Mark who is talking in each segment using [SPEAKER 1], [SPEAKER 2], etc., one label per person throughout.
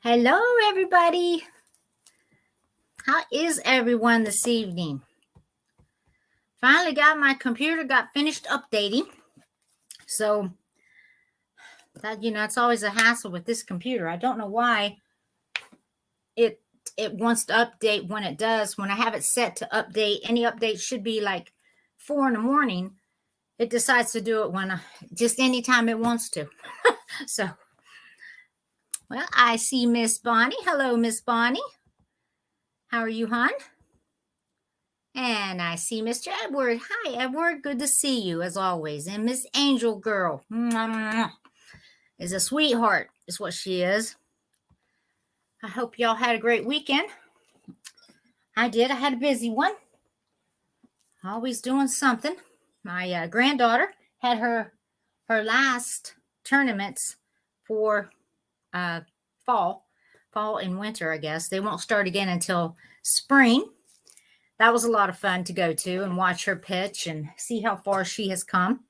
[SPEAKER 1] Hello, everybody. How is everyone this evening? Finally got my computer, got finished updating. So that it's always a hassle with this computer. I don't know why it wants to update when it does. When I have it set to update, any update should be like 4 in the morning. It decides to do it when just anytime it wants to. So, well, I see Miss Bonnie. Hello, Miss Bonnie. How are you, hon? And I see Mr. Edward. Hi, Edward. Good to see you as always. And Miss Angel Girl is a sweetheart, is what she is. I hope y'all had a great weekend. I did. I had a busy one. Always doing something. My granddaughter had her last tournaments for fall and winter, I guess. They won't start again until spring. That was a lot of fun to go to and watch her pitch and see how far she has come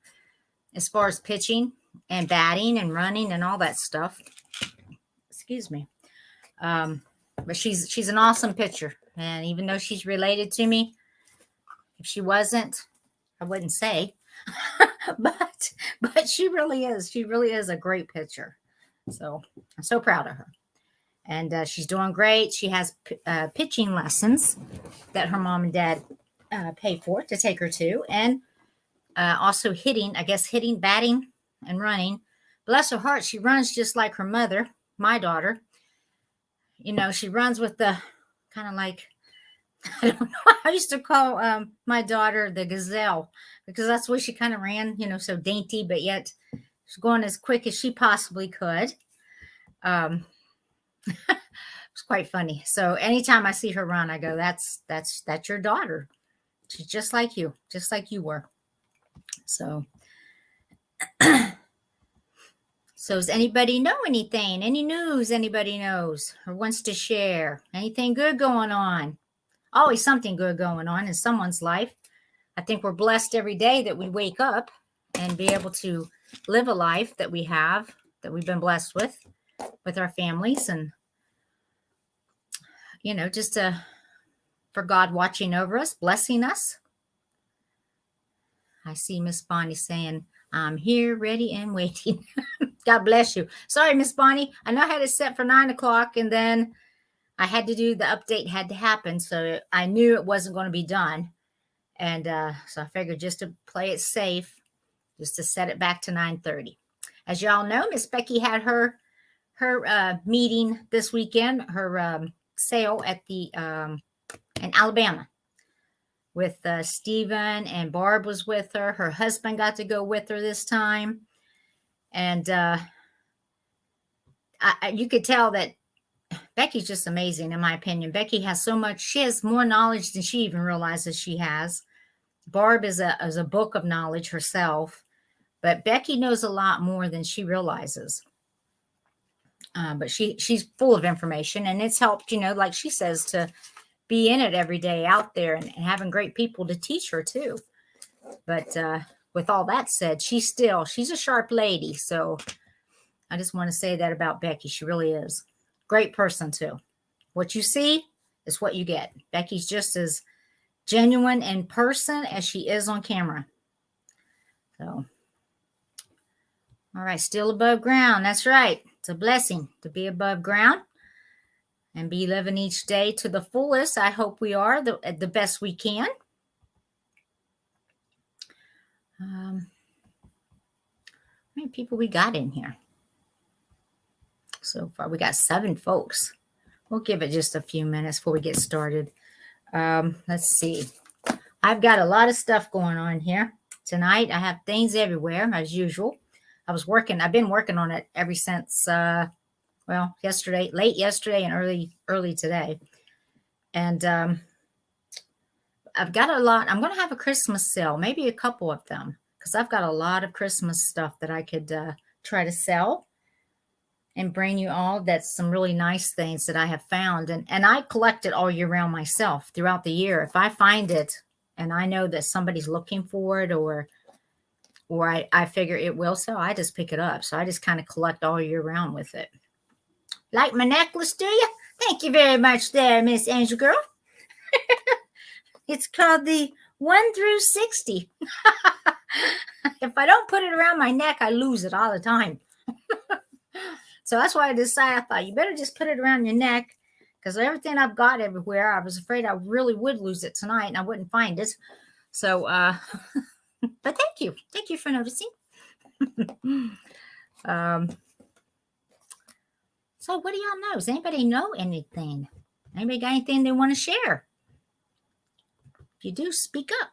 [SPEAKER 1] as far as pitching and batting and running and all that stuff. Excuse me. But she's an awesome pitcher. And even though she's related to me, if she wasn't, I wouldn't say. but she really is. She really is a great pitcher. So I'm so proud of her. And she's doing great. She has pitching lessons that her mom and dad pay for to take her to. And also hitting, batting, and running. Bless her heart, she runs just like her mother, my daughter. She runs with the kind of like, I don't know. I used to call my daughter the gazelle because that's the way she kind of ran, so dainty, but yet she's going as quick as she possibly could. It's quite funny. So anytime I see her run, I go, that's your daughter. She's just like you were. So, does anybody know anything? Any news anybody knows or wants to share? Anything good going on? Always something good going on in someone's life. I think we're blessed every day that we wake up and be able to live a life that we've been blessed with our families, and just for God watching over us, blessing us. I see Miss Bonnie saying, I'm here, ready, and waiting. God bless you. Sorry, Miss Bonnie. I know I had it set for 9 o'clock, and then I had to do the update had to happen. So I knew it wasn't going to be done. And so I figured just to play it safe, just to set it back to 9:30. As y'all know, Miss Becky had her meeting this weekend, her sale at the in Alabama with Stephen, and Barb was with her. Her husband got to go with her this time. And you could tell that Becky's just amazing, in my opinion. Becky has she has more knowledge than she even realizes she has. Barb is a book of knowledge herself, but Becky knows a lot more than she realizes. But she's full of information, and it's helped, like she says, to be in it every day out there and having great people to teach her too. But with all that said, she's a sharp lady. So I just want to say that about Becky. She really is. Great person too. What you see is what you get. Becky's just as genuine in person as she is on camera. So, all right, still above ground. That's right. It's a blessing to be above ground and be living each day to the fullest. I hope we are the best we can. How many people we got in here? So far, we got 7 folks. We'll give it just a few minutes before we get started. Let's see. I've got a lot of stuff going on here tonight. I have things everywhere, as usual. I've been working on it ever since, yesterday, late yesterday and early today. And I've got a lot. I'm going to have a Christmas sale, maybe a couple of them, because I've got a lot of Christmas stuff that I could try to sell and bring you all. That's some really nice things that I have found. And I collect it all year round myself throughout the year. If I find it and I know that somebody's looking for it, or I figure it will sell, I just pick it up. So I just kind of collect all year round with it. Like my necklace, do you? Thank you very much there, Miss Angel Girl. It's called the 1 through 60. If I don't put it around my neck, I lose it all the time. So that's why I decided, I thought, you better just put it around your neck, because everything I've got everywhere, I was afraid I really would lose it tonight and I wouldn't find it. So, but thank you. Thank you for noticing. So what do y'all know? Does anybody know anything? Anybody got anything they want to share? If you do, speak up.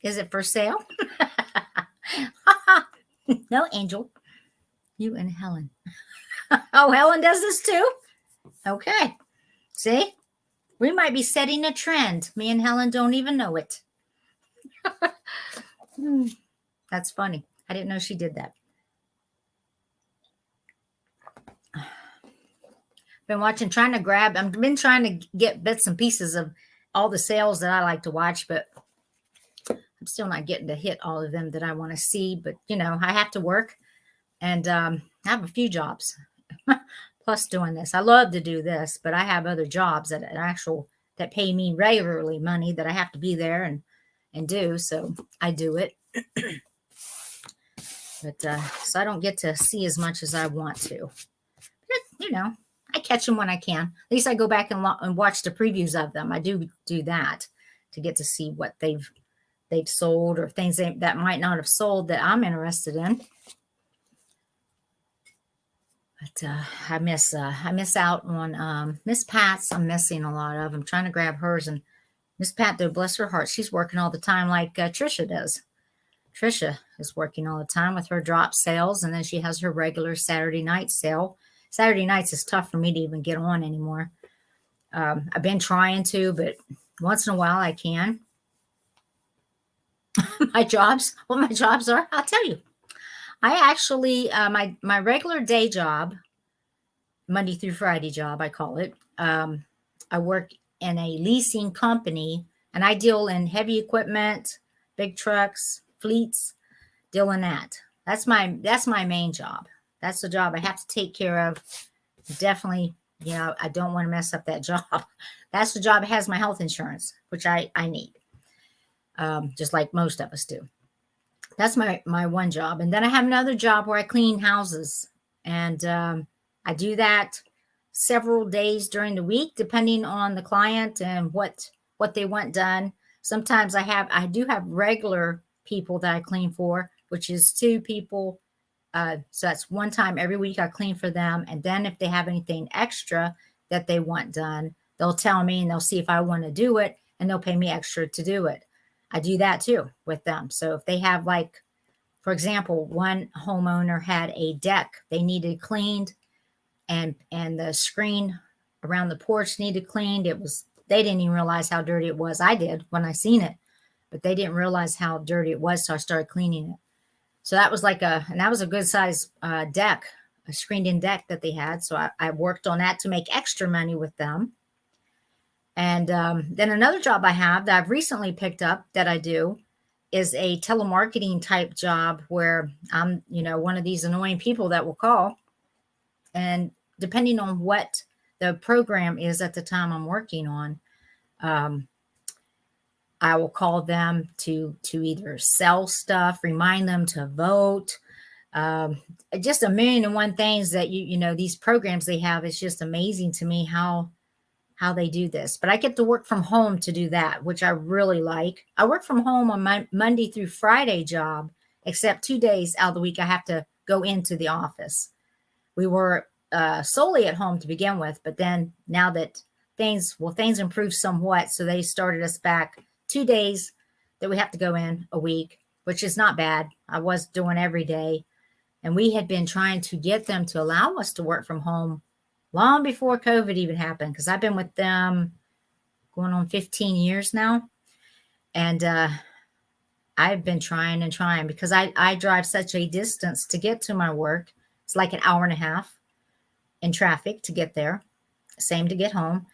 [SPEAKER 1] Is it for sale? No, Angel. You and Helen. Oh, Helen does this too? Okay. See? We might be setting a trend. Me and Helen don't even know it. That's funny. I didn't know she did that. I've been trying to get bits and pieces of all the sales that I like to watch, but I'm still not getting to hit all of them that I want to see. But, I have to work, and I have a few jobs plus doing this. I love to do this, but I have other jobs that pay me regularly money that I have to be there and do. So I do it. But so I don't get to see as much as I want to. But, I catch them when I can. At least I go back and watch the previews of them. I do that to get to see what they've sold, or things that might not have sold that I'm interested in. But I miss out on Miss Pat's. I'm missing a lot of. I'm trying to grab hers, and Miss Pat, though, bless her heart, she's working all the time like Trisha does. Trisha is working all the time with her drop sales, and then she has her regular Saturday night sale. Saturday nights is tough for me to even get on anymore. I've been trying to, but once in a while I can. What my jobs are, I'll tell you. I actually, my regular day job, Monday through Friday job, I call it. I work in a leasing company, and I deal in heavy equipment, big trucks, fleets, deal in that. That's my main job. That's the job I have to take care of. Definitely, I don't want to mess up that job. That's the job that has my health insurance, which I need, just like most of us do. That's my one job. And then I have another job where I clean houses. And I do that several days during the week, depending on the client and what they want done. Sometimes I do have regular people that I clean for, which is 2 people. So that's one time every week I clean for them. And then if they have anything extra that they want done, they'll tell me, and they'll see if I want to do it, and they'll pay me extra to do it. I do that too with them. So if they have, like, for example, one homeowner had a deck they needed cleaned, and the screen around the porch needed cleaned. They didn't even realize how dirty it was. I did when I seen it, but they didn't realize how dirty it was. So I started cleaning it. So that was that was a good size deck, a screened in deck that they had. So I worked on that to make extra money with them. And then another job I have that I've recently picked up that I do is a telemarketing type job where I'm, one of these annoying people that will call. And depending on what the program is at the time I'm working on, I will call them to either sell stuff, remind them to vote, just a million and one things that these programs they have. It's just amazing to me how they do this. But I get to work from home to do that, which I really like. I work from home on my Monday through Friday job, except 2 days out of the week I have to go into the office. We were solely at home to begin with, but then now that things improved somewhat, so they started us back 2 days that we have to go in a week, which is not bad. I was doing every day, and we had been trying to get them to allow us to work from home long before COVID even happened, because I've been with them going on 15 years now. And I've been trying and trying, because I drive such a distance to get to my work. It's like an hour and a half in traffic to get there. Same to get home.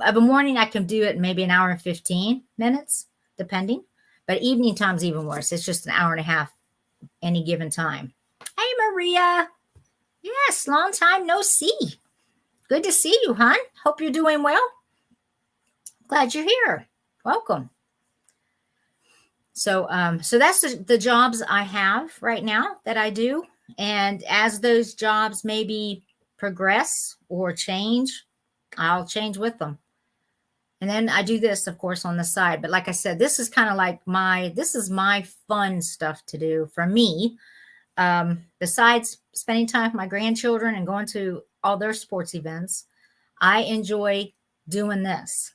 [SPEAKER 1] Of a morning, I can do it in maybe an hour and 15 minutes, depending. But evening time's even worse. It's just an hour and a half any given time. Hey, Maria. Yes, long time no see. Good to see you, hon. Hope you're doing well. Glad you're here. Welcome. So that's the jobs I have right now that I do. And as those jobs maybe progress or change, I'll change with them. And then I do this, of course, on the side. But like I said, this is kind of like this is my fun stuff to do for me. Besides spending time with my grandchildren and going to all their sports events, I enjoy doing this.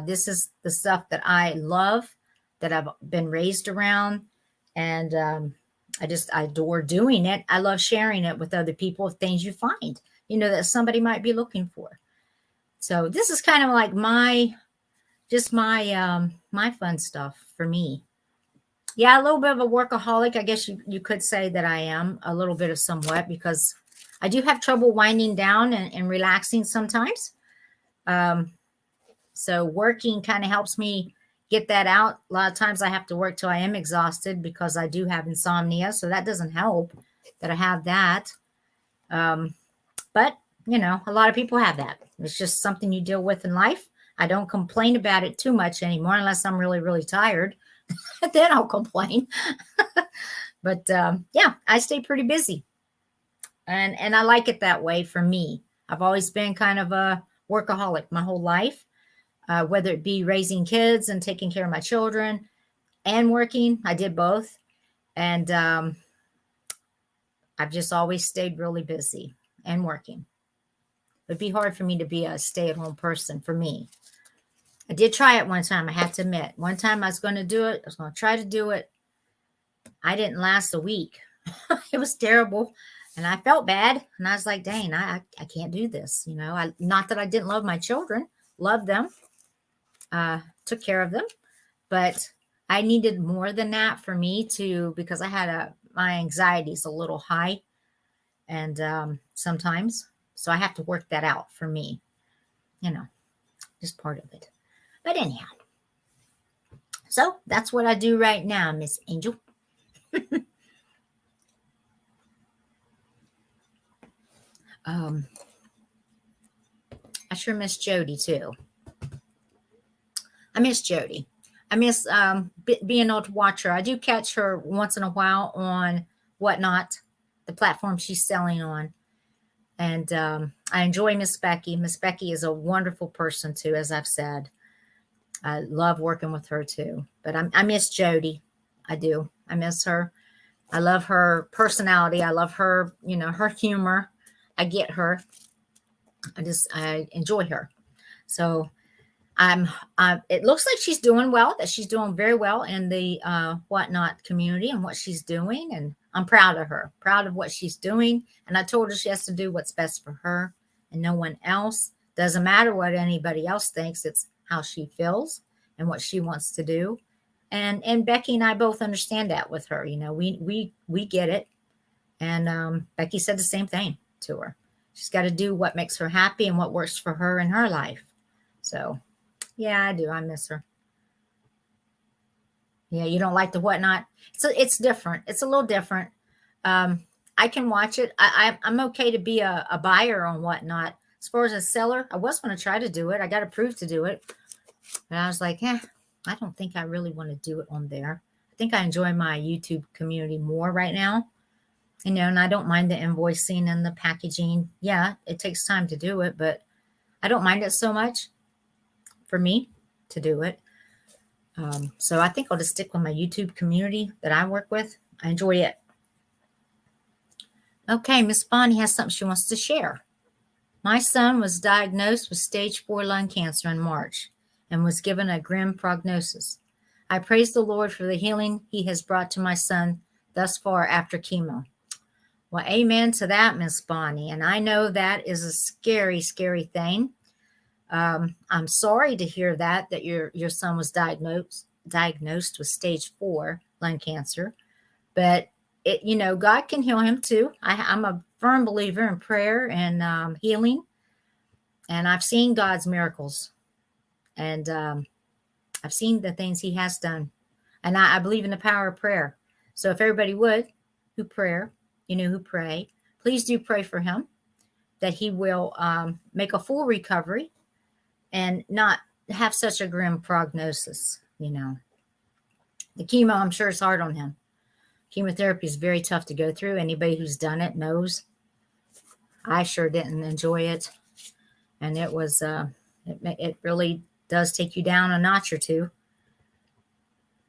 [SPEAKER 1] This is the stuff that I love, that I've been raised around, and I adore doing it. I love sharing it with other people, things you find, that somebody might be looking for. So this is kind of like my fun stuff for me. Yeah, a little bit of a workaholic. I guess you could say that I am a little bit of somewhat, because I do have trouble winding down and relaxing sometimes. So working kind of helps me get that out. A lot of times I have to work till I am exhausted because I do have insomnia. So that doesn't help that I have that. But, a lot of people have that. It's just something you deal with in life. I don't complain about it too much anymore unless I'm really, really tired. Then I'll complain. But yeah, I stay pretty busy. And I like it that way for me. I've always been kind of a workaholic my whole life, whether it be raising kids and taking care of my children and working. I did both. And I've just always stayed really busy and working. It'd be hard for me to be a stay-at-home person for me. I did try it one time, I have to admit. One time I was going to do it. I was going to try to do it. I didn't last a week. It was terrible. And I felt bad. And I was like, dang, I can't do this. Not that I didn't love my children. Loved them. Took care of them. But I needed more than that for me because I had my anxiety is a little high. And sometimes. So I have to work that out for me. Just part of it. But anyhow, so that's what I do right now, Miss Angel. I sure miss Jody too. I miss Jody. I miss being able to watch her. I do catch her once in a while on Whatnot, the platform she's selling on. And I enjoy Miss Becky. Miss Becky is a wonderful person too, as I've said. I love working with her too. But I miss Jody. I do. I miss her. I love her personality. I love her, her humor. I get her. I enjoy her. So it looks like she's doing well, that she's doing very well in the Whatnot community and what she's doing. And I'm proud of her, proud of what she's doing. And I told her she has to do what's best for her and no one else. Doesn't matter what anybody else thinks. It's how she feels and what she wants to do. And Becky and I both understand that with her. We get it. And Becky said the same thing to her. She's got to do what makes her happy and what works for her in her life. So, yeah, I do. I miss her. Yeah, you don't like the Whatnot? So it's different. It's a little different. I can watch it. I'm okay to be a buyer on Whatnot. As far as a seller, I was going to try to do it. I got approved to do it. But I was like, I don't think I really want to do it on there. I think I enjoy my YouTube community more right now. And I don't mind the invoicing and the packaging. Yeah, it takes time to do it, but I don't mind it so much for me to do it. So I think I'll just stick with my YouTube community that I work with. I enjoy it. Okay, Miss Bonnie has something she wants to share. My son was diagnosed with stage 4 lung cancer in March and was given a grim prognosis. I praise the Lord for the healing he has brought to my son thus far after chemo. Well, amen to that, Miss Bonnie. And I know that is a scary, scary thing. I'm sorry to hear that your son was diagnosed with stage 4 lung cancer, but God can heal him too. I'm a firm believer in prayer and healing, and I've seen God's miracles, and I've seen the things he has done, and I believe in the power of prayer. So if everybody would, who pray, please do pray for him. that he will make a full recovery and not have such a grim prognosis. The chemo, I'm sure, is hard on him. Chemotherapy is very tough to go through. Anybody who's done it knows. I sure didn't enjoy it. And it was, it really does take you down a notch or two.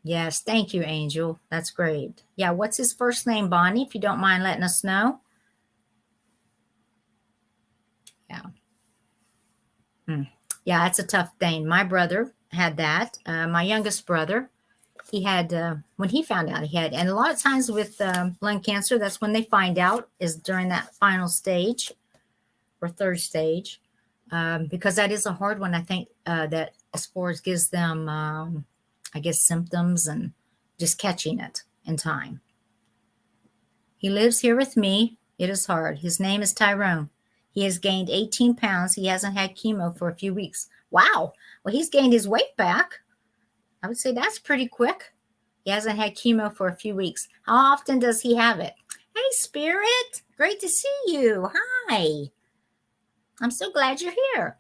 [SPEAKER 1] Yes, thank you, Angel. That's great. Yeah, what's his first name, Bonnie, if you don't mind letting us know? Yeah. Yeah, it's a tough thing. My brother had that. My youngest brother, he had, when he found out he had, and a lot of times with lung cancer, that's when they find out, is during that final stage or third stage, because that is a hard one. I think that as far as gives them, I guess, symptoms and just catching it in time. He lives here with me. It is hard. His name is Tyrone. He has gained 18 pounds. He hasn't had chemo for a few weeks. Wow. Well, he's gained his weight back. I would say that's pretty quick. He hasn't had chemo for a few weeks. How often does he have it? Hey, Spirit. Great to see you. Hi. I'm so glad you're here.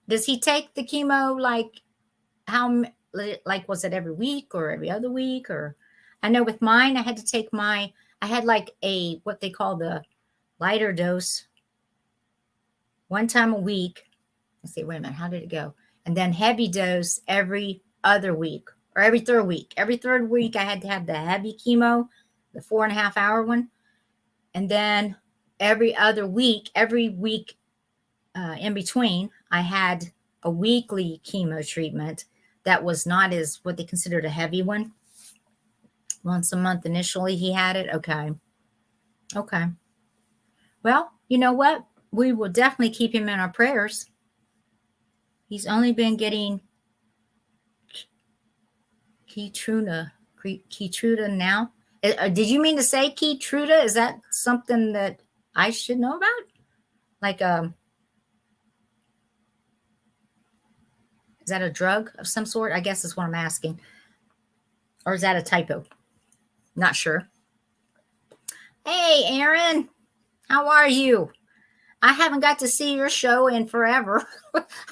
[SPEAKER 1] Does he take the chemo was it every week or every other week? Or I know with mine, I had to take I had what they call the lighter dose one time a week. Let's see, wait a minute, how did it go? And then heavy dose every other week or every third week. Every third week, I had to have the heavy chemo, the 4.5 hour one. And then every week in between, I had a weekly chemo treatment that was not as what they considered a heavy one. Once a month initially, he had it. Okay. Well, you know what? We will definitely keep him in our prayers. He's only been getting Keytruda now. Did you mean to say Keytruda? Is that something that I should know about? Is that a drug of some sort? I guess is what I'm asking. Or is that a typo? Not sure. Hey, Aaron. How are you? I haven't got to see your show in forever.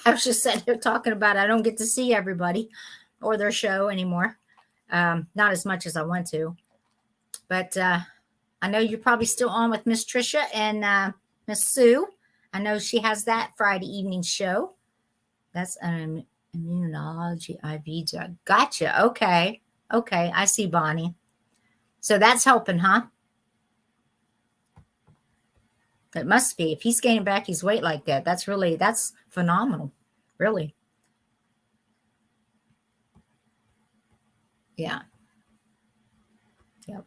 [SPEAKER 1] I was just sitting here talking about it. I don't get to see everybody or their show anymore. Not as much as I want to. But I know you're probably still on with Miss Trisha and Miss Sue. I know she has that Friday evening show. That's an immunology IV drug. Gotcha. Okay. I see, Bonnie. So that's helping, huh? It must be. If he's gaining back his weight like that, that's phenomenal. Really. Yeah. Yep.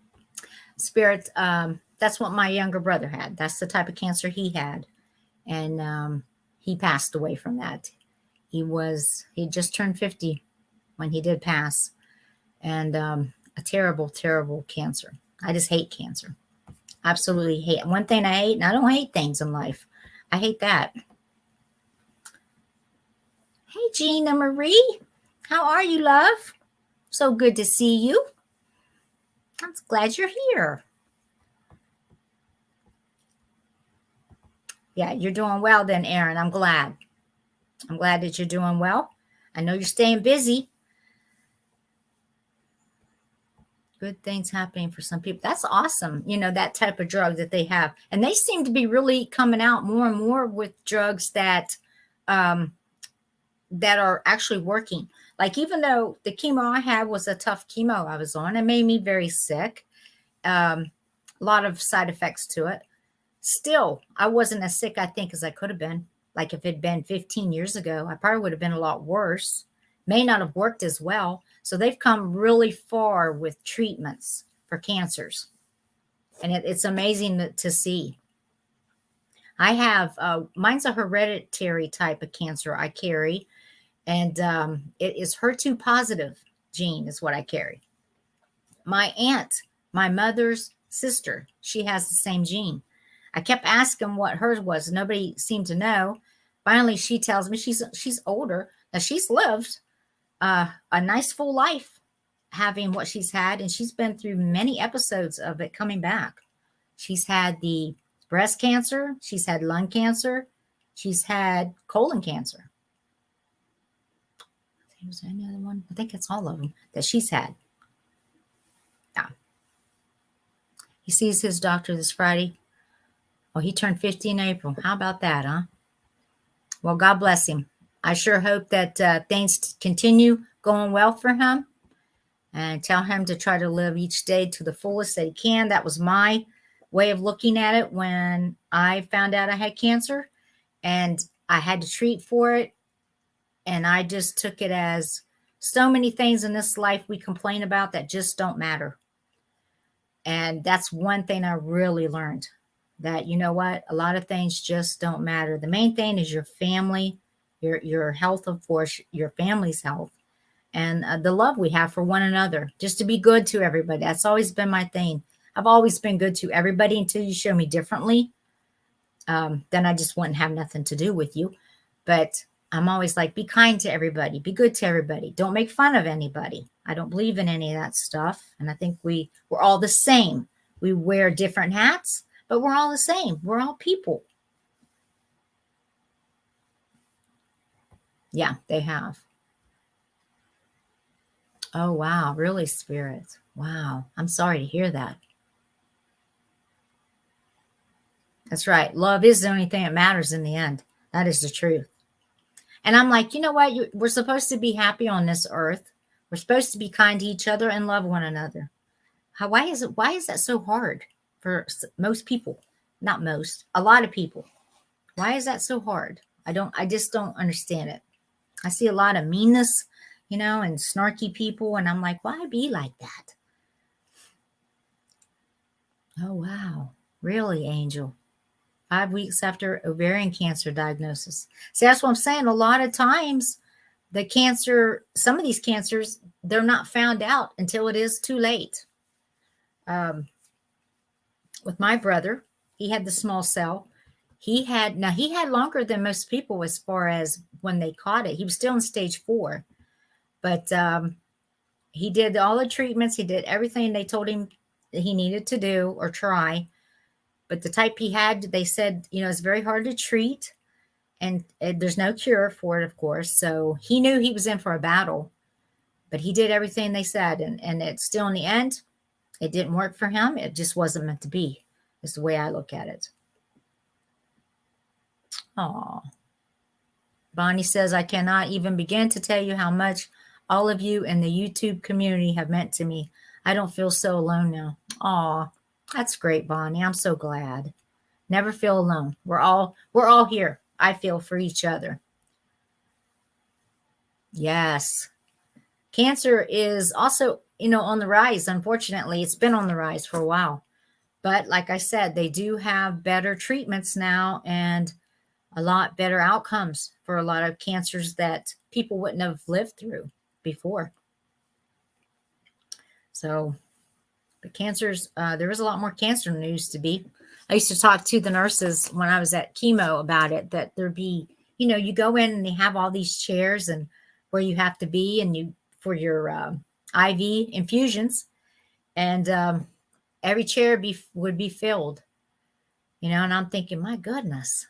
[SPEAKER 1] Spirit, that's what my younger brother had. That's the type of cancer he had. And he passed away from that. He just turned 50 when he did pass. And a terrible, terrible cancer. I just hate cancer. Absolutely hate it. One thing I hate, and I don't hate things in life. I hate that. Hey, Gina Marie. How are you, love? So good to see you. I'm glad you're here. Yeah, you're doing well then, Aaron. I'm glad. I'm glad that you're doing well. I know you're staying busy. Good things happening for some people. That's awesome. That type of drug that they have. And they seem to be really coming out more and more with drugs that are actually working. Like, even though the chemo I had was a tough chemo I was on, it made me very sick. A lot of side effects to it. Still, I wasn't as sick, I think, as I could have been. Like, if it had been 15 years ago, I probably would have been a lot worse. May not have worked as well. So they've come really far with treatments for cancers. And it's amazing to see. I have, mine's a hereditary type of cancer I carry. And it is HER2 positive gene is what I carry. My aunt, my mother's sister, she has the same gene. I kept asking what hers was. Nobody seemed to know. Finally, she tells me she's older. Now, she's lived a nice full life having what she's had, and she's been through many episodes of it coming back. She's had the breast cancer. She's had lung cancer. She's had colon cancer. Was there any other one? I think it's all of them that she's had. Yeah. He sees his doctor this Friday. Oh, he turned 50 in April. How about that, huh? Well, God bless him. I sure hope that things continue going well for him, and tell him to try to live each day to the fullest that he can. That was my way of looking at it when I found out I had cancer, and I had to treat for it. And I just took it as so many things in this life we complain about that just don't matter. And that's one thing I really learned, that, you know what, a lot of things just don't matter. The main thing is your family, your health, of course, your family's health, and the love we have for one another, just to be good to everybody. That's always been my thing. I've always been good to everybody until you show me differently. Then I just wouldn't have nothing to do with you. But I'm always like, be kind to everybody, be good to everybody. Don't make fun of anybody. I don't believe in any of that stuff. And I think we're all the same. We wear different hats, but we're all the same. We're all people. Yeah, they have. Oh, wow. Really, Spirit? Wow. I'm sorry to hear that. That's right. Love is the only thing that matters in the end. That is the truth. And I'm like, you know what? We're supposed to be happy on this earth. We're supposed to be kind to each other and love one another. Why is that so hard for most people? Not most, a lot of people. Why is that so hard? I just don't understand it. I see a lot of meanness, and snarky people. And I'm like, why be like that? Oh, wow. Really, Angel? 5 weeks after ovarian cancer diagnosis. See, that's what I'm saying. A lot of times the cancer, some of these cancers, they're not found out until it is too late. With my brother, he had the small cell. He had longer than most people as far as when they caught it. He was still in stage 4, but he did all the treatments. He did everything they told him that he needed to do or try. But the type he had, they said, it's very hard to treat, and there's no cure for it, of course. So he knew he was in for a battle, but he did everything they said. And it's still, in the end, it didn't work for him. It just wasn't meant to be. It's the way I look at it. Oh, Bonnie says, I cannot even begin to tell you how much all of you in the YouTube community have meant to me. I don't feel so alone now. Oh, that's great, Bonnie. I'm so glad. Never feel alone. We're all here. I feel for each other. Yes. Cancer is also, on the rise. Unfortunately, it's been on the rise for a while. But like I said, they do have better treatments now and a lot better outcomes for a lot of cancers that people wouldn't have lived through before. So, but cancers, there is a lot more cancer news to be. I used to talk to the nurses when I was at chemo about it, that there'd be, you go in and they have all these chairs and where you have to be, and for your IV infusions, and every chair would be filled, and I'm thinking, my goodness,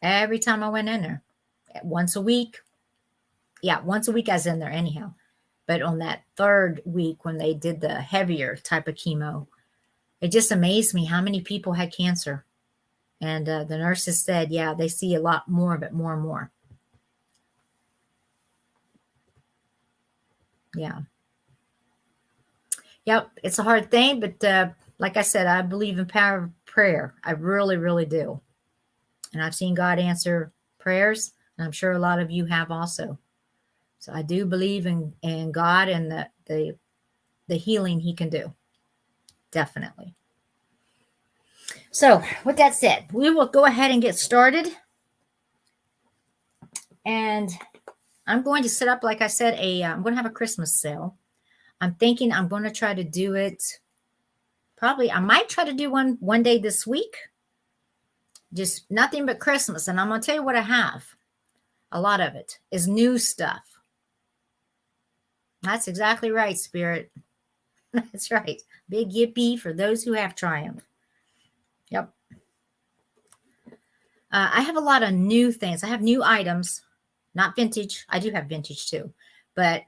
[SPEAKER 1] every time I went in there, once a week I was in there anyhow. But on that 3rd week, when they did the heavier type of chemo, it just amazed me how many people had cancer. And the nurses said, yeah, they see a lot more of it, more and more. Yeah. Yep, it's a hard thing, but like I said, I believe in power of prayer. I really, really do. And I've seen God answer prayers, and I'm sure a lot of you have also. So I do believe in God and the healing he can do. Definitely. So with that said, we will go ahead and get started. And I'm going to set up, like I said, I'm going to have a Christmas sale. I'm thinking I'm going to try to do it. Probably, I might try to do one day this week. Just nothing but Christmas. And I'm going to tell you what I have. A lot of it is new stuff. That's exactly right, Spirit. That's right. Big yippee for those who have triumph. Yep. I have a lot of new things. I have new items, not vintage. I do have vintage too, but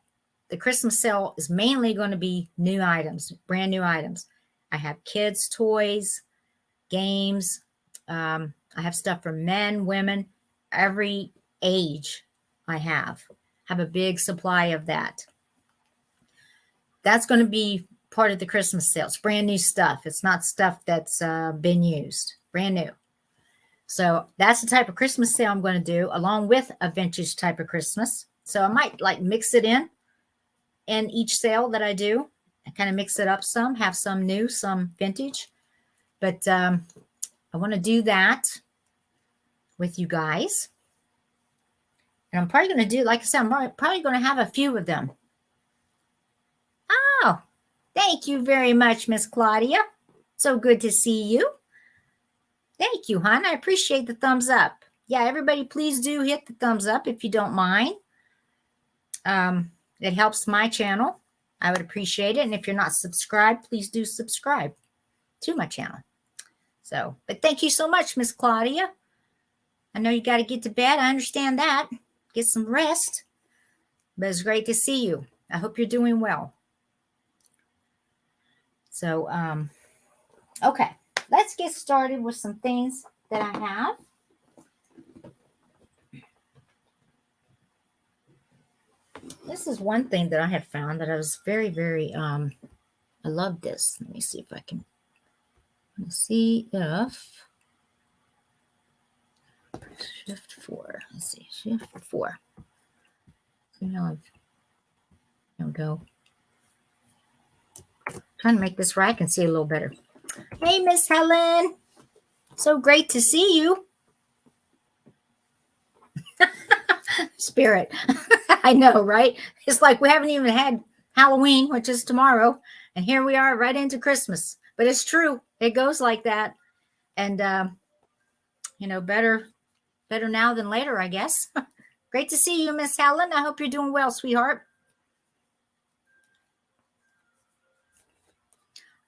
[SPEAKER 1] the Christmas sale is mainly going to be new items, brand new items. I have kids' toys, games. I have stuff for men, women, every age. I have a big supply of that. That's going to be part of the Christmas sale. It's brand new stuff. It's not stuff that's been used, brand new. So that's the type of Christmas sale I'm going to do, along with a vintage type of Christmas. So I might like mix it in each sale that I do. I kind of mix it up some, have some new, some vintage. But I want to do that with you guys. And I'm probably going to do, like I said, I'm probably going to have a few of them. Oh, thank you very much, Miss Claudia. So good to see you. Thank you, hon. I appreciate the thumbs up. Yeah, everybody, please do hit the thumbs up if you don't mind. It helps my channel. I would appreciate it. And if you're not subscribed, please do subscribe to my channel. So, but thank you so much, Miss Claudia. I know you got to get to bed. I understand that. Get some rest. But it's great to see you. I hope you're doing well. So, okay. Let's get started with some things that I have. This is one thing that I have found that I was very, I love this. Let me see if I can see if shift 4. Let's see, shift 4. So now there we go. Trying to make this right. I can see a little better. Hey, Miss Helen. So great to see you. Spirit. I know, right? It's like we haven't even had Halloween, which is tomorrow. And here we are right into Christmas. But it's true. It goes like that. And, better now than later, I guess. Great to see you, Miss Helen. I hope you're doing well, sweetheart.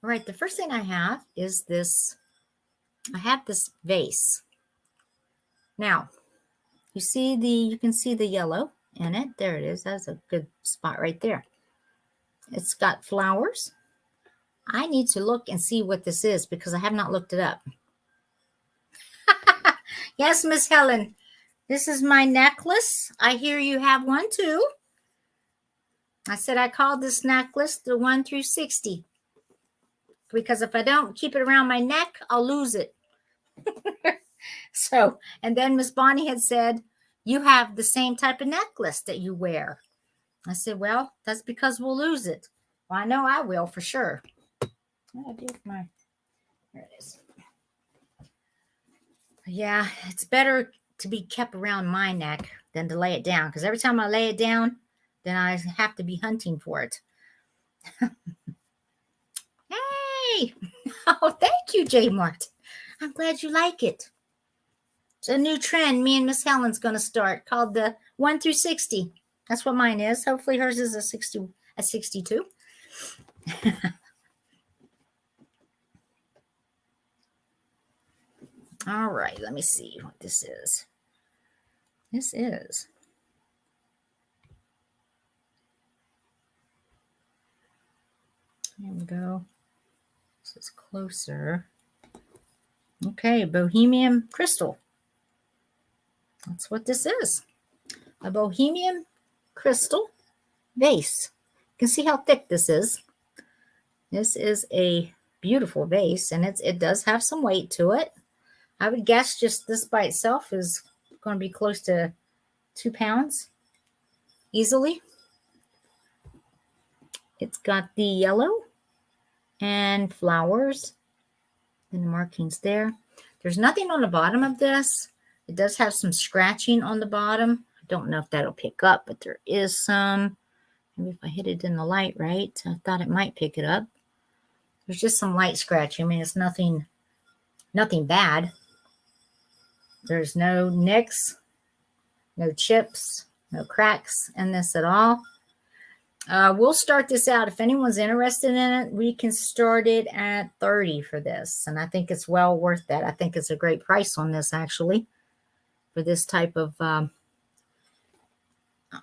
[SPEAKER 1] All right. The first thing I have is this. I have this vase. Now, you can see the yellow in it. There it is. That's a good spot right there. It's got flowers. I need to look and see what this is because I have not looked it up. Yes, Miss Helen. This is my necklace. I hear you have one too. I said I called this necklace the 1 through 60 because if I don't keep it around my neck, I'll lose it. So, and then Miss Bonnie had said, you have the same type of necklace that you wear. I said, well, that's because we'll lose it. Well, I know I will for sure. What did I do with my, there it is. Yeah, it's better to be kept around my neck than to lay it down because every time I lay it down, then I have to be hunting for it. Hey! Oh, thank you, J. Mart. I'm glad you like it. It's a new trend me and Miss Helen's going to start called the 1 through 60. That's what mine is. Hopefully hers is a 62. All right, let me see what this is. This is there we go. This is closer. Okay, Bohemian Crystal. That's what this is. A Bohemian Crystal vase. You can see how thick this is. This is a beautiful vase, and it does have some weight to it. I would guess just this by itself is going to be close to 2 pounds easily. It's got the yellow and flowers and the markings there. There's nothing on the bottom of this. It does have some scratching on the bottom. I don't know if that'll pick up, but there is some. Maybe if I hit it in the light right, I thought it might pick it up. There's just some light scratching. I mean, it's nothing bad. There's no nicks, no chips, no cracks in this at all. We'll start this out. If anyone's interested in it, we can start it at 30 for this. And I think it's well worth that. I think it's a great price on this, actually, for this type of, I'll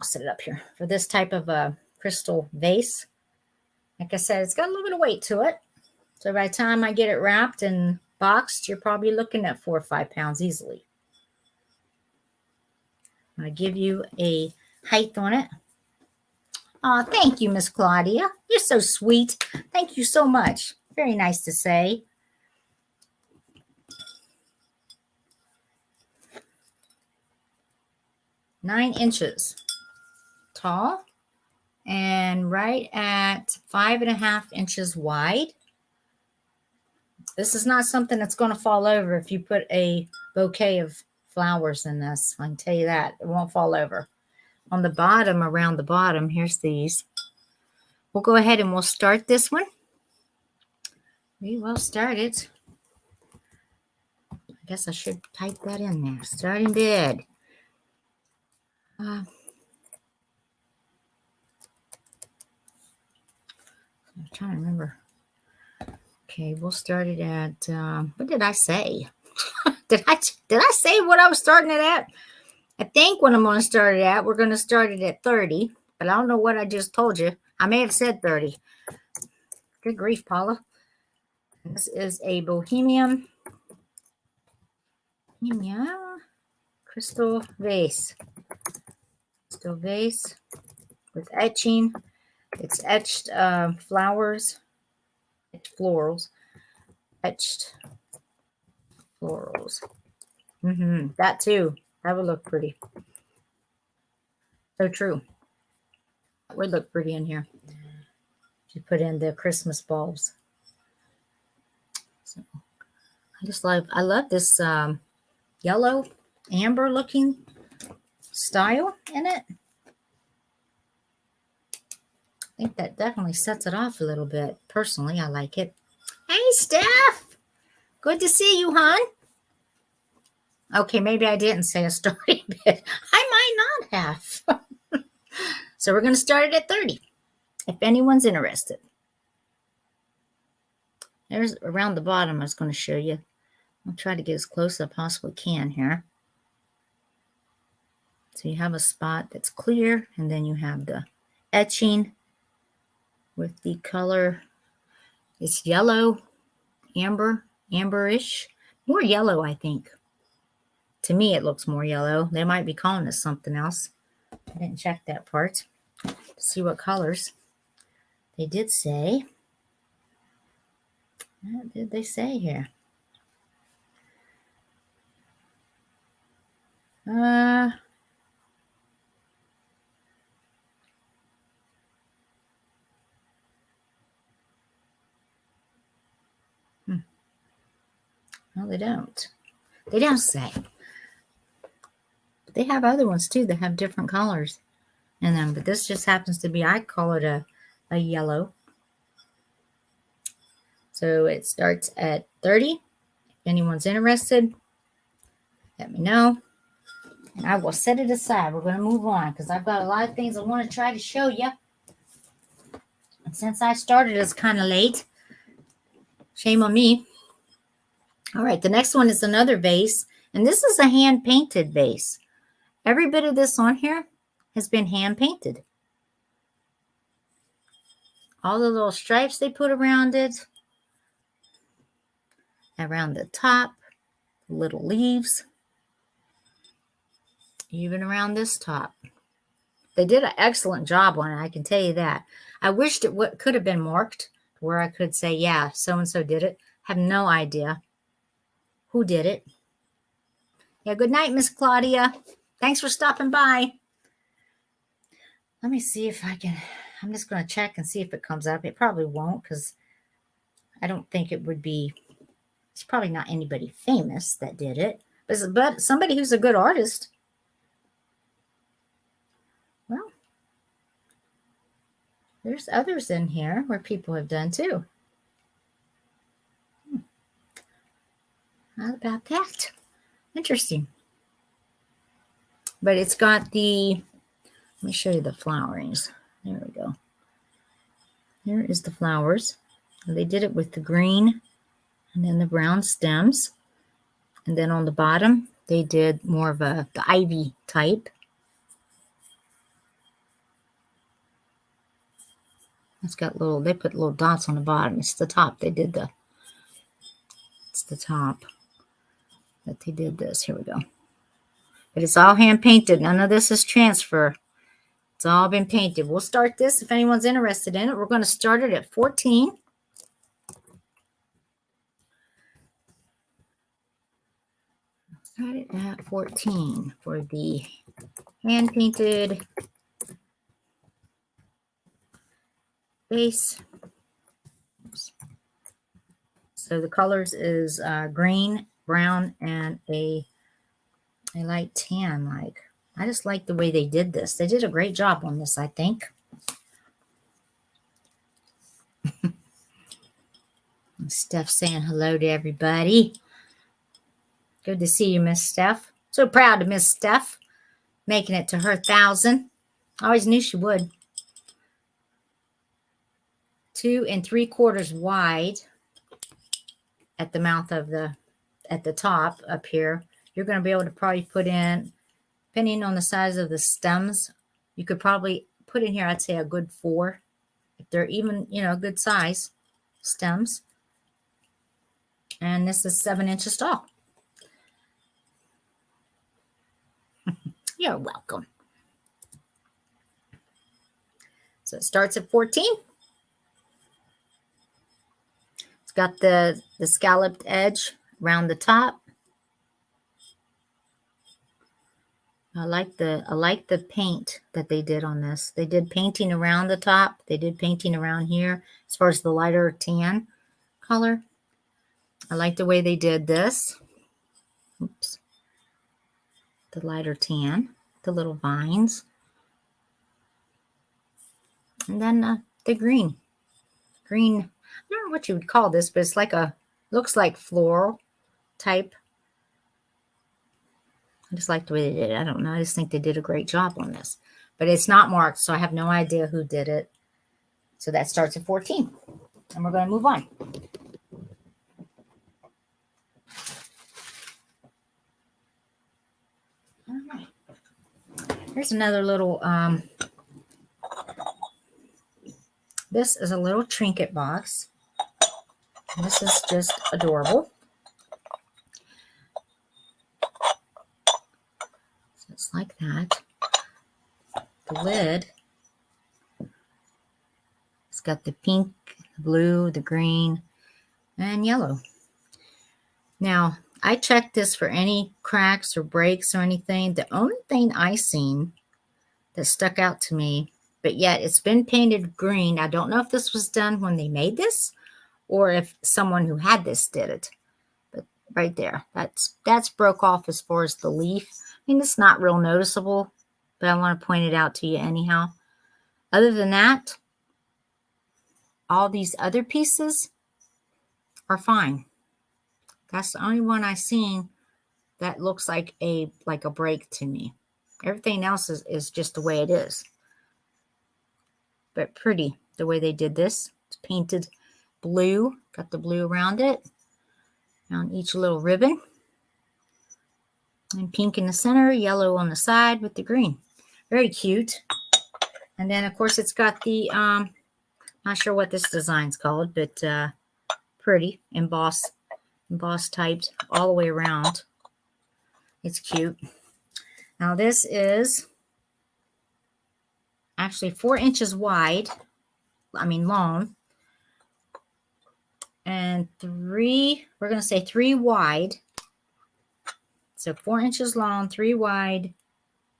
[SPEAKER 1] set it up here, for this type of crystal vase. Like I said, it's got a little bit of weight to it. So by the time I get it wrapped and boxed, you're probably looking at 4 or 5 pounds easily. I'm going to give you a height on it. Oh, thank you, Miss Claudia. You're so sweet. Thank you so much. Very nice to say. Nine inches tall and right at 5.5 inches wide. This is not something that's going to fall over if you put a bouquet of flowers in this. I can tell you that. It won't fall over. On the bottom, around the bottom, here's these. We'll go ahead and we'll start this one. We will start it. I guess I should type that in there. Starting bid. I'm trying to remember. Okay, we'll start it at, what did I say? did I say what I was starting it at? I think what I'm going to start it at, we're going to start it at 30, but I don't know what I just told you. I may have said 30. Good grief, Paula. This is a Bohemian crystal vase. Crystal vase with etching. It's etched flowers, florals, etched florals. That too. That would look pretty. So true. That would look pretty in here. You put in the Christmas bulbs. So I love this yellow amber looking style in it. I think that definitely sets it off a little bit. Personally, I like it. Hey, Steph. Good to see you, hon. Okay, maybe I didn't say a starting bid. I might not have. So we're going to start it at 30, if anyone's interested. There's around the bottom I was going to show you. I'll try to get as close as I possibly can here. So you have a spot that's clear, and then you have the etching with the color. It's yellow, amberish. More yellow, I think. To me, it looks more yellow. They might be calling it something else. I didn't check that part to see what colors. They did say. What did they say here? No, they don't. They don't say. But they have other ones too that have different colors in them. But this just happens to be, I call it a yellow. So it starts at 30. If anyone's interested, let me know. And I will set it aside. We're going to move on because I've got a lot of things I want to try to show you. And since I started, it's kind of late. Shame on me. All right, the next one is another vase. And this is a hand-painted vase. Every bit of this on here has been hand-painted. All the little stripes they put around it. Around the top. Little leaves. Even around this top. They did an excellent job on it, I can tell you that. I wished it could have been marked where I could say, yeah, so-and-so did it. Have no idea who did it. Yeah, good night, Miss Claudia. Thanks for stopping by. Let me see if I can. I'm just going to check and see if it comes up. It probably won't because I don't think it would be. It's probably not anybody famous that did it, but somebody who's a good artist. Well, there's others in here where people have done too. How about that? Interesting. But it's got the, let me show you the flowerings. There we go. Here is the flowers. They did it with the green and then the brown stems. And then on the bottom, they did more of the ivy type. It's got they put little dots on the bottom. It's the top. It's the top that they did this. Here we go. But it's all hand painted. None of this is transfer. It's all been painted. We'll start this if anyone's interested in it. We're going to start it at 14. Start it at 14 for the hand painted base. Oops. So the colors is green, brown, and a light tan. I just like the way they did this. They did a great job on this, I think. Steph saying hello to everybody. Good to see you, Miss Steph. So proud of Miss Steph making it to her 1,000. I always knew she would. 2 3/4 wide at the mouth of at the top up here. You're going to be able to probably put in, depending on the size of the stems, you could probably put in here, I'd say a good 4. If they're even, good size stems. And this is 7 inches tall. You're welcome. So it starts at 14. It's got the scalloped edge around the top. I like the paint that they did on this. They did painting around the top. They did painting around here as far as the lighter tan color. I like the way they did this. Oops. The lighter tan, the little vines. And then the green. Green, I don't know what you would call this, but it's looks like floral type. I just like the way they did it. I don't know. I just think they did a great job on this. But it's not marked, so I have no idea who did it. So that starts at 14. And we're going to move on. All right. Here's another little, this is a little trinket box. This is just adorable. So it's like that. The lid, it's got the pink, the blue, the green, and yellow. Now, I checked this for any cracks or breaks or anything. The only thing I seen that stuck out to me, but yet it's been painted green. I don't know if this was done when they made this or if someone who had this did it. But right there, that's broke off as far as the leaf. I mean, it's not real noticeable, but I want to point it out to you anyhow. Other than that, all these other pieces are fine. That's the only one I've seen that looks like a break to me. Everything else is just the way it is. But pretty, the way they did this. It's painted blue. Got the blue around it. Around each little ribbon. And pink in the center, yellow on the side with the green. Very cute. And then, of course, it's got the, not sure what this design's called, but pretty, embossed typed all the way around. It's cute. Now this is actually 4 inches wide, long, and we're going to say 3 wide. So 4 inches long, 3 wide,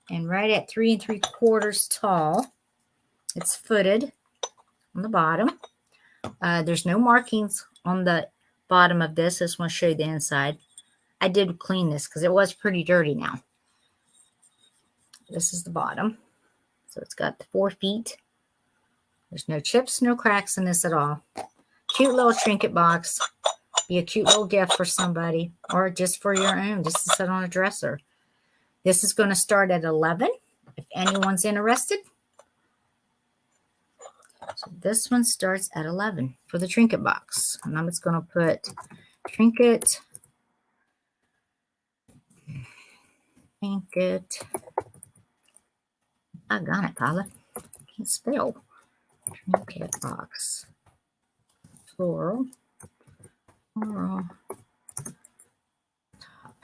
[SPEAKER 1] and right at 3 3/4 tall. It's footed on the bottom. There's no markings on the bottom of this. I just want to show you the inside. I did clean this because it was pretty dirty now. This is the bottom. So it's got the 4 feet. There's no chips, no cracks in this at all. Cute little trinket box. Be a cute little gift for somebody or just for your own, just to sit on a dresser. This is going to start at 11 if anyone's interested. So this one starts at 11 for the trinket box. And I'm just going to put trinket. I got it, Paula. Can't spell. Trinket box. Floral. Top.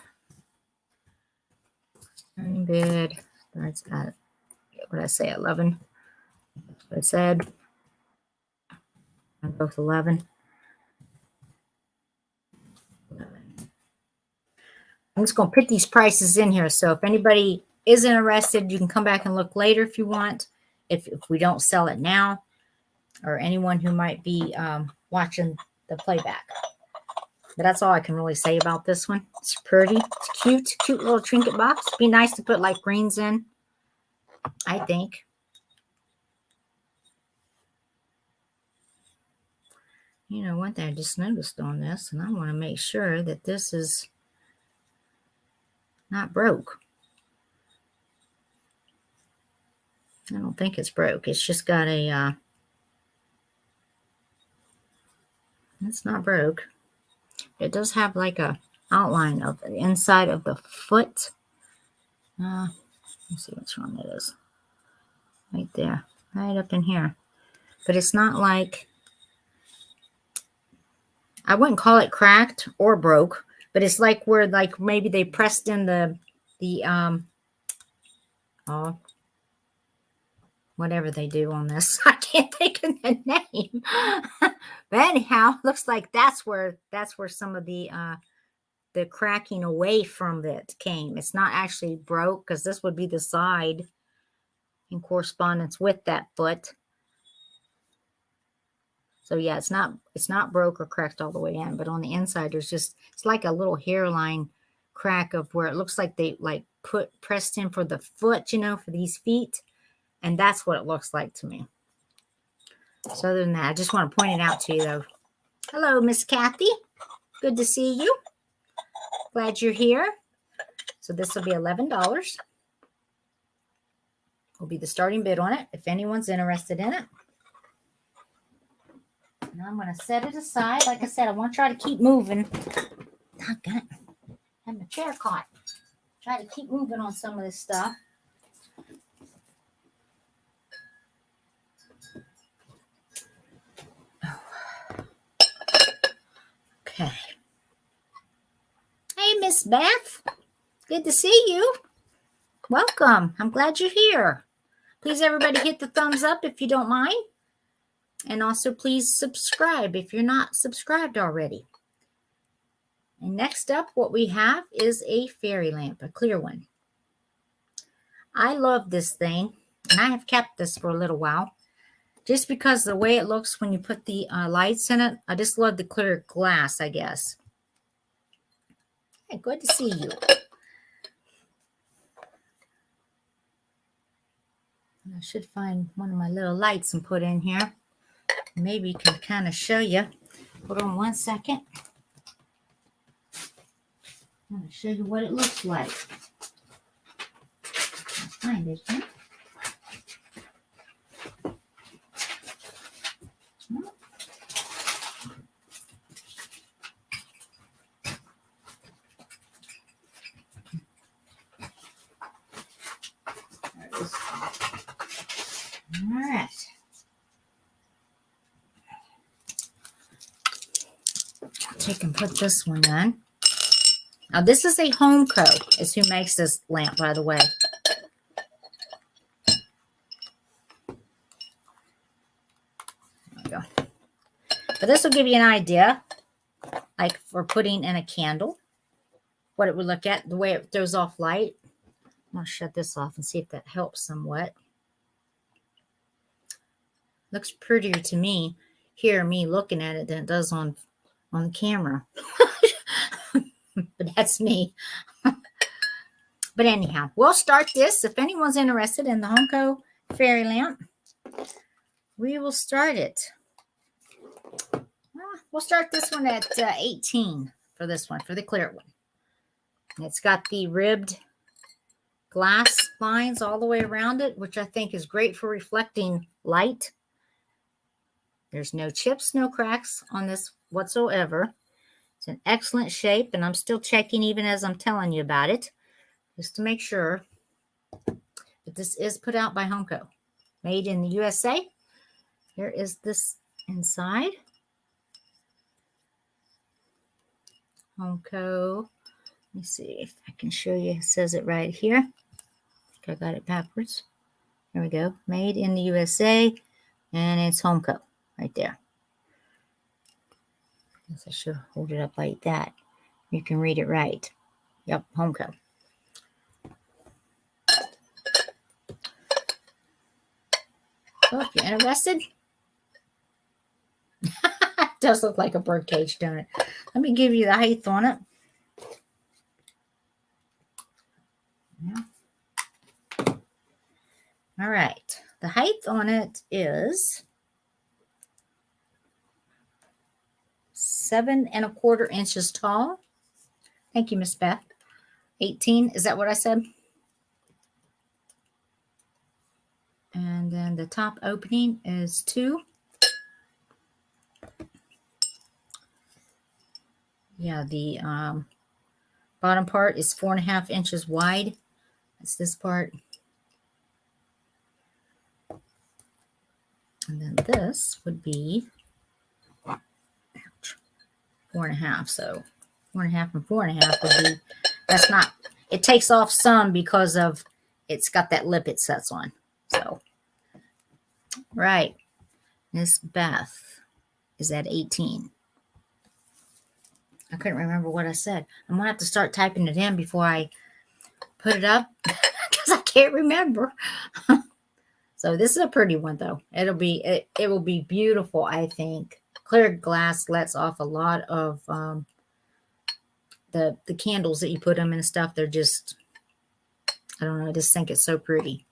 [SPEAKER 1] Starting bid starts at, what did I say, 11? That's what I said. And both 11. I'm just going to put these prices in here. So if anybody is interested, you can come back and look later if you want. If we don't sell it now, or anyone who might be watching the playback. But that's all I can really say about this one. It's pretty. It's cute. Cute little trinket box. Be nice to put like greens in, I think. You know, one thing I just noticed on this, and I want to make sure that this is not broke. I don't think it's broke. It's just got a, it's not broke. It does have like a outline of the inside of the foot. Let's see which one it is. Right there. Right up in here. But it's not like, I wouldn't call it cracked or broke, but it's like where like maybe they pressed in the whatever they do on this. I can't think of the name. But anyhow, looks like that's where some of the cracking away from it came. It's not actually broke, because this would be the side in correspondence with that foot. So yeah, it's not broke or cracked all the way in, but on the inside there's just, it's like a little hairline crack of where it looks like they like pressed in for the foot, you know, for these feet. And that's what it looks like to me. So other than that, I just want to point it out to you though. Hello, Miss Kathy. Good to see you. Glad you're here. So this will be $11. Will be the starting bid on it if anyone's interested in it. And I'm going to set it aside. Like I said, I want to try to keep moving. I have my chair caught. Try to keep moving on some of this stuff. Okay. Hey, Miss Beth. Good to see you. Welcome. I'm glad you're here. Please, everybody, hit the thumbs up if you don't mind. And also, please subscribe if you're not subscribed already. And next up, what we have is a fairy lamp, a clear one. I love this thing, and I have kept this for a little while. Just because the way it looks when you put the lights in it, I just love the clear glass, I guess. Hey, good to see you. I should find one of my little lights and put in here. Maybe can kind of show you. Hold on one second. I'm going to show you what it looks like. I'll find it here. There it is. All right. Take and put this one on. Now this is a Homeco, is who makes this lamp, by the way. There we go. But this will give you an idea, like for putting in a candle, what it would look at, the way it throws off light. I'm going to shut this off and see if that helps somewhat. Looks prettier to me, me looking at it than it does on the camera. But that's me. But anyhow, we'll start this. If anyone's interested in the Homeco fairy lamp, we will start it. We'll start this one at 18 for this one, for the clear one. And it's got the ribbed glass lines all the way around it, which I think is great for reflecting light. There's no chips, no cracks on this whatsoever. It's an excellent shape, and I'm still checking even as I'm telling you about it, just to make sure. But this is put out by Homeco, made in the USA. Here is this inside. Homeco. Let me see if I can show you. It says it right here. I think I got it backwards. There we go. Made in the USA, and it's Homeco right there. I guess I should hold it up like that. You can read it right. Yep, Homeco. So if you're interested, it does look like a bird cage, don't it? Let me give you the height on it. Yeah. All right. The height on it is 7 1/4 inches tall. Thank you, Miss Beth. 18, is that what I said? And then the top opening is 2. Yeah, the bottom part is 4 1/2 inches wide. That's this part. And then this would be 4 1/2. So 4 1/2 and 4 1/2 would be, that's not, it takes off some because of it's got that lip it sets on. So, right. Miss Beth is at 18. I couldn't remember what I said. I'm going to have to start typing it in before I put it up because I can't remember. So this is a pretty one, though. It will be beautiful, I think. Clear glass lets off a lot of the candles that you put them in and stuff. They're just, I don't know, I just think it's so pretty.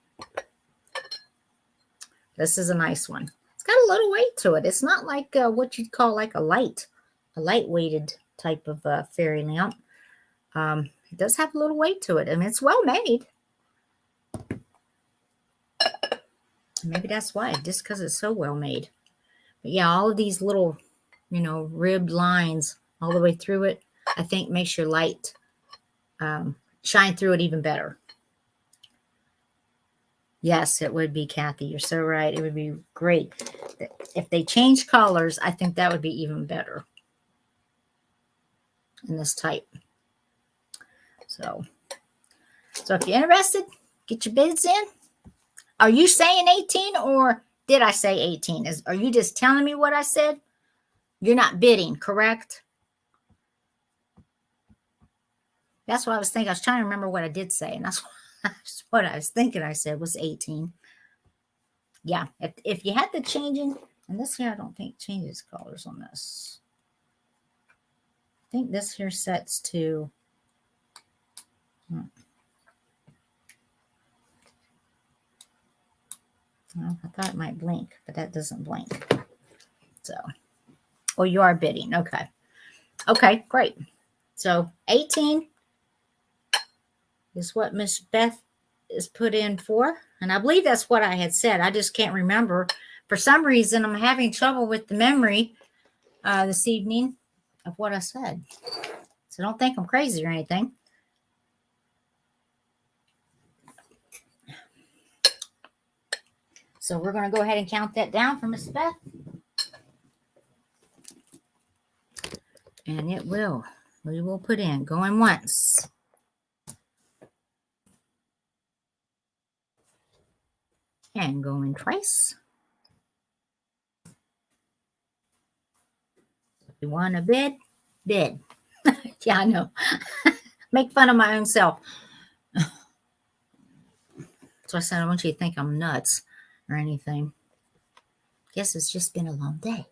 [SPEAKER 1] This is a nice one. It's got a little weight to it. It's not like what you'd call like a light-weighted type of fairy lamp. It does have a little weight to it. I mean, it's well made. Maybe that's why, just because it's so well made. But yeah, all of these little, ribbed lines all the way through it, I think makes your light shine through it even better. Yes, it would be, Kathy. You're so right. It would be great. If they change colors, I think that would be even better in this type. So if you're interested, get your bids in. Are you saying 18 or did I say 18? Are you just telling me what I said? You're not bidding, correct? That's what I was thinking. I was trying to remember what I did say, and that's what I was thinking I said was 18. Yeah, if you had the changing, and this here I don't think changes colors on this. I think this here sets to... Well, I thought it might blink, but that doesn't blink. So, oh, you are bidding. Okay. Okay, great. So 18 is what Miss Beth is put in for. And I believe that's what I had said. I just can't remember. For some reason, I'm having trouble with the memory this evening of what I said. So don't think I'm crazy or anything. So we're going to go ahead and count that down for Miss Beth. And we will put in going once. And going twice. If you want to bid. Yeah, I know. Make fun of my own self. So I said, I want you to think I'm nuts or anything. Guess it's just been a long day.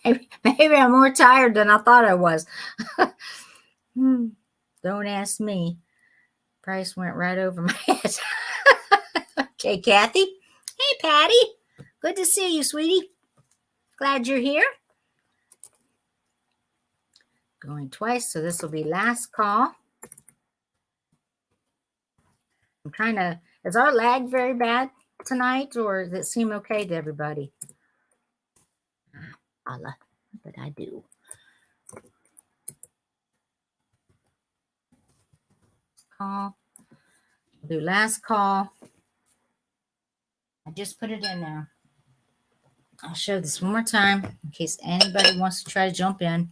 [SPEAKER 1] Maybe I'm more tired than I thought I was. Don't ask me. Price went right over my head. Okay, Kathy. Hey, Patty. Good to see you, sweetie. Glad you're here. Going twice, so this will be last call. I'm trying to... Is our lag very bad tonight, or does it seem okay to everybody? Holla. But I do. Call. Do last call. I just put it in there. I'll show this one more time in case anybody wants to try to jump in.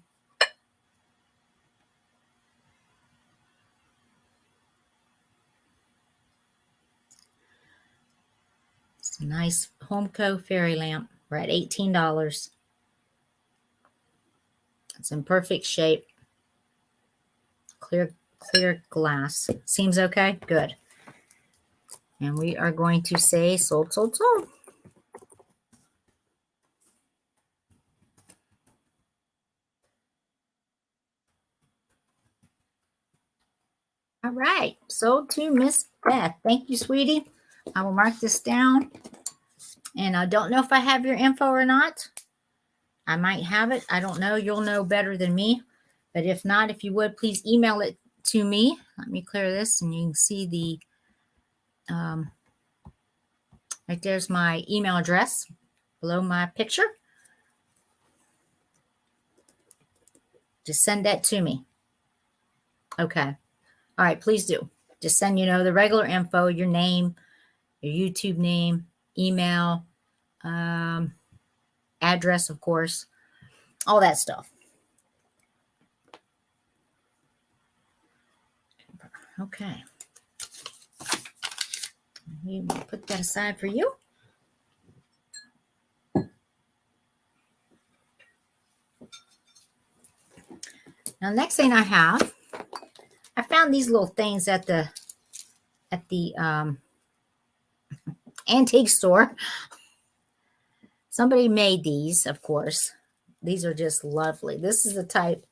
[SPEAKER 1] It's a nice Homeco fairy lamp. We're at $18. It's in perfect shape. Clear glass. Seems okay? Good. And we are going to say sold, sold, sold. All right. Sold to Miss Beth. Thank you, sweetie. I will mark this down. And I don't know if I have your info or not. I might have it. I don't know. You'll know better than me. But if not, if you would, please email it to me. Let me clear this and you can see the, right there's my email address below my picture. Just send that to me. Okay. All right, please do. Just send, the regular info, your name, your YouTube name, email, address, of course, all that stuff. Okay. We will put that aside for you. Now, the next thing I have, I found these little things at the antique store. Somebody made these, of course. These are just lovely. This is the type.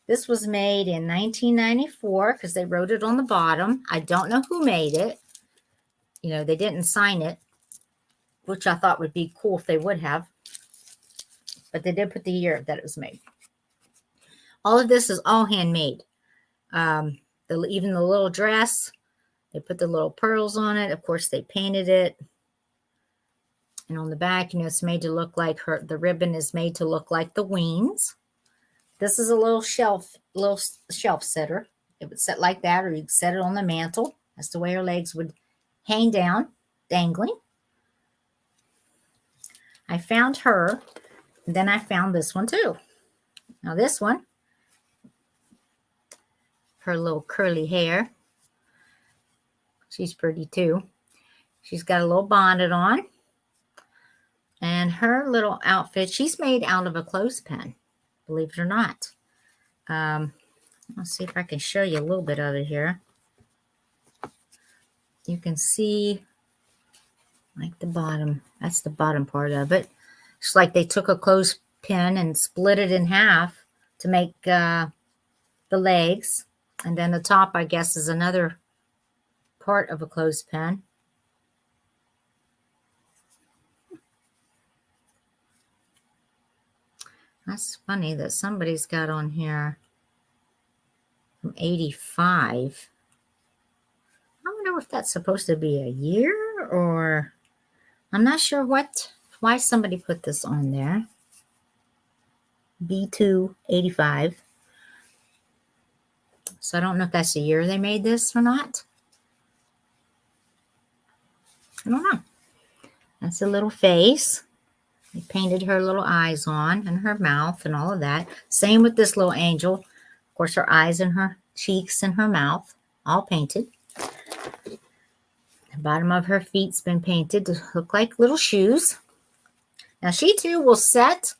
[SPEAKER 1] This was made in 1994 because they wrote it on the bottom. I don't know who made it. They didn't sign it, which I thought would be cool if they would have. But they did put the year that it was made. All of this is all handmade. Even the little dress, they put the little pearls on it. Of course, they painted it. And on the back, it's made to look like the ribbon is made to look like the wings. This is a little shelf setter. It would set like that, or you'd set it on the mantle. That's the way her legs would hang down, dangling. I found her, and then I found this one too. Now this one, her little curly hair. She's pretty too. She's got a little bonnet on. And her little outfit, she's made out of a clothespin, believe it or not. Let's see if I can show you a little bit of it here. You can see like the bottom. That's the bottom part of it. It's like they took a clothespin and split it in half to make the legs. And then the top, I guess, is another part of a clothespin. That's funny that somebody's got on here from 85. I wonder if that's supposed to be a year, or I'm not sure why somebody put this on there. B2 85. So I don't know if that's the year they made this or not. I don't know. That's a little face. They painted her little eyes on and her mouth and all of that. Same with this little angel. Of course, her eyes and her cheeks and her mouth, all painted. The bottom of her feet's been painted to look like little shoes. Now, she too will set.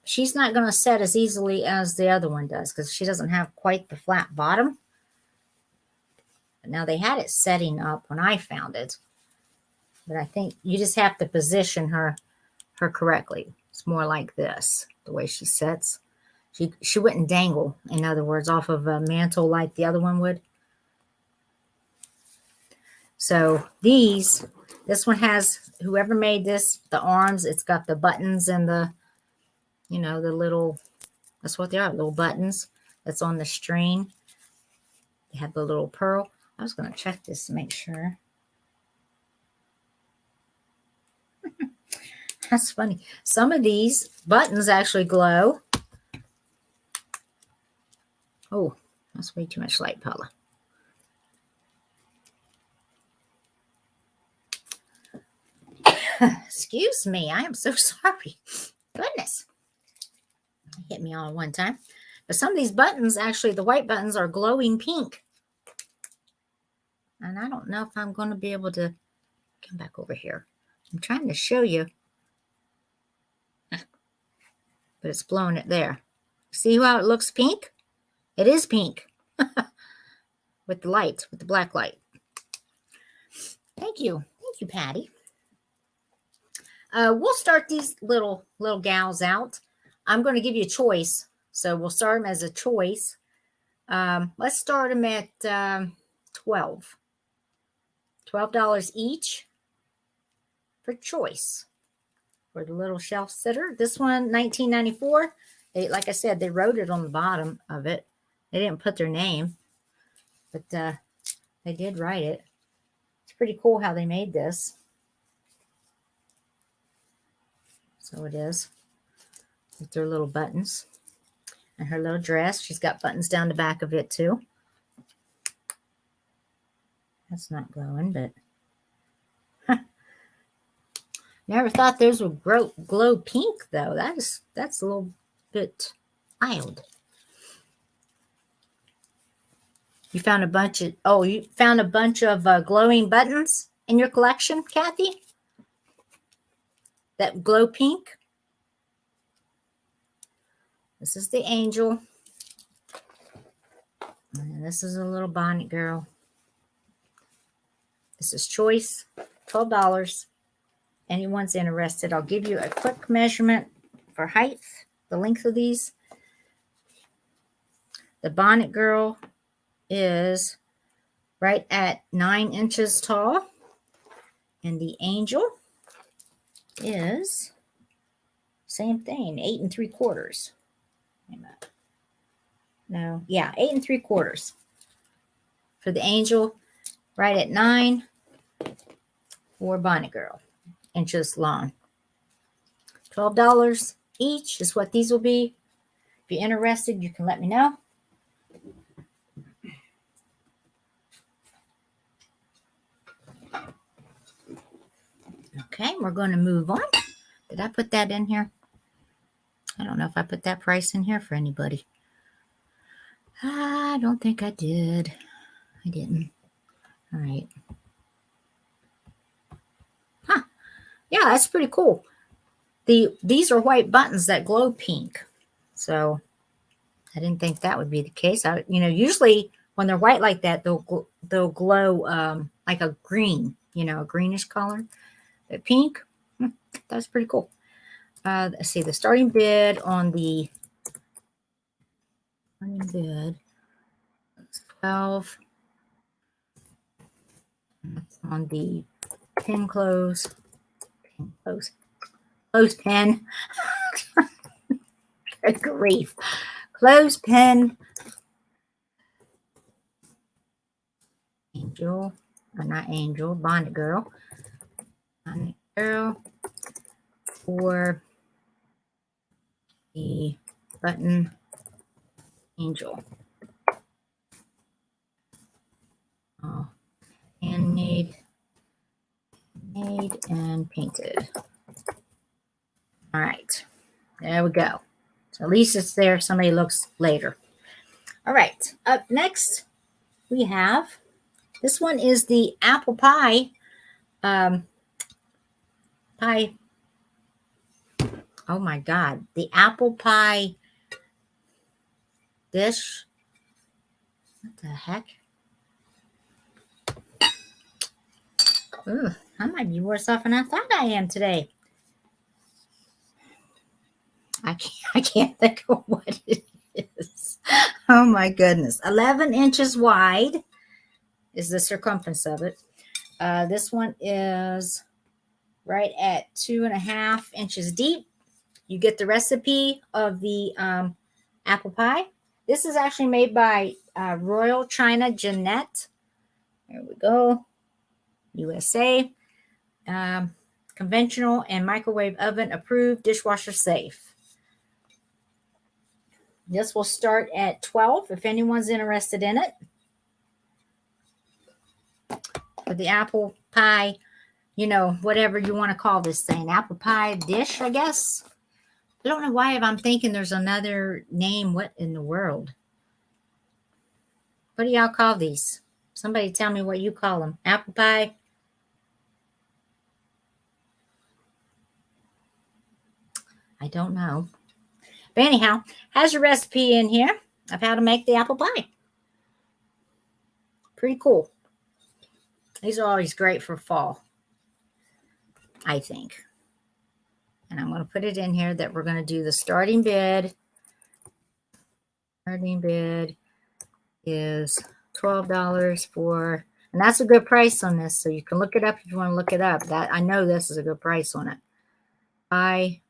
[SPEAKER 1] She's not going to set as easily as the other one does because she doesn't have quite the flat bottom. But now, they had it setting up when I found it. But I think you just have to position her correctly. It's more like this, the way she sits. She wouldn't dangle, in other words, off of a mantle like the other one would. So this one has, whoever made this, the arms, it's got the buttons and the little, that's what they are, little buttons that's on the string. They have the little pearl. I was going to check this to make sure. That's funny. Some of these buttons actually glow. Oh, that's way too much light, Paula. Excuse me. I am so sorry. Goodness. Hit me all at one time. But some of these buttons, actually, the white buttons are glowing pink. And I don't know if I'm going to be able to come back over here. I'm trying to show you. But it's blowing it there. See how it looks pink? It is pink. With the light, with the black light. Thank you. Thank you, Patty. We'll start these little gals out. I'm going to give you a choice. So we'll start them as a choice. Let's start them at $12 each for choice. For the little shelf sitter. This one, $19.94. Like I said, they wrote it on the bottom of it. They didn't put their name, but they did write it. It's pretty cool how they made this. So it is. With their little buttons. And her little dress. She's got buttons down the back of it too. That's not glowing, but... Never thought those would glow pink, though. That's a little bit wild. You found a bunch of glowing buttons in your collection, Kathy? That glow pink. This is the angel. And this is a little bonnet girl. This is choice, $12. Anyone's interested, I'll give you a quick measurement for height, the length of these. The bonnet girl is right at 9 inches tall. And the angel is same thing, 8 3/4. No, yeah, 8 3/4. For the angel, right at 9 for bonnet girl. Inches long. $12 each is what these will be. If you're interested, you can let me know. Okay, we're going to move on. Did I put that in here? I don't know if I put that price in here for anybody. I don't think I did. I didn't. All right. Huh. Yeah, that's pretty cool. These are white buttons that glow pink. So I didn't think that would be the case. Usually when they're white like that, they'll glow like a green, a greenish color. But pink, that's pretty cool. Let's see, the starting bid on the bid 12 on the pin close pin. Good grief. Clothespin. Angel, or not angel, bonnet girl. Bonnet girl for the button angel. Oh, handmade and painted. All right, there we go. So at least it's there. Somebody looks later. All right, up next we have, this one is the apple pie. Pie. Oh my God, the apple pie dish. What the heck? Ooh, I might be worse off than I thought I am today. I can't think of what it is. Oh my goodness. 11 inches wide is the circumference of it. This one is right at 2.5 inches deep. You get the recipe of the apple pie. This is actually made by Royal China Jeanette. There we go. USA. conventional and microwave oven approved, dishwasher safe. This will start at $12 if anyone's interested in it. For the apple pie, whatever you want to call this thing, apple pie dish, I guess. I don't know why I'm thinking there's another name. What in the world? What do y'all call these? Somebody tell me what you call them. Apple pie? I don't know. But anyhow, has a recipe in here of how to make the apple pie. Pretty cool. These are always great for fall, I think. And I'm going to put it in here that we're going to do the starting bid. Starting bid is $12 for, and that's a good price on this. So you can look it up if you want to look it up. That I know this is a good price on it. Pie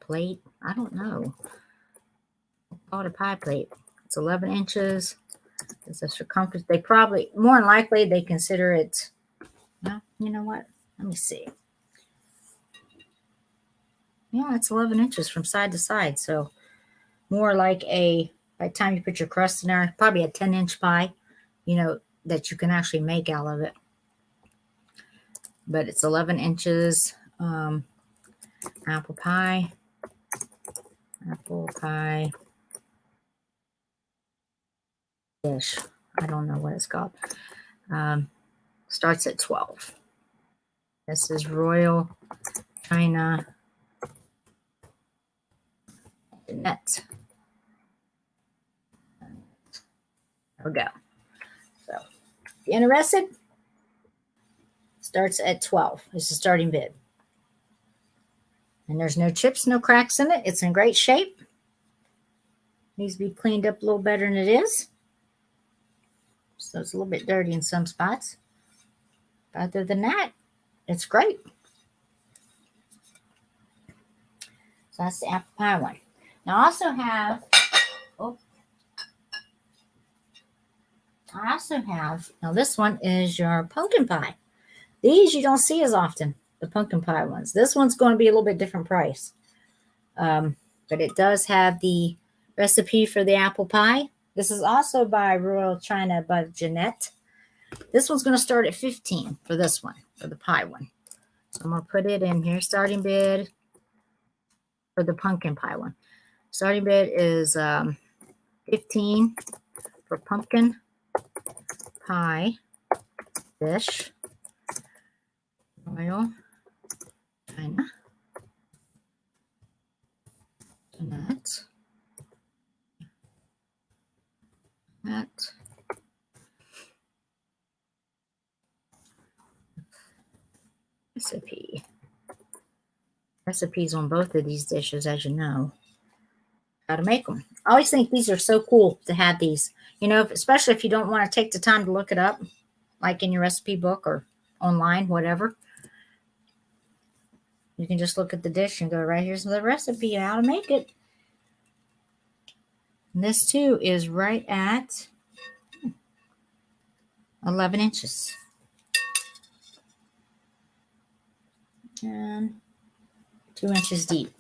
[SPEAKER 1] plate. I don't know. Call it a pie plate. It's 11 inches. It's a circumference. They probably, more than likely, they consider it. Well, you know what? Let me see. Yeah, it's 11 inches from side to side. So more like by the time you put your crust in there, probably a 10-inch pie, that you can actually make out of it. But it's 11 inches. Apple pie dish. I don't know what it's called. Starts at $12. This is Royal China net. There we go. So, if you're interested, starts at $12. It's the starting bid. And there's no chips, no cracks in it. It's in great shape. Needs to be cleaned up a little better than it is. So it's a little bit dirty in some spots. But other than that, it's great. So that's the apple pie one. Now I also have, now this one is your pumpkin pie. These you don't see as often, the pumpkin pie ones. This one's going to be a little bit different price. But it does have the recipe for the apple pie. This is also by Royal China by Jeanette. This one's going to start at $15 for this one, for the pie one. So I'm going to put it in here. Starting bid for the pumpkin pie one. Starting bid is $15 for pumpkin pie dish. Royal China Jeanette. That recipe. Recipes on both of these dishes, as you know. How to make them. I always think these are so cool to have these. Especially if you don't want to take the time to look it up, like in your recipe book or online, whatever. You can just look at the dish and go, right here's the recipe, how to make it. And this too is right at 11 inches. And 2 inches deep.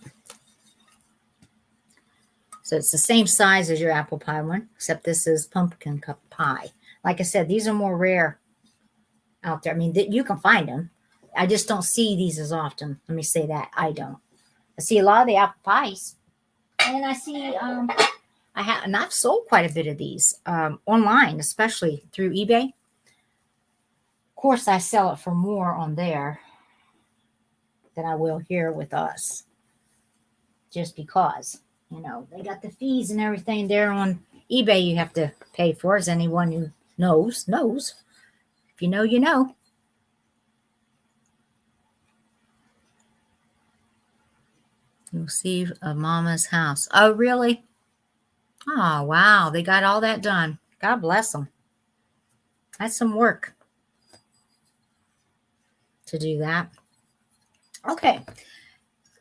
[SPEAKER 1] So it's the same size as your apple pie one, except this is pumpkin cup pie. Like I said, these are more rare out there. I mean, you can find them. I just don't see these as often. Let me say that. I don't. I see a lot of the apple pies. And I see, and I've sold quite a bit of these online, especially through eBay. Of course, I sell it for more on there than I will here with us. Just because, they got the fees and everything there on eBay you have to pay for, as anyone who knows. If you know, you know. You'll see a mama's house. Oh, really? Oh, wow. They got all that done. God bless them. That's some work to do that. Okay.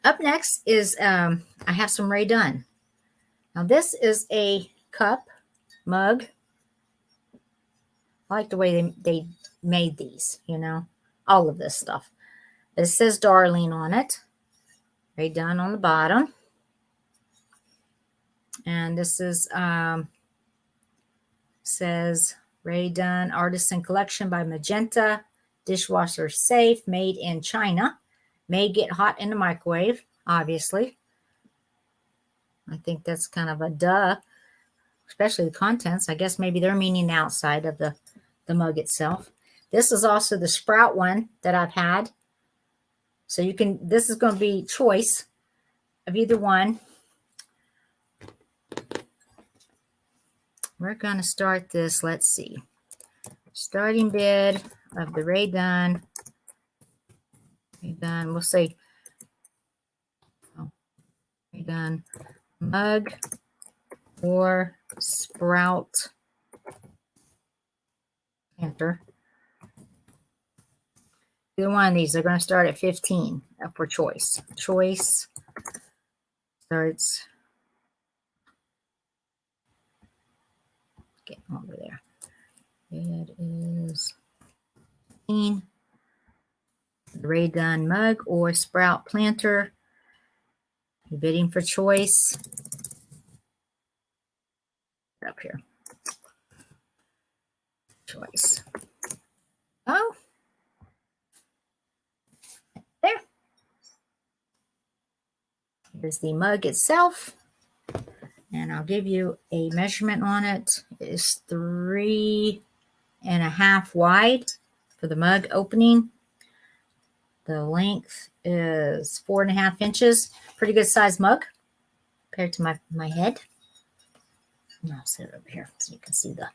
[SPEAKER 1] Up next is I have some Ray Dunn. Now, this is a cup, mug, I like the way they made these, you know, all of this stuff. It says Darling on it. Rae Dunn on the bottom. And this is, says Rae Dunn Artisan Collection by Magenta. Dishwasher safe, made in China. May get hot in the microwave, obviously. I think that's kind of a duh, especially the contents. I guess maybe they're meaning the outside of the mug itself. This is also the Sprout one that I've had. So you can, this is going to be choice of either one. We're going to start this. Let's see. Starting bid of the Rae Dunn. We'll say Rae Dunn mug or Sprout planter. Either one of these, they're going to start at 15 for choice. Choice starts. Get over there. It is 15. The Rae Dunn mug or Sprout planter. You're bidding for choice. Up here. Choice. Oh. There. Here's the mug itself. And I'll give you a measurement on it. It's 3.5 wide for the mug opening. The length is 4.5 inches. Pretty good size mug compared to my head. And I'll set it over here so you can see the.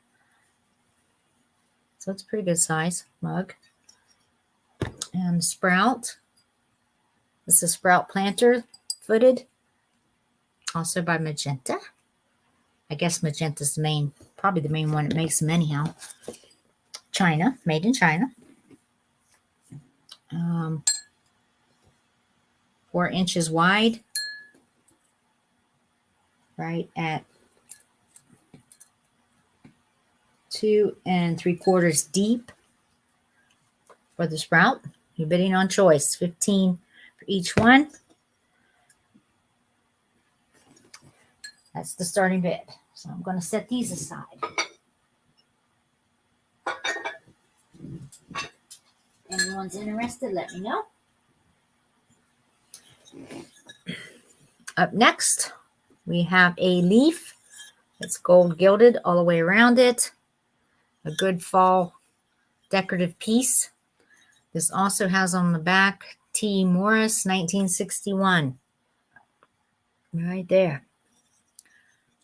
[SPEAKER 1] So it's a pretty good size mug. And Sprout. This is Sprout planter footed. Also by Magenta. I guess Magenta's the main, probably the main one that makes them anyhow. China, made in China. 4 inches wide. Right at 2 3/4 deep for the Sprout. You're bidding on choice. 15 for each one. That's the starting bid. So I'm going to set these aside. Anyone's interested, let me know. Up next, we have a leaf. It's gold gilded all the way around it. A good fall decorative piece. This also has on the back T. Morris, 1961. Right there.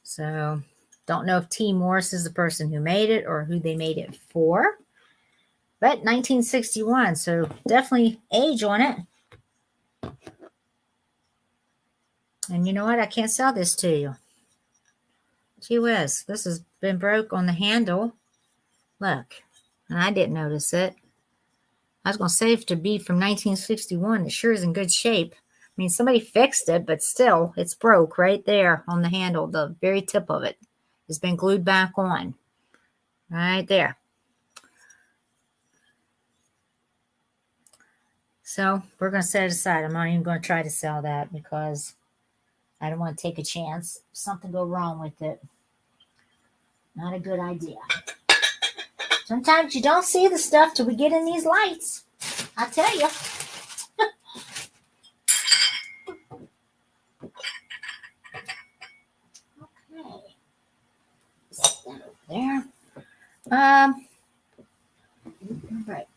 [SPEAKER 1] So, don't know if T. Morris is the person who made it or who they made it for. But 1961, so definitely age on it. And you know what? I can't sell this to you. Gee whiz, this has been broke on the handle. Look, and I didn't notice it. I was going to say, if to be from 1961, it sure is in good shape. I mean, somebody fixed it, but still, it's broke right there on the handle. The very tip of it has been glued back on. Right there. So, we're going to set it aside. I'm not even going to try to sell that because I don't want to take a chance. Something go wrong with it. Not a good idea. Sometimes you don't see the stuff till we get in these lights. I tell you. Okay. Set that over there. Right.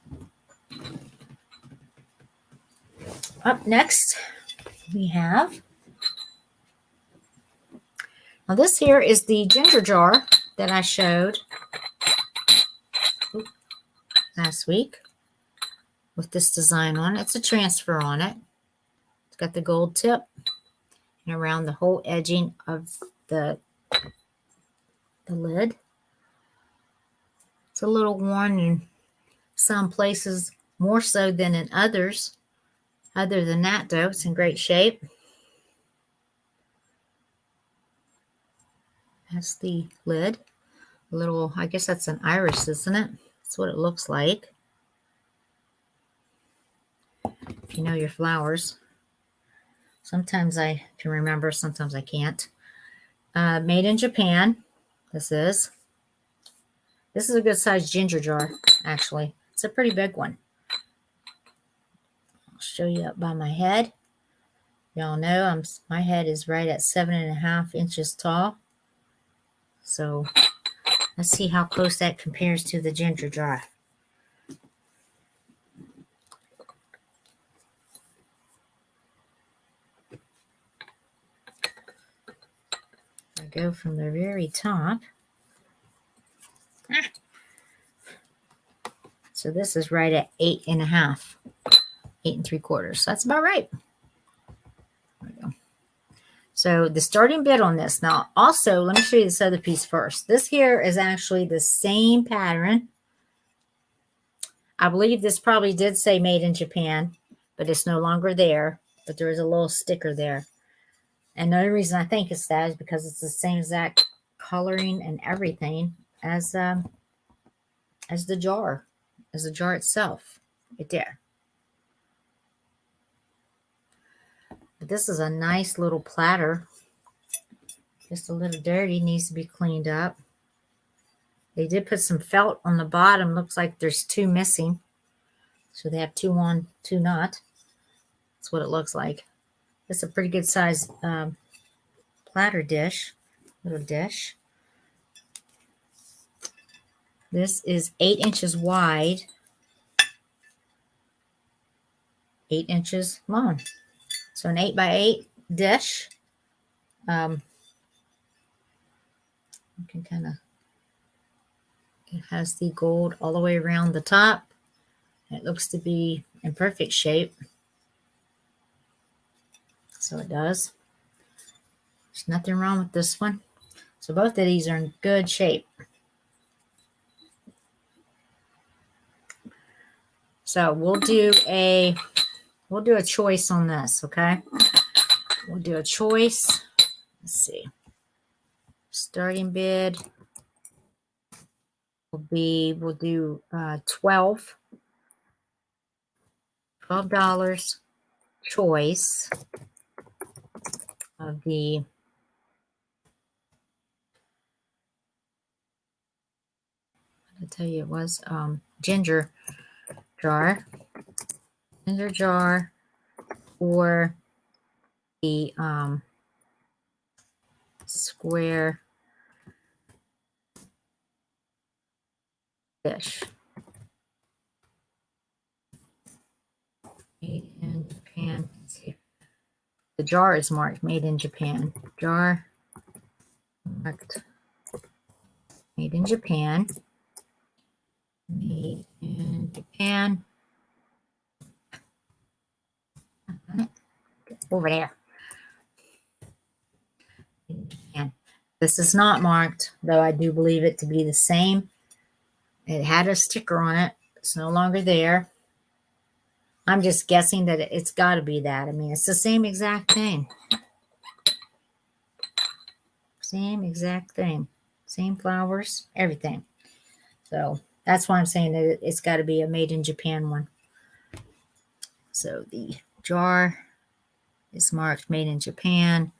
[SPEAKER 1] Up next, we have. Now this here is the ginger jar that I showed last week with this design on it. It's a transfer on it. It's got the gold tip and around the whole edging of the lid. It's a little worn in some places more so than in others. Other than that, though, it's in great shape. That's the lid. little, I guess that's an iris, isn't it? That's what it looks like. If you know your flowers. Sometimes I can remember, sometimes I can't. Made in Japan. This is a good sized ginger jar, actually. It's a pretty big one. I'll show you up by my head. Y'all know my head is right at 7.5 inches tall. So let's see how close that compares to the ginger jar. I go from the very top. So this is right at 8.5, 8 3/4. So that's about right. There we go. So the starting bid on this. Now, also, let me show you this other piece first. This here is actually the same pattern. I believe this probably did say made in Japan, but it's no longer there. But there is a little sticker there. And the only reason I think it's that is because it's the same exact coloring and everything as the jar, itself, right there. But this is a nice little platter. Just a little dirty, needs to be cleaned up. They did put some felt on the bottom. Looks like there's 2 missing. So they have 2 on, 2 not. That's what it looks like. It's a pretty good size platter dish, little dish. This is 8 inches wide, 8 inches long. So an 8x8 dish. You can kind of, it has the gold all the way around the top. It looks to be in perfect shape. So it does. There's nothing wrong with this one. So both of these are in good shape. So we'll do a choice on this, okay? We'll do a choice. Let's see. Starting bid will be, we'll do $12 choice of the I tell you it was ginger jar or the square dish. Made in Japan. Let's see. The jar is marked made in Japan. Jar marked made in Japan. Made in Japan. Over there. And this is not marked, though I do believe it to be the same. It had a sticker on it. It's no longer there. I'm just guessing that it's got to be that. I mean, it's the same exact thing. Same exact thing. Same flowers, everything. So that's why I'm saying that it's got to be a made in Japan one. So the jar is marked made in Japan.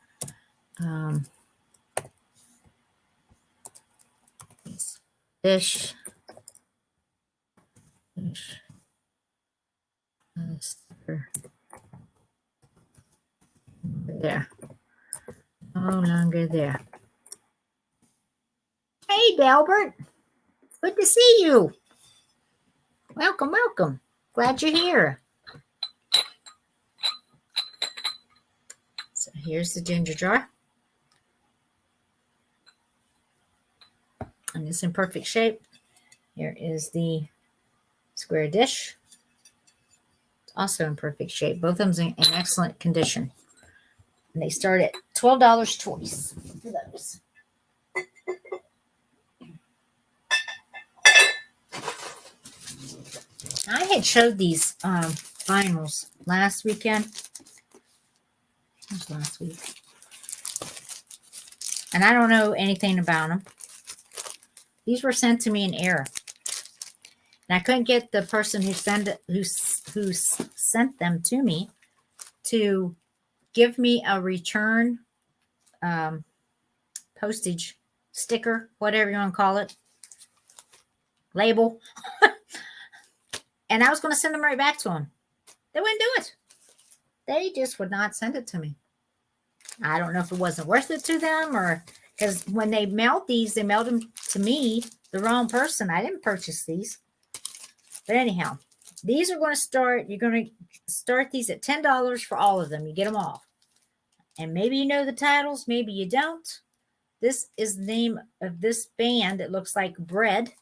[SPEAKER 1] Dish. There. No longer there. Hey, Delbert. Good to see you. Welcome, welcome. Glad you're here. So here's the ginger jar. And it's in perfect shape. Here is the square dish. It's also in perfect shape. Both of them in excellent condition. And they start at $12 choice for those. I had showed these vinyls last weekend. It was last week. And I don't know anything about them. These were sent to me in error. And I couldn't get the person who sent them to me to give me a return postage sticker, whatever you want to call it, label. And I was going to send them right back to them. They wouldn't do it. They just would not send it to me. I don't know if it wasn't worth it to them, or because when they mailed these, they mailed them to me, the wrong person. I didn't purchase these. But anyhow, these are going to start. You're going to start these at $10 for all of them. You get them all. And maybe you know the titles, maybe you don't. This is the name of this band. It looks like Bread.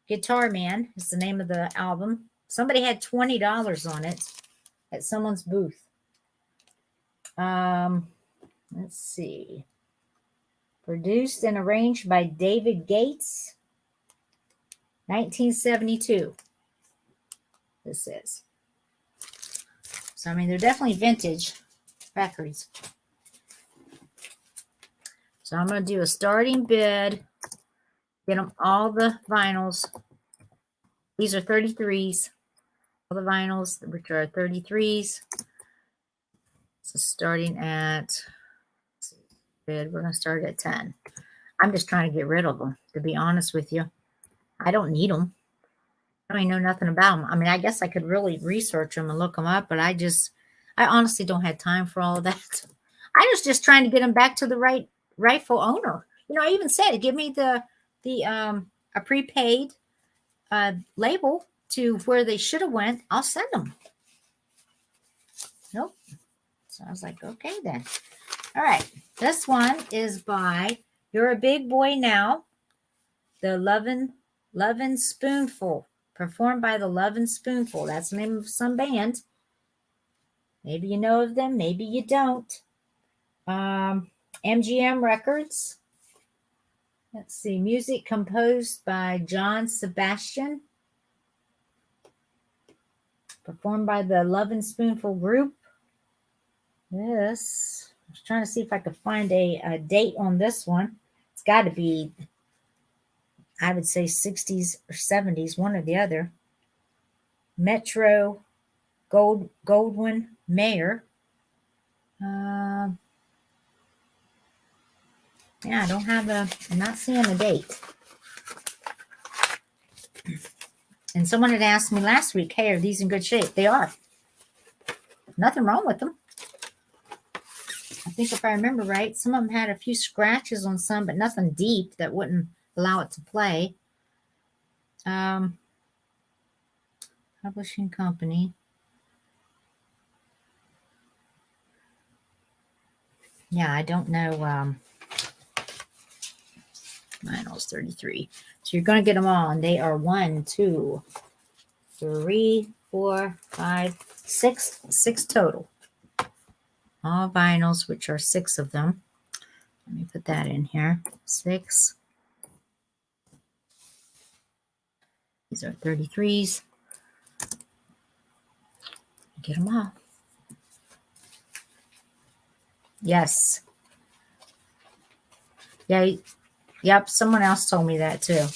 [SPEAKER 1] Guitar Man is the name of the album. Somebody had $20 on it at someone's booth. Let's see. Produced and arranged by David Gates. 1972. This is. So, I mean, they're definitely vintage records. So I'm going to do a starting bid. Get them all the vinyls. These are 33s. All the vinyls, which are 33s. So starting at, bid, we're going to start at 10. I'm just trying to get rid of them, to be honest with you. I don't need them. I don't even know nothing about them. I mean, I guess I could really research them and look them up, but I honestly don't have time for all of that. I was just trying to get them back to the rightful owner. You know, I even said, give me a prepaid label to where they should have went. I'll send them. Nope. So I was like, okay then. All right. This one is by You're a Big Boy Now, the Lovin' Spoonful, performed by the Lovin' Spoonful. That's the name of some band. Maybe you know of them, maybe you don't. MGM Records. Let's see. Music composed by John Sebastian. Performed by the Lovin' Spoonful group. This, I was trying to see if I could find a date on this one. It's got to be, I would say 60s or 70s, one or the other. Metro Goldwyn Mayer. Yeah, I don't have I'm not seeing a date. And someone had asked me last week, hey, are these in good shape? They are. Nothing wrong with them. I think if I remember right, some of them had a few scratches on some, but nothing deep that wouldn't allow it to play. Publishing company. Yeah, I don't know. Vinyls 33. So you're going to get them all, and they are 1, 2, 3, 4, 5, 6 total. All vinyls, which are 6 of them. Let me put that in here. 6. These are 33s. Get them all. Yes. Yeah. Yep. Someone else told me that too.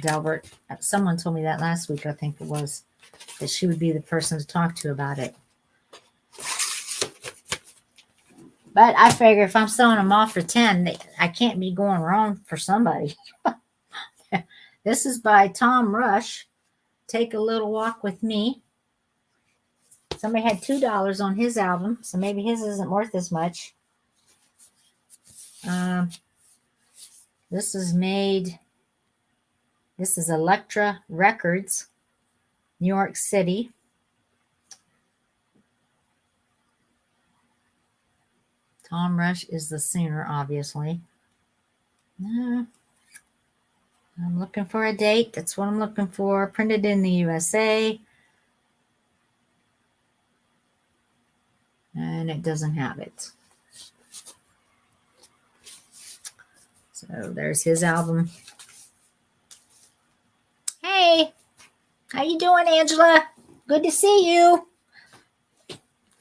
[SPEAKER 1] Delbert. Someone told me that last week, I think it was, that she would be the person to talk to about it. But I figure if I'm selling them off for 10, I can't be going wrong for somebody. This is by Tom Rush. Take a Little Walk with Me. Somebody had $2 on his album, so maybe his isn't worth as much. This is Elektra Records, New York City. Tom Rush is the singer, obviously. I'm looking for a date. That's what I'm looking for. Printed in the USA. And it doesn't have it. So there's his album. Hey, how you doing, Angela? Good to see you.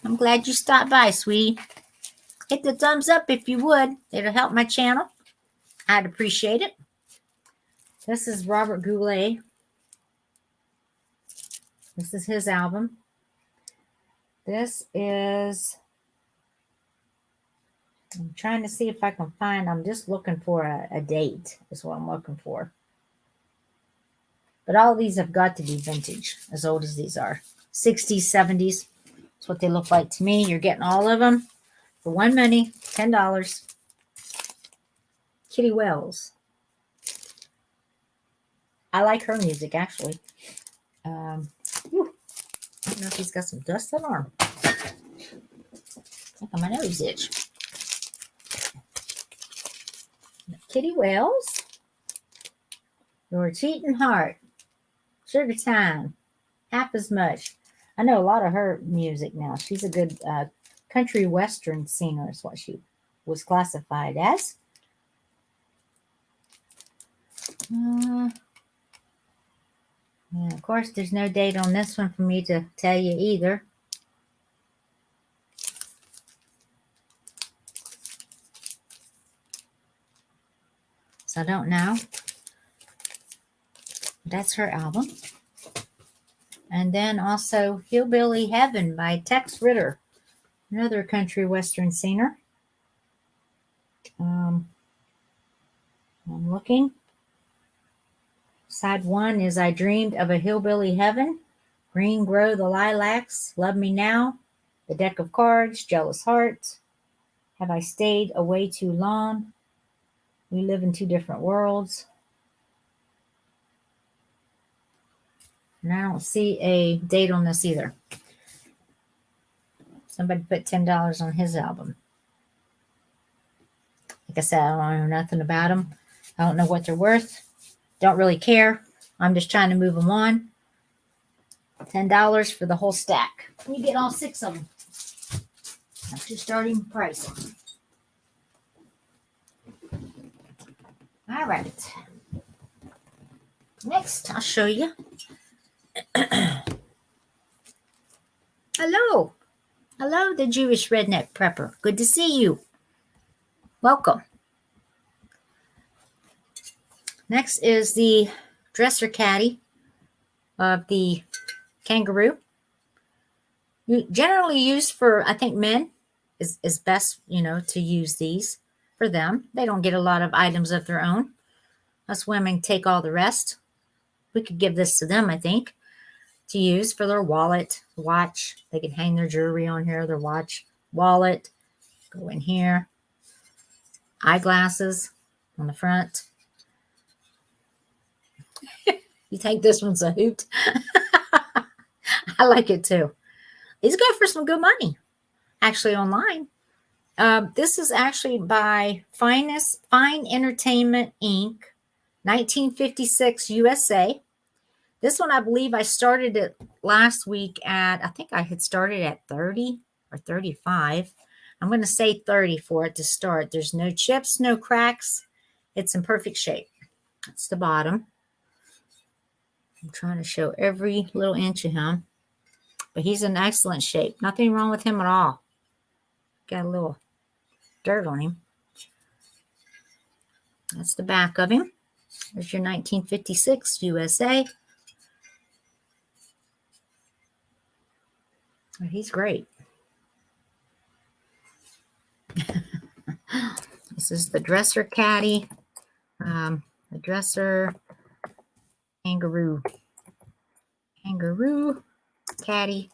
[SPEAKER 1] I'm glad you stopped by, sweetie. Hit the thumbs up if you would. It'll help my channel. I'd appreciate it. This is Robert Goulet. This is his album. This is, I'm trying to see if I can find, I'm just looking for a date is what I'm looking for. But all these have got to be vintage, as old as these are. 60s, 70s. That's what they look like to me. You're getting all of them for one money, $10. Kitty Wells. I like her music, actually. I don't know if he's got some dust on arm. Look on my nose itch. Kitty Wells. Your Cheating Heart. Sugar Time. Half as Much. I know a lot of her music now. She's a good country western singer is what she was classified as. Yeah, of course, there's no date on this one for me to tell you either. So I don't know. That's her album. And then also Hillbilly Heaven by Tex Ritter, another country western singer. I'm looking. Side 1 is I Dreamed of a Hillbilly Heaven, Green Grow the Lilacs, Love Me Now, The Deck of Cards, Jealous Heart, Have I Stayed Away Too Long, We Live in Two Different Worlds. And I don't see a date on this either. Somebody put $10 on his album. Like I said, I don't know nothing about them. I don't know what they're worth. Don't really care. I'm just trying to move them on. $10 for the whole stack. You get all 6 of them. That's your starting price. All right. Next, I'll show you. Hello. Hello, the Jewish Redneck Prepper. Good to see you. Welcome. Next is the dresser caddy of the kangaroo. Generally used for, I think, men is best, to use these for them. They don't get a lot of items of their own. Us women take all the rest. We could give this to them, I think, to use for their wallet, watch. They can hang their jewelry on here, their watch, wallet, go in here. Eyeglasses on the front. You think this one's a hoot? I like it too. These go for some good money, actually, online. This is actually by Fine Entertainment, Inc., 1956 USA. This one, I believe I started it last week at, I think I had started at 30 or 35. I'm going to say 30 for it to start. There's no chips, no cracks. It's in perfect shape. That's the bottom. I'm trying to show every little inch of him. But he's in excellent shape. Nothing wrong with him at all. Got a little dirt on him. That's the back of him. There's your 1956 USA. He's great. This is the dresser caddy. The dresser kangaroo caddy.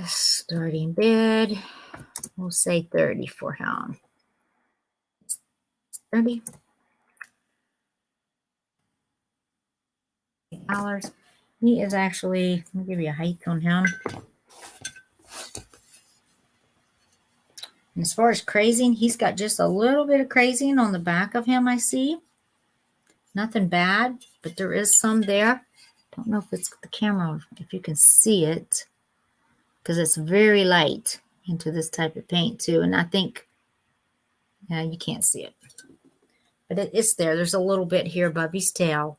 [SPEAKER 1] Starting bid. We'll say 30 for him. 30 dollars. He is actually, let me give you a height on him. And as far as crazing, he's got just a little bit of crazing on the back of him, I see. Nothing bad, but there is some there. Don't know if it's the camera, if you can see it, because it's very light into this type of paint too. And I think, yeah, you can't see it, but it's there. There's a little bit here above his tail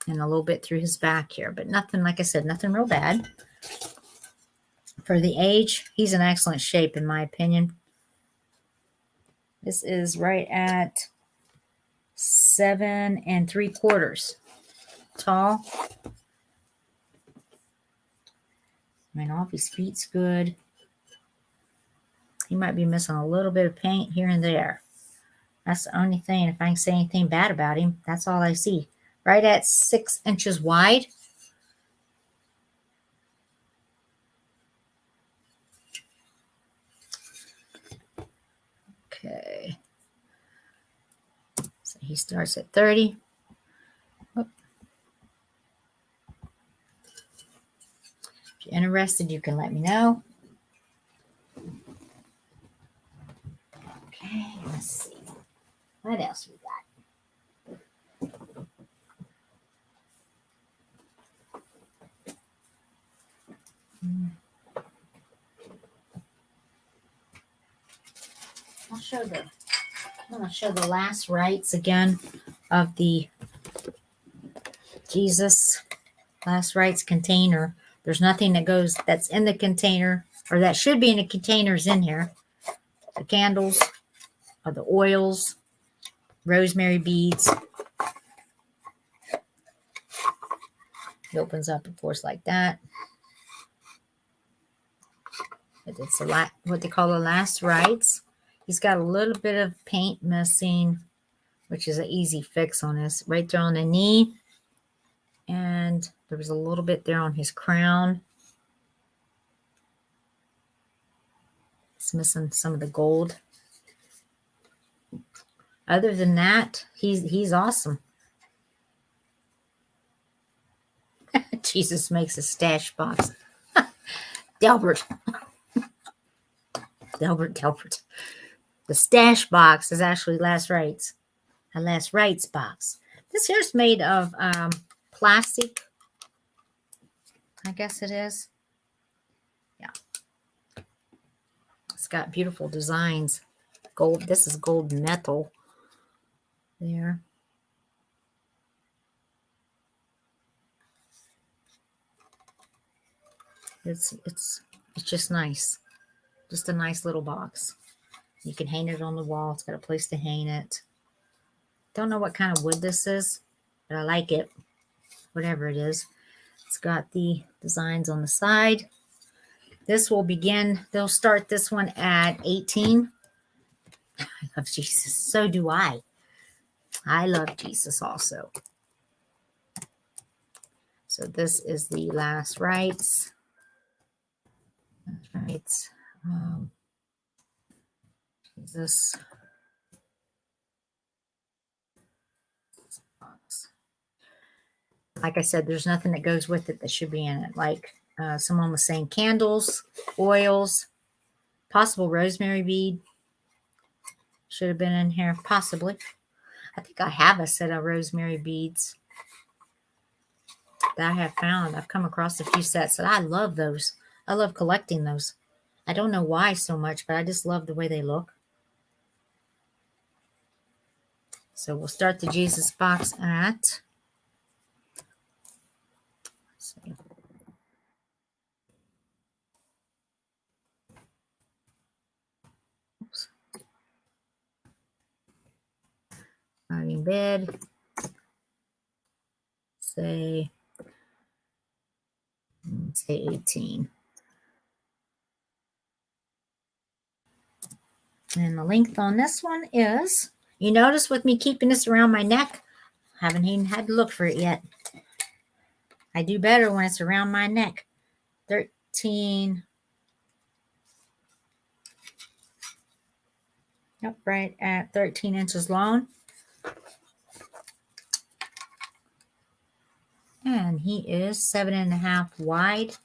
[SPEAKER 1] and a little bit through his back here, but nothing, like I said, nothing real bad. For the age, he's in excellent shape, in my opinion. This is right at 7 3/4 tall. I mean, off his feet's good. He might be missing a little bit of paint here and there. That's the only thing. If I can say anything bad about him, that's all I see. Right at 6 inches wide. Okay. So he starts at 30. Oh. If you're interested, you can let me know. Okay, let's see. What else we got? I'm going to show the last rites again of the Jesus last rites container. There's nothing that's in the container, or that should be in the containers in here. The candles, or the oils, rosemary beads. It opens up, of course, like that. It's what they call the last rites. He's got a little bit of paint missing, which is an easy fix on this. Right there on the knee. And there was a little bit there on his crown. It's missing some of the gold. Other than that, he's awesome. Jesus makes a stash box. Delbert. Delbert. The stash box is actually last rites. A last rites box. This here's made of plastic. I guess it is. Yeah. It's got beautiful designs. Gold. This is gold metal. There. It's just nice. Just a nice little box. You can hang it on the wall. It's got a place to hang it. Don't know what kind of wood this is, but I like it. Whatever it is. It's got the designs on the side. This will begin. They'll start this one at 18. I love Jesus. So do I. I love Jesus also. So this is the last rites. Rites. Jesus. Like I said, there's nothing that goes with it that should be in it. Like someone was saying, candles, oils, possible rosemary bead. Should have been in here, possibly. I think I have a set of rosemary beads that I have found. I've come across a few sets, and I love those. I love collecting those. I don't know why so much, but I just love the way they look. So we'll start the Jesus box at... in bed, say 18. And the length on this one is, you notice with me keeping this around my neck, I haven't even had to look for it yet. I do better when it's around my neck. 13. Yep, right at 13 inches long. And he is 7.5 wide.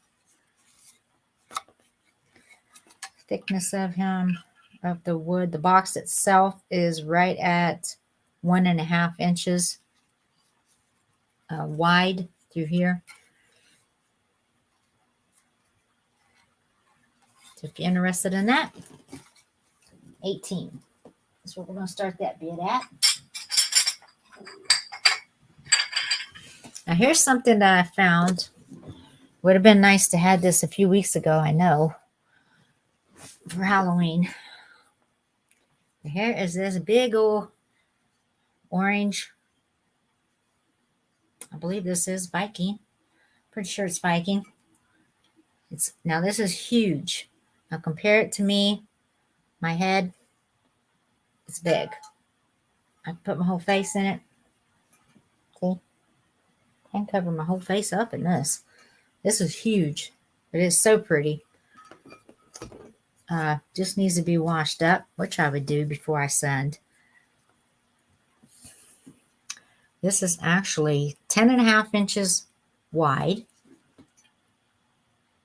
[SPEAKER 1] Thickness of him, of the wood, the box itself is right at 1.5 inches wide through here. So if you're interested in that, 18. That's what we're going to start that bid at. Now here's something that I found. Would have been nice to have this a few weeks ago, I know, for Halloween. Here is this big old orange I believe this is Viking. Pretty sure it's Viking. Now this is huge. Now compare it to me. My head, it's big. I put my whole face in it. See? I can cover my whole face up in this. This is huge. It is so pretty. Just needs to be washed up, which I would do before I send. This is actually 10.5 inches wide.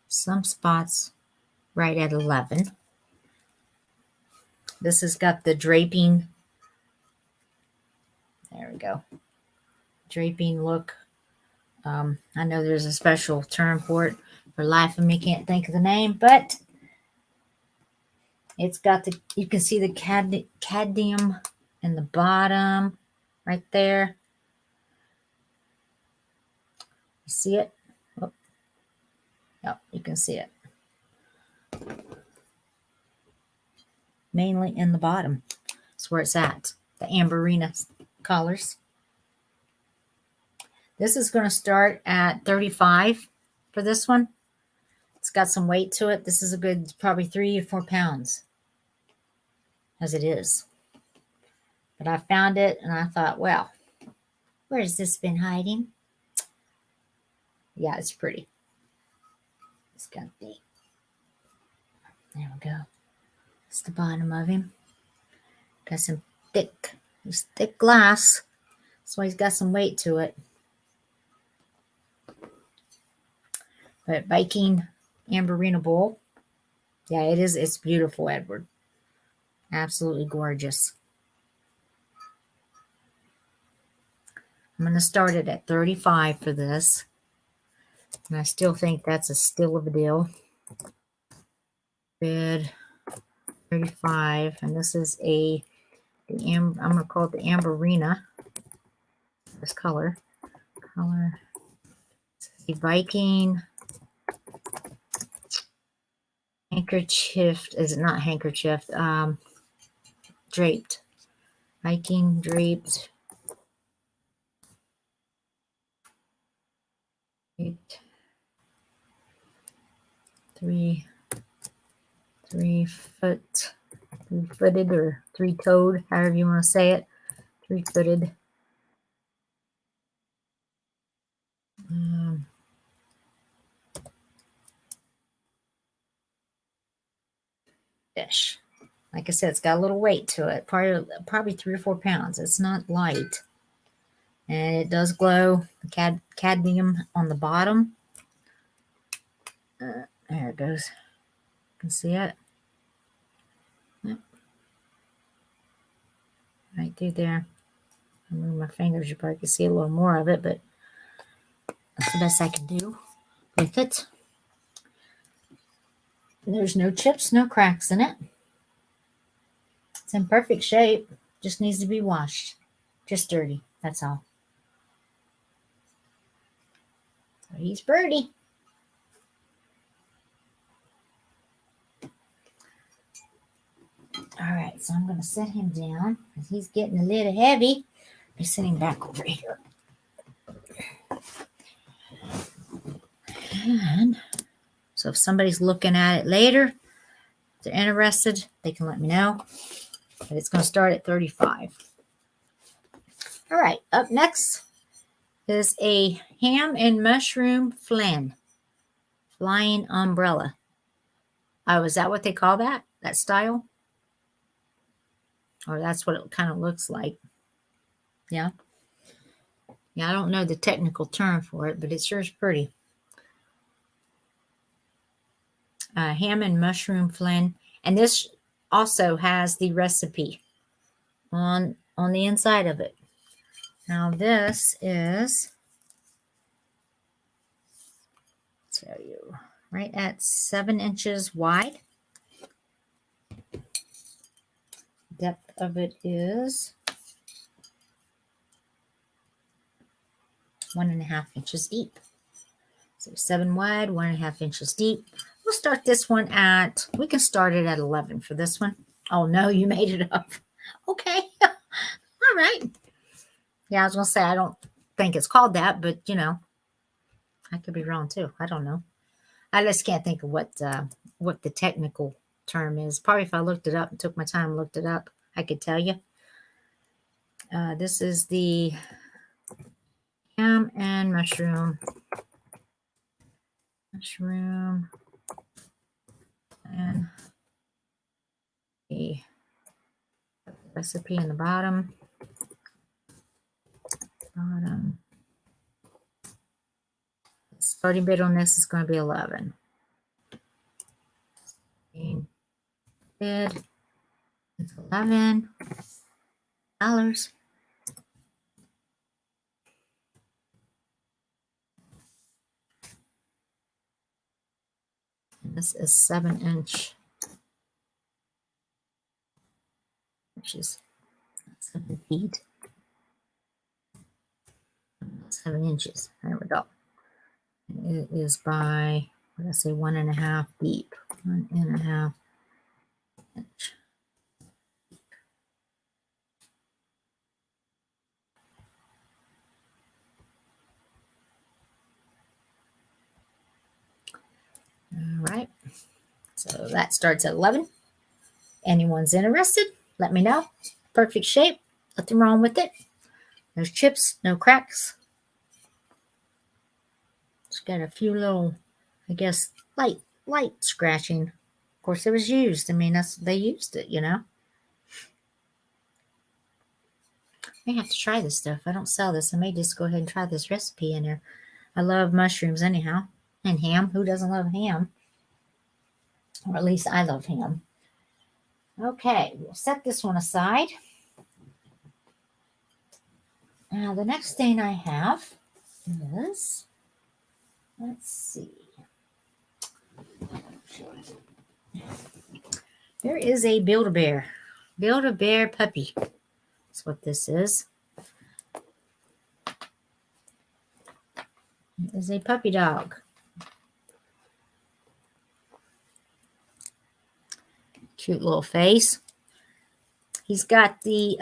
[SPEAKER 1] Some spots right at 11. This has got the draping. There we go. Draping look. I know there's a special term for it. For life of me, can't think of the name, but it's got the, you can see the cadmium in the bottom right there. You see it? Oh. Yep, you can see it. Mainly in the bottom. That's where it's at. The Amberina colors. This is going to start at 35 for this one. It's got some weight to it. This is a good probably 3 or 4 pounds as it is. But I found it and I thought, well, where's this been hiding? Yeah, it's pretty. It's got the, there we go. It's the bottom of him. Got some thick glass. That's why he's got some weight to it. But Viking Amberina bowl. Yeah, it is. It's beautiful, Edward. Absolutely gorgeous. I'm going to start it at 35 for this. And I still think that's a steal of a deal. Bid 35. And this is I'm going to call it the Amberina. This color. The Viking handkerchief. Is it not handkerchief? Draped. Viking draped. 3-footed or 3-toed, however you want to say it. 3-footed. Fish. Like I said, it's got a little weight to it. Probably 3 or 4 pounds. It's not light. And it does glow. The cadmium on the bottom. There it goes. You can see it. Yep. Right through there. I move my fingers. You probably can see a little more of it, but that's the best I can do with it. There's no chips, no cracks in it. It's in perfect shape. Just needs to be washed. Just dirty. That's all. So he's pretty. All right, so I'm going to set him down because he's getting a little heavy. I'm sitting back over here. And so if somebody's looking at it later, if they're interested, they can let me know. But it's going to start at 35. All right, up next is a ham and mushroom flying umbrella. Oh, is that what they call that? That style? Or that's what it kind of looks like. Yeah. Yeah, I don't know the technical term for it, but it sure is pretty. Ham and mushroom flan. And this also has the recipe on the inside of it. Now this is, I'll tell you, right at 7 inches wide. Depth of it is 1.5 inches deep. So 7 wide, 1.5 inches deep. We'll start this one we can start it at 11 for this one. Oh no, you made it up. Okay. All right. Yeah, I was going to say, I don't think it's called that, but you know, I could be wrong too. I don't know. I just can't think of what the technical term is. Probably if I looked it up and took my time and looked it up, I could tell you. This is the ham and mushroom and the recipe in the bottom. Starting bid on this is going to be 11. Bid is $11. And this is 7 inches. 7 feet. 7 inches. There we go. It is by, what did I say, 1.5 deep. 1.5 inch. All right. So that starts at 11. Anyone's interested, let me know. Perfect shape. Nothing wrong with it. There's chips, no cracks. It's got a few little, I guess, light scratching. Of course, it was used. I mean, they used it, you know. I may have to try this stuff. I don't sell this. I may just go ahead and try this recipe in there. I love mushrooms anyhow. And ham. Who doesn't love ham? Or at least I love ham. Okay, we'll set this one aside. Now, the next thing I have is, let's see. There is a Build-A-Bear. Build-A-Bear puppy. That's what this is. It is a puppy dog. Cute little face. He's got the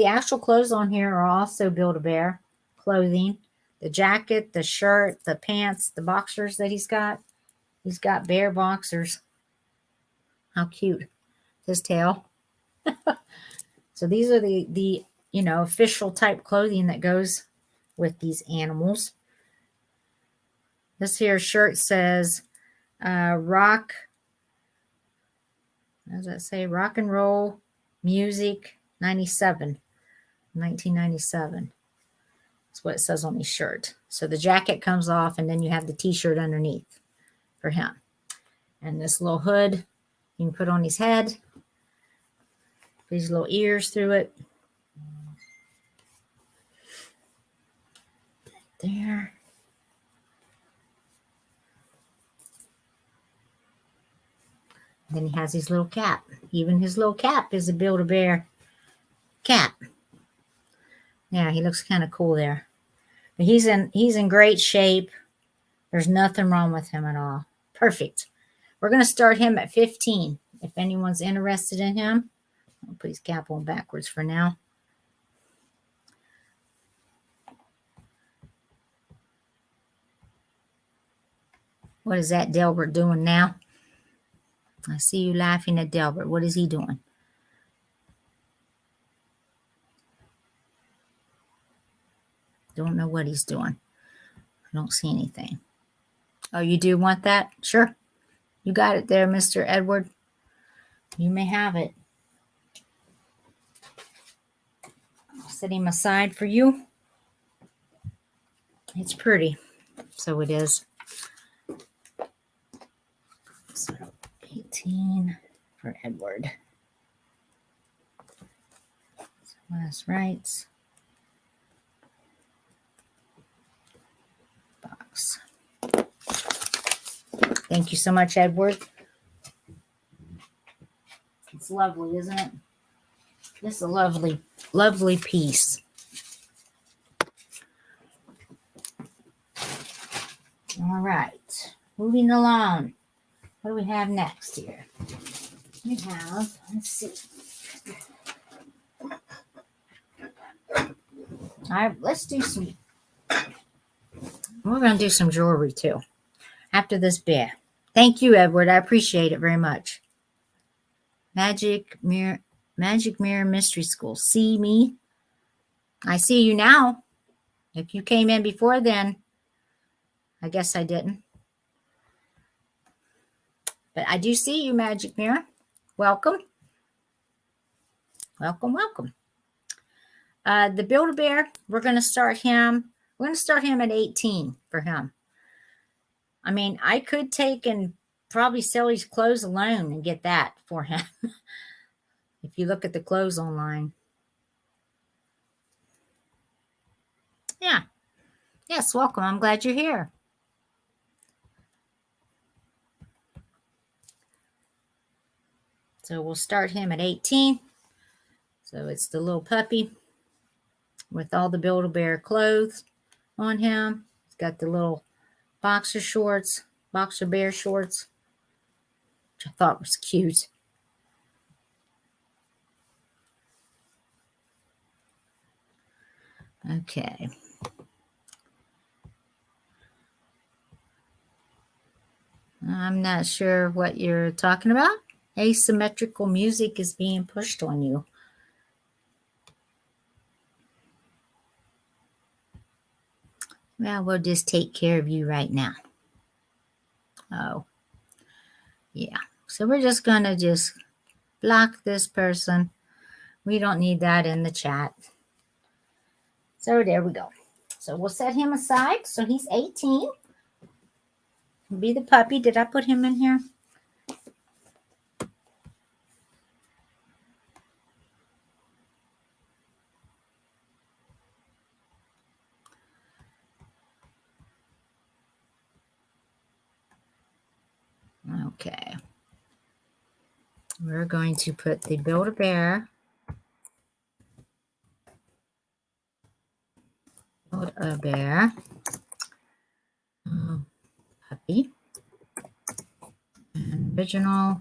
[SPEAKER 1] actual clothes on here are also Build-A-Bear clothing. The jacket, the shirt, the pants, the boxers that he's got. He's got bear boxers. How cute. His tail. So these are the you know, official type clothing that goes with these animals. This here shirt says rock, how does that say? Rock and roll music 1997. That's what it says on his shirt. So the jacket comes off and then you have the t-shirt underneath for him. And this little hood you can put on his head. These little ears through it. There. Then he has his little cap. Even his little cap is a Build-A-Bear cap. Yeah, he looks kind of cool there. But he's in great shape. There's nothing wrong with him at all. Perfect. We're going to start him at 15. If anyone's interested in him, I'll put his cap on backwards for now. What is that Delbert doing now? I see you laughing at Delbert. What is he doing? Don't know what he's doing. I don't see anything. Oh, you do want that? Sure. You got it there, Mr. Edward. You may have it. I'll set him aside for you. It's pretty. So it is. So 18 for Edward. So last rights. Box. Thank you so much, Edward. It's lovely, isn't it? This is a lovely, lovely piece. All right. Moving along. What do we have next here? We have, let's see. All right, let's do some. We're going to do some jewelry too after this bear. Thank you, Edward. I appreciate it very much. Magic Mirror Mystery School. See me? I see you now. If you came in before then, I guess I didn't. But I do see you, Magic Mirror. Welcome. Welcome, welcome. The Build-A-Bear, we're going to start him. We're going to start him at 18 for him. I mean, I could take and probably sell his clothes alone and get that for him. If you look at the clothes online. Yeah. Yes, welcome. I'm glad you're here. So we'll start him at 18. So it's the little puppy with all the Build-A-Bear clothes on him. He's got the little boxer shorts, boxer bear shorts, which I thought was cute. Okay. I'm not sure what you're talking about. Asymmetrical music is being pushed on you. Well, we'll just take care of you right now. Oh, yeah. So we're just going to just block this person. We don't need that in the chat. So there we go. So we'll set him aside. So he's 18. Be the puppy. Did I put him in here? Okay. We're going to put the Build-A-Bear. Build-A-Bear. Puppy. And original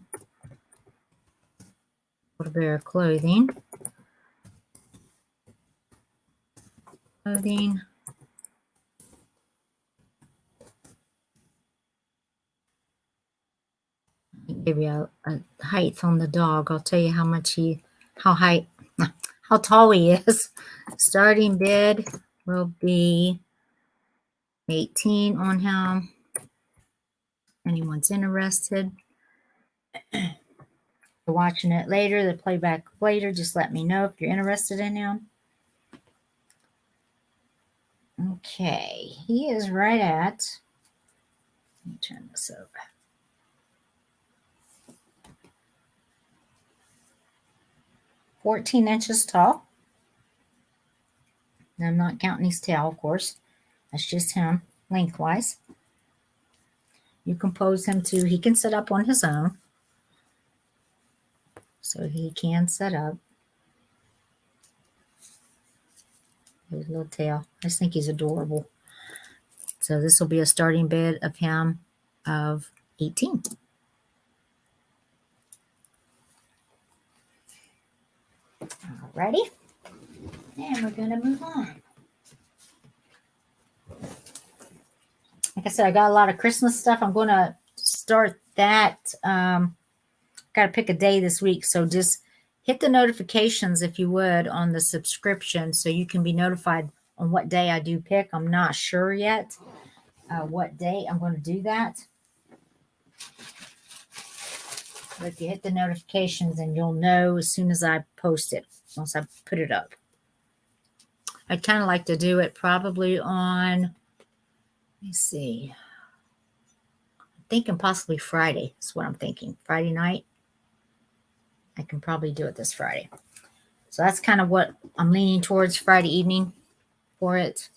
[SPEAKER 1] Build-A-Bear clothing. Clothing. Give you a height on the dog. I'll tell you how tall he is. Starting bid will be 18 on him. Anyone's interested? You're watching it later, the playback later, just let me know if you're interested in him. Okay, he is right at, let me turn this over. "14 inches tall. I'm not counting his tail, of course. That's just him lengthwise. You can pose him to, he can sit up on his own. So he can sit up. His little tail. I just think he's adorable. So this will be a starting bid of him of 18. Alrighty. And we're going to move on. Like I said, I got a lot of Christmas stuff. I'm going to start that. Got to pick a day this week. So just hit the notifications, if you would, on the subscription so you can be notified on what day I do pick. I'm not sure yet what day I'm going to do that. But if you hit the notifications, then you'll know as soon as I post it, once I put it up. I'd kind of like to do it probably on, let me see. I'm thinking possibly Friday. That's what I'm thinking. Friday night. I can probably do it this Friday. So that's kind of what I'm leaning towards, Friday evening for it.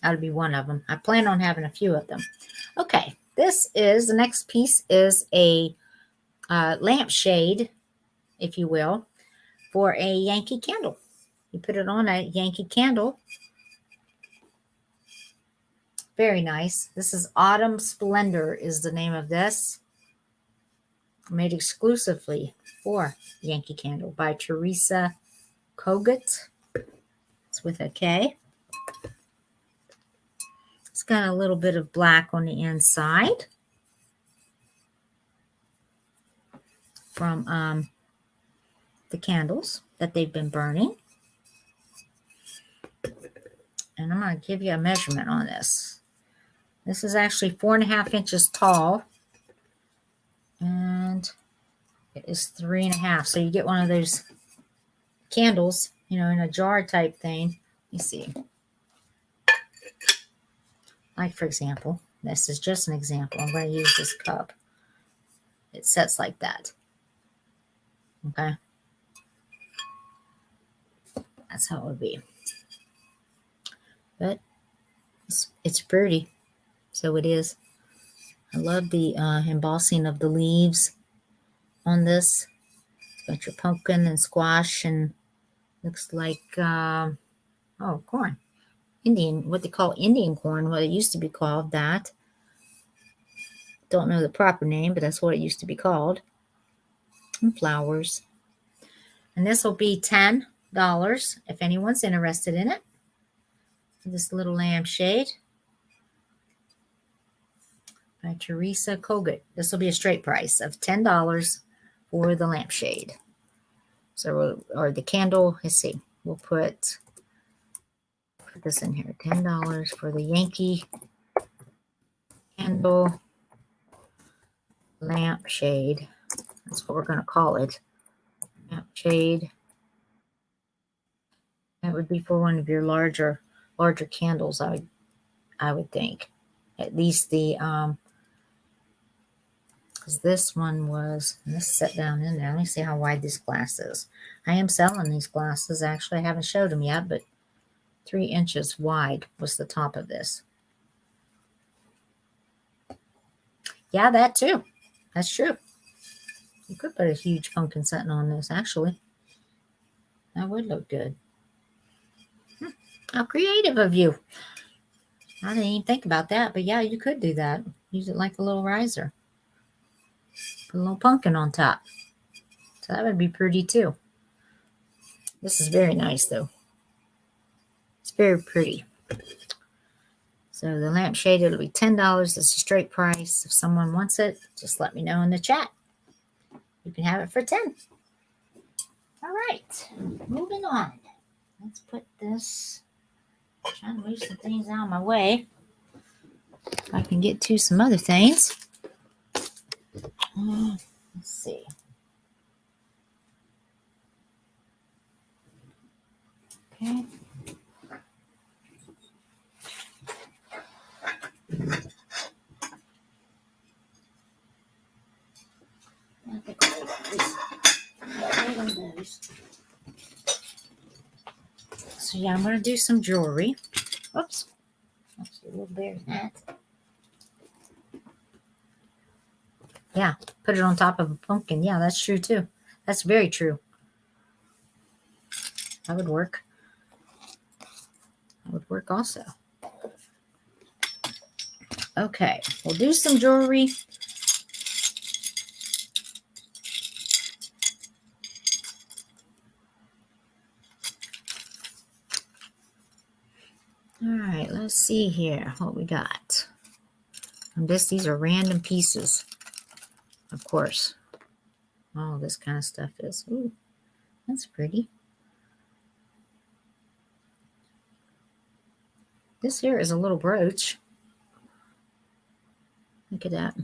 [SPEAKER 1] That'll be one of them. I plan on having a few of them. Okay, the next piece is a lampshade, if you will, for a Yankee Candle. You put it on a Yankee Candle. Very nice. This is Autumn Splendor is the name of this. Made exclusively for Yankee Candle by Teresa Kogut. It's with a K. It's got a little bit of black on the inside from the candles that they've been burning. And I'm going to give you a measurement on this. This is actually 4.5 inches tall. And it is 3.5. So you get one of those candles, in a jar type thing. Let me see. Like, for example, this is just an example. I'm going to use this cup. It sets like that. Okay. That's how it would be. But it's pretty. So it is. I love the embossing of the leaves on this. It's got your pumpkin and squash and looks like, corn. What they call Indian corn. What it used to be called that. Don't know the proper name, but that's what it used to be called. And flowers. And this will be $10 if anyone's interested in it. This little lampshade by Teresa Kogut. This will be a straight price of $10 for the lampshade. So, or the candle, let's see, we'll put this in here. $10 for the Yankee candle lampshade. That's what we're going to call it. Lampshade. That would be for one of your larger candles, I would think. At least the because this one was, let's set down in there. Let me see how wide this glass is. I am selling these glasses. Actually, I haven't showed them yet, but 3 inches wide was the top of this. Yeah, that too. That's true. You could put a huge pumpkin setting on this, actually. That would look good. How creative of you. I didn't even think about that, but yeah, you could do that. Use it like a little riser. Put a little pumpkin on top. So that would be pretty too. This is very nice though. It's very pretty. So the lampshade, it'll be $10. It's a straight price. If someone wants it, just let me know in the chat. You can have it for $10. All right, moving on. Let's put this. I'm trying to move some things out of my way. If I can get to some other things. Let's see. Okay. So yeah, I'm going to do some jewelry. Oops. That's a little bear hat. Yeah, put it on top of a pumpkin. Yeah, that's true too. That's very true. That would work. That would work also. Okay, we'll do some jewelry. All right, let's see here what we got. And these are random pieces, of course. All this kind of stuff is. Ooh, that's pretty. This here is a little brooch. Look at that.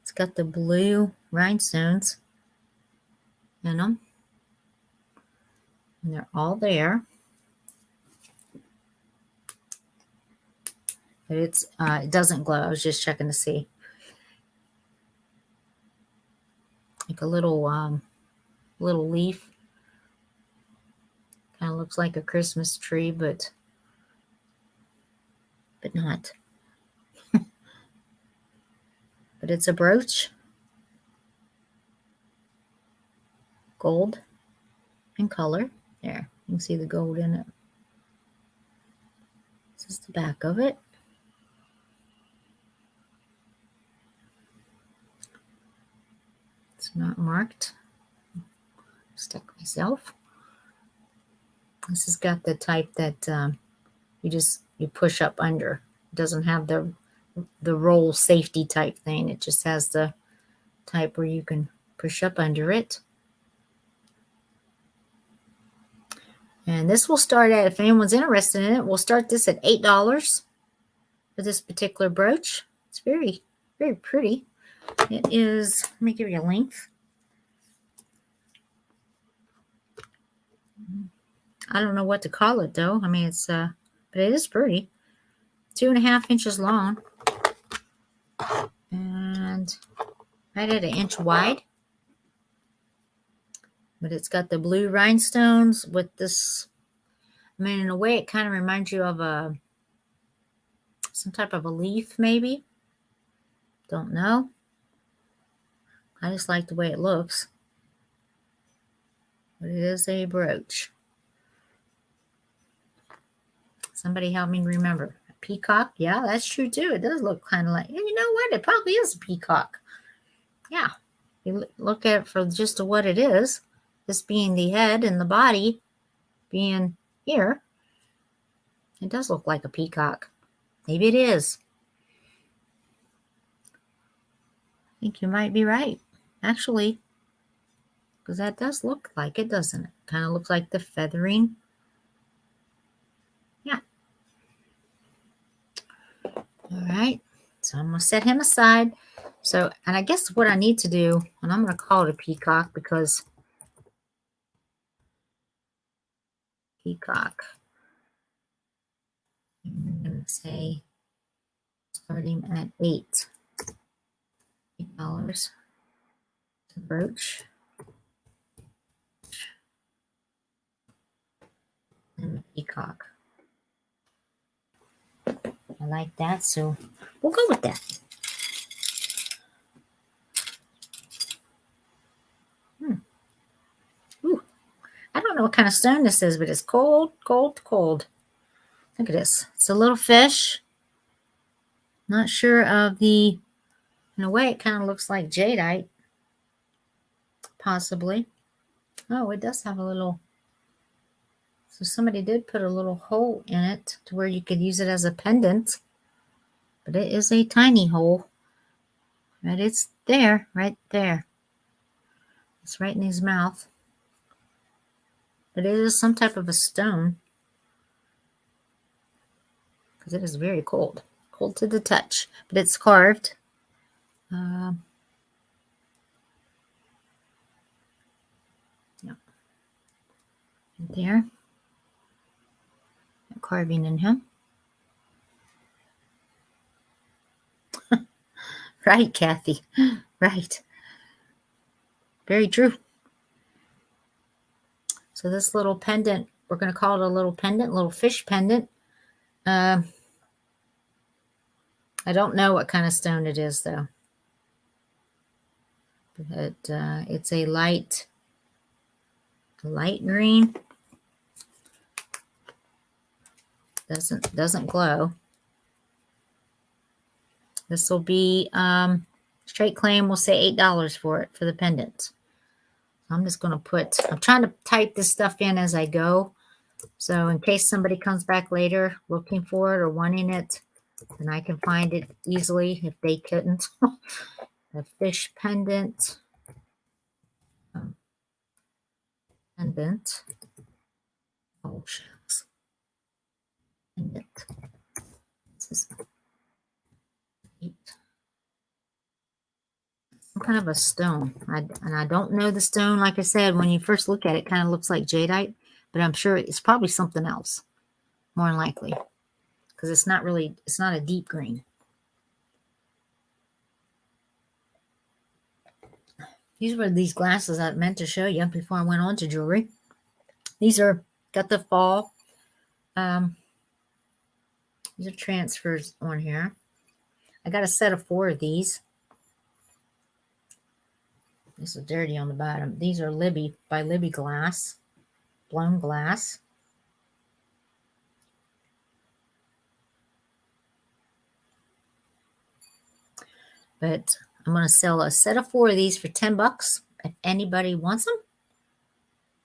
[SPEAKER 1] It's got the blue rhinestones in them. And they're all there. But it doesn't glow. I was just checking to see. Like a little leaf. Kind of looks like a Christmas tree, but not. But it's a brooch. Gold in color. There, you can see the gold in it. This is the back of it. It's not marked. Stuck myself. This has got the type that you push up under. It doesn't have the roll safety type thing. It just has the type where you can push up under it. And this will start at, if anyone's interested in it, we'll start this at $8 for this particular brooch. It's very, very pretty. It is, let me give you a length. I don't know what to call it though. I mean, it's, but it is pretty. 2.5 inches long. And right at 1 inch wide. But it's got the blue rhinestones with this. I mean, in a way, it kind of reminds you of some type of a leaf, maybe. Don't know. I just like the way it looks. But it is a brooch. Somebody help me remember. A peacock? Yeah, that's true too. It does look kind of like, you know what? It probably is a peacock. Yeah. You look at it for just what it is. This being the head and the body being here. It does look like a peacock. Maybe it is. I think you might be right. Actually, because that does look like it, doesn't it? Kind of looks like the feathering. Yeah. All right. So I'm going to set him aside. So, and I guess what I need to do, and I'm going to call it a peacock because peacock. I'm going to say starting at $8 to brooch. And the peacock. I like that, so we'll go with that. Ooh, I don't know what kind of stone this is, but it's cold, cold, cold. Look at this. It's a little fish. Not sure of the, in a way, it kind of looks like jadeite. Possibly. Oh, it does have a little, so somebody did put a little hole in it to where you could use it as a pendant. But it is a tiny hole. But it's there, right there. It's right in his mouth. But it is some type of a stone. Because it is very cold. Cold to the touch. But it's carved. Yeah. Right there. Carving in him. Right, Kathy. Right. Very true. So this little pendant, we're going to call it a little pendant, little fish pendant. I don't know what kind of stone it is, though. But it's a light green. Doesn't glow. This will be straight claim. We'll say $8 for it for the pendant. I'm just going to put. I'm trying to type this stuff in as I go. So in case somebody comes back later looking for it or wanting it, then I can find it easily if they couldn't. A fish pendant. Pendant. Oh, shucks. Pendant. This is some kind of a stone. And I don't know the stone. Like I said, when you first look at it, it kind of looks like jadeite. But I'm sure it's probably something else. More than likely. Because it's not a deep green. These were these glasses I meant to show you before I went on to jewelry. These are, got the fall. These are transfers on here. I got a set of 4 of these. This is dirty on the bottom. These are Libby by Libby glass. Blown glass. But I'm going to sell a set of 4 of these for $10 if anybody wants them.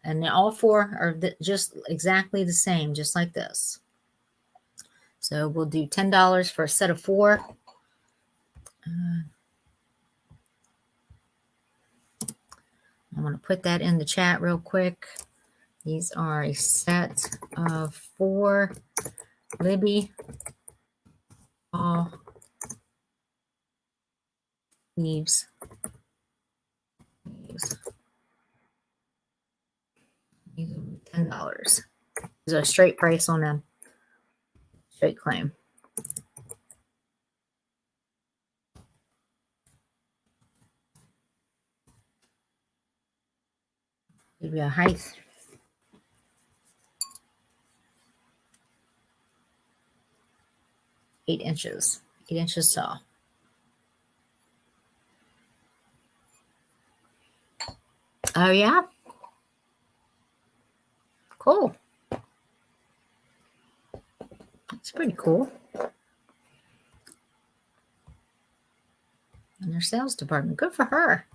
[SPEAKER 1] And all four are just exactly the same, just like this. So we'll do $10 for a set of 4. I'm going to put that in the chat real quick. These are a set of 4 Libby fall leaves. These are $10. There's a straight price on them. Straight claim. Give you a height. 8 inches. 8 inches tall. Oh, yeah? Cool. It's pretty cool. In their sales department. Good for her.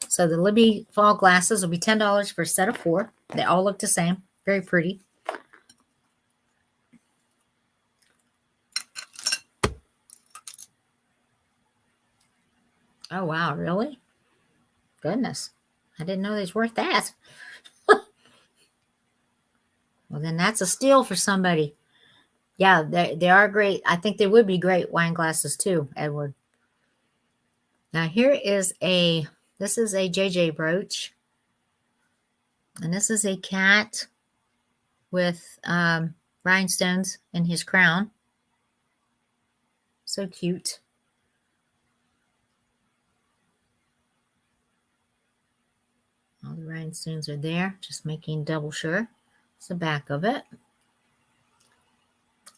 [SPEAKER 1] So the Libby fall glasses will be $10 for a set of 4. They all look the same. Very pretty. Oh, wow. Really? Goodness. I didn't know they was worth that. Well, then that's a steal for somebody. Yeah, they are great. I think they would be great wine glasses too, Edward. Now here is this is a JJ brooch. And this is a cat with rhinestones in his crown. So cute. All the rhinestones are there, just making double sure. It's the back of it.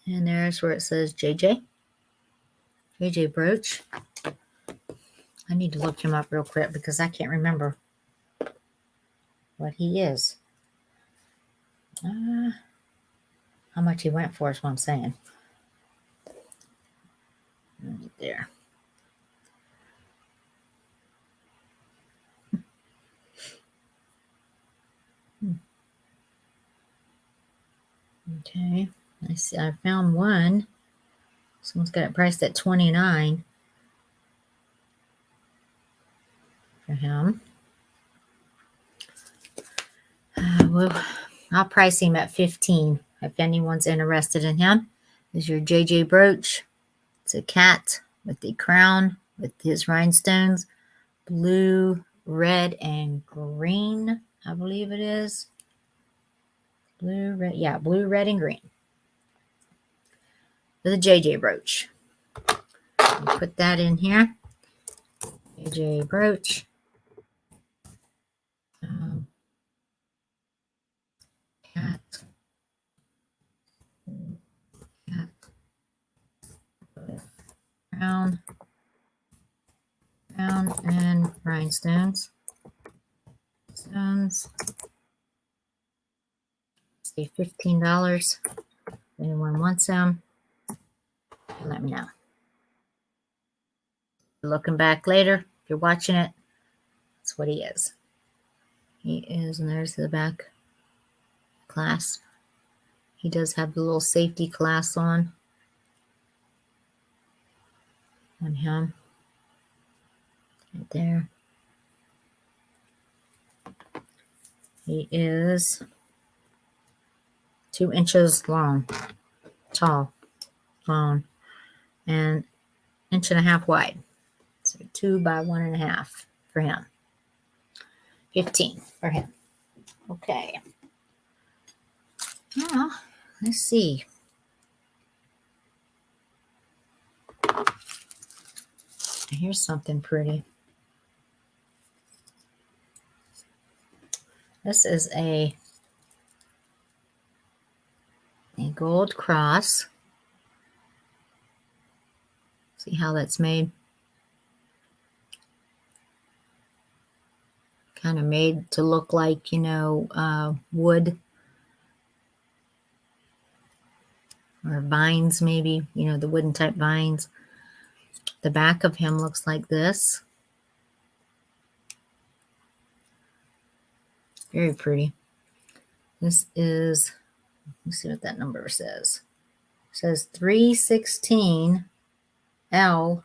[SPEAKER 1] And there's where it says JJ. JJ brooch. I need to look him up real quick because I can't remember what he is. How much he went for is what I'm saying. Right there. Okay. I see. I found one. Someone's got it priced at $29 for him. Well, I'll price him at $15 if anyone's interested in him. This is your JJ brooch. It's a cat with the crown with his rhinestones, blue, red, and green. I believe it is. Blue, red. Yeah, blue, red, and green. The JJ brooch. I'll put that in here. JJ brooch. Cat. Crown and rhinestones. Say $15. If anyone wants them, let me know. Looking back later, if you're watching it, that's what he is. He is, and there's the back clasp. He does have the little safety clasp on him. Right there. He is 2 inches long, tall, long, and 1.5 inches wide. So 2 by 1.5 for him. 15 for him. Okay. Now, let's see. Here's something pretty. This is a gold cross. See how that's made? Kind of made to look like, wood or vines, maybe, the wooden type vines. The back of him looks like this. Very pretty. This is, let's see what that number says. It says 316L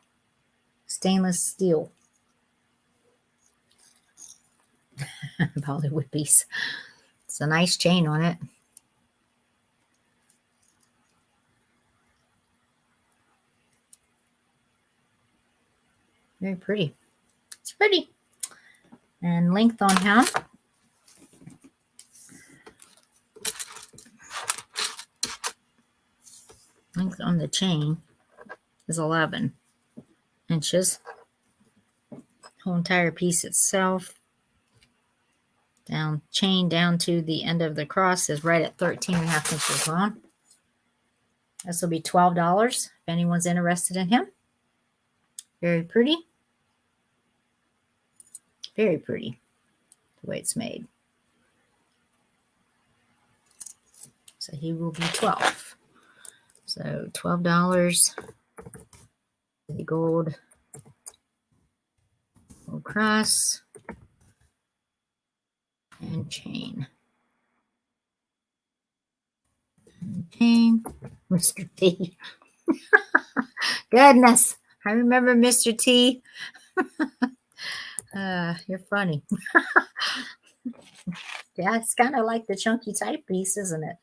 [SPEAKER 1] stainless steel. Probably Whippies. It's a nice chain on it. Very pretty. It's pretty. And length on him. Length on the chain is 11 inches. Whole entire piece itself. Chain down to the end of the cross is right at 13.5 inches long. This will be $12 if anyone's interested in him. Very pretty. Very pretty the way it's made. So he will be $12. So $12. The gold cross and chain. Mr. T. Goodness, I remember Mr. T. You're funny. Yeah, it's kind of like the chunky type piece, isn't it?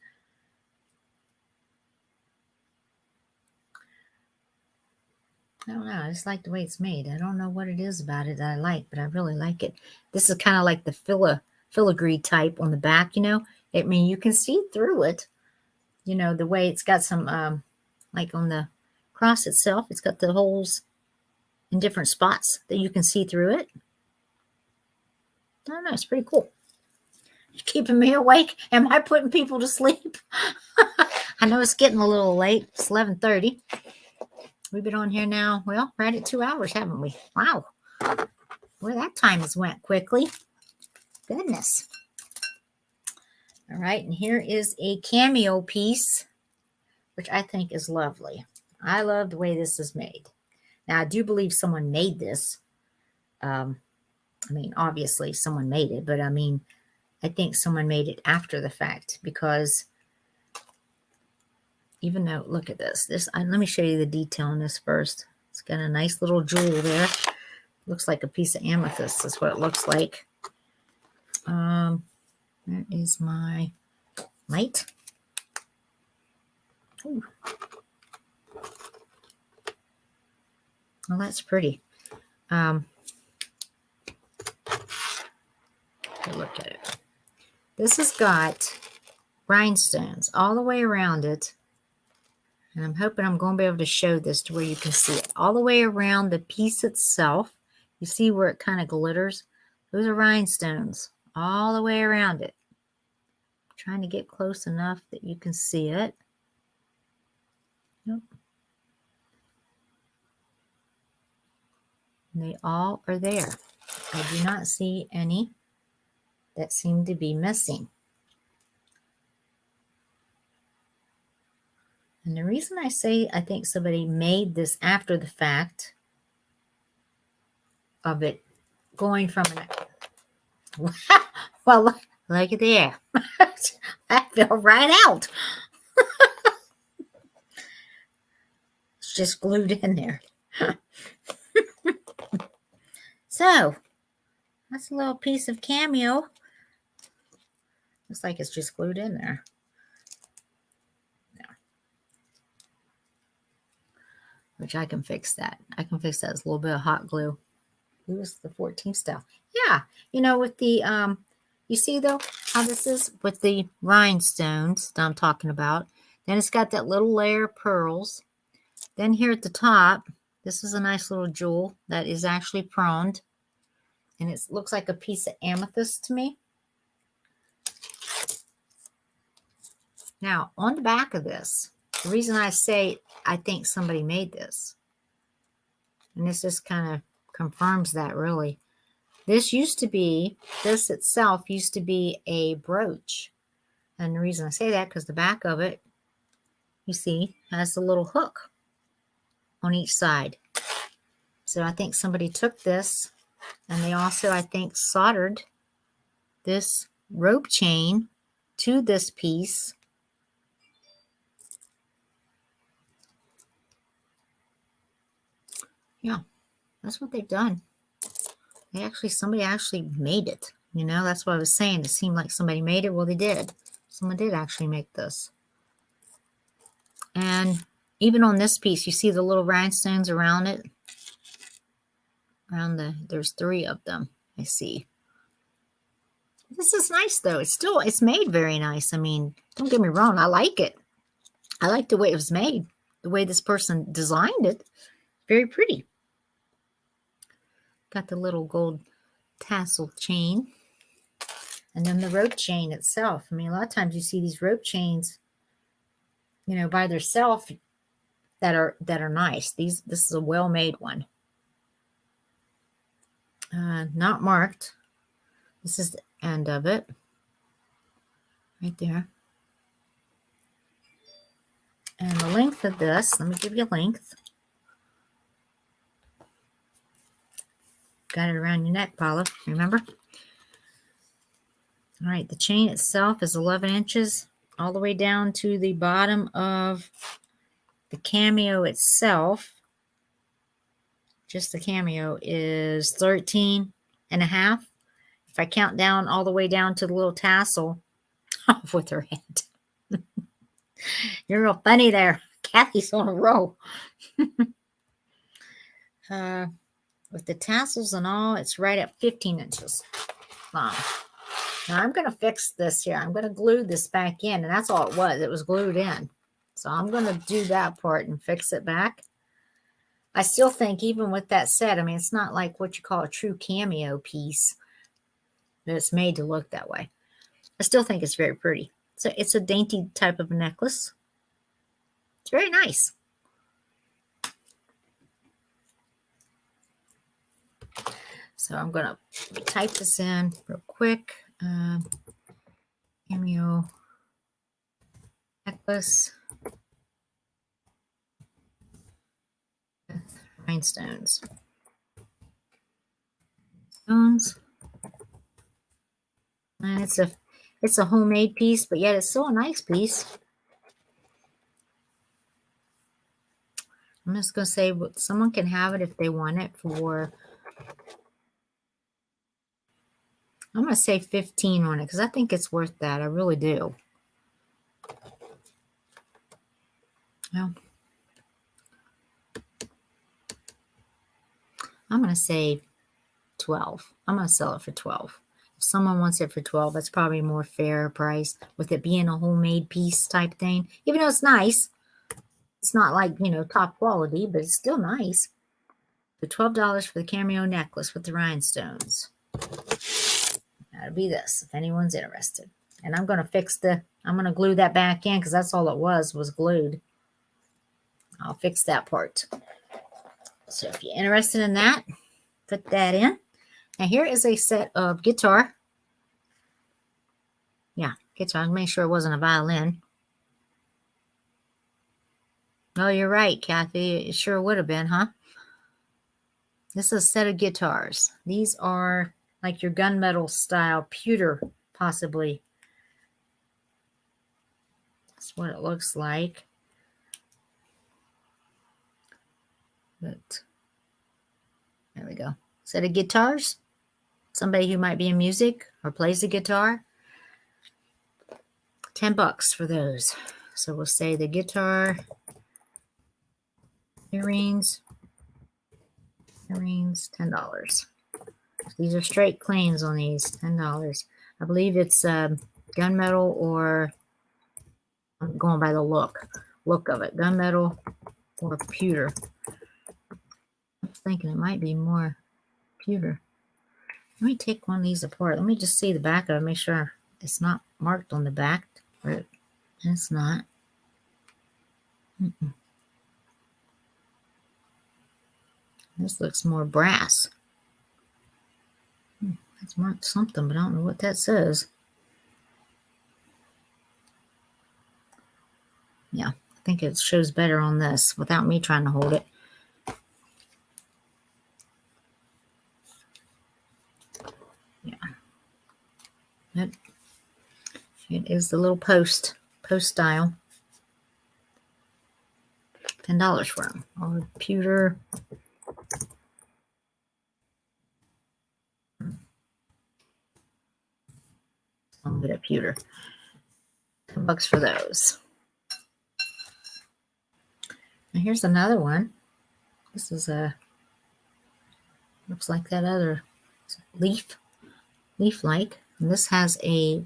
[SPEAKER 1] I don't know. I just like the way it's made. I don't know what it is about it that I like, but I really like it. This is kind of like the filigree type on the back, you know. I mean, you can see through it. You know, the way it's got some, like on the cross itself, it's got the holes in different spots that you can see through it. I don't know. It's pretty cool. You're keeping me awake. Am I putting people to sleep? I know it's getting a little late. It's 11:30. We've been on here now, well, right at 2 hours, haven't we? Wow. Well, that time has went quickly. Goodness. All right, and here is a cameo piece, which I think is lovely. I love the way this is made. Now, I do believe someone made this. I mean, obviously someone made it, but I mean, I think someone made it after the fact because even though, look at this. Let me show you the detail on this first. It's got a nice little jewel there. Looks like a piece of amethyst is what it looks like. There is my light. Ooh. Well, that's pretty. Look at it. This has got rhinestones all the way around it. And I'm hoping I'm going to be able to show this to where you can see it. All the way around the piece itself. You see where it kind of glitters? Those are rhinestones all the way around it. I'm trying to get close enough that you can see it. Yep. And they all are there. I do not see any that seem to be missing. And the reason I say I think somebody made this after the fact of it going from an... Well, look at there. That fell right out. It's just glued in there. So, that's a little piece of cameo. Looks like it's just glued in there. Which I can fix that. I can fix that with a little bit of hot glue. It was the 14th style. Yeah, you know, with the, you see though, how this is with the rhinestones that I'm talking about. Then it's got that little layer of pearls. Then here at the top, this is a nice little jewel that is actually proned. And it looks like a piece of amethyst to me. Now, on the back of this, the reason I say I think somebody made this, and this just kind of confirms that really, this itself used to be a brooch. And the reason I say that, because the back of it, you see, has a little hook on each side. So I think somebody took this, and they also, I think, soldered this rope chain to this piece. Yeah, that's what they've done. Somebody actually made it. You know, that's what I was saying. It seemed like somebody made it. Well, they did. Someone did actually make this. And even on this piece, you see the little rhinestones around it. There's 3 of them, I see. This is nice, though. It's made very nice. I mean, don't get me wrong. I like it. I like the way it was made. The way this person designed it. Very pretty. Got the little gold tassel chain. And then the rope chain itself. I mean, a lot of times you see these rope chains, you know, by themselves that are nice. This is a well-made one. Not marked. This is the end of it. Right there. And the length of this, let me give you a length. Got it around your neck, Paula, remember? All right, the chain itself is 11 inches all the way down to the bottom of the cameo itself. Just the cameo is 13 and a half. If I count down all the way down to the little tassel off with her hand. You're real funny there. Kathy's on a roll. With the tassels and all, it's right at 15 inches long. Now I'm going to fix this here. I'm going to glue this back in, and that's all it was. It was glued in. So I'm going to do that part and fix it back. I still think, even with that said, I mean, it's not like what you call a true cameo piece, but it's made to look that way. I still think it's very pretty. So it's a dainty type of necklace. It's very nice. So I'm going to type this in real quick. Cameo necklace with rhinestones. And it's a homemade piece, but yet it's still a nice piece. I'm just going to say someone can have it if they want it for, I'm going to say 15 on it because I think it's worth that. I really do. Well, I'm going to say 12. I'm going to sell it for 12. If someone wants it for 12, that's probably a more fair price with it being a homemade piece type thing. Even though it's nice, it's not like, you know, top quality, but it's still nice. So $12 for the cameo necklace with the rhinestones. That'll be this, if anyone's interested. And I'm going to I'm going to glue that back in because that's all it was glued. I'll fix that part. So if you're interested in that, put that in. Now here is a set of guitar. Yeah, guitar. Make sure it wasn't a violin. Oh, you're right, Kathy. It sure would have been, huh? This is a set of guitars. These are like your gunmetal style pewter, possibly. That's what it looks like. But there we go. Set of guitars. Somebody who might be in music or plays the guitar. $10 for those. So we'll say the guitar, earrings, $10. These are straight cleans on these, $10. I believe it's gunmetal, or I'm going by the look of it, gunmetal or pewter. I'm thinking it might be more pewter. Let me take one of these apart. Let me just see the back of it, make sure it's not marked on the back. It's not. This looks more brass. It's marked something, but I don't know what that says. Yeah, I think it shows better on this without me trying to hold it. Yeah. It is the little post style. $10 for them. Or pewter. A little bit of pewter. $10 for those. And here's another one. This is looks like that other leaf-like. And this has a,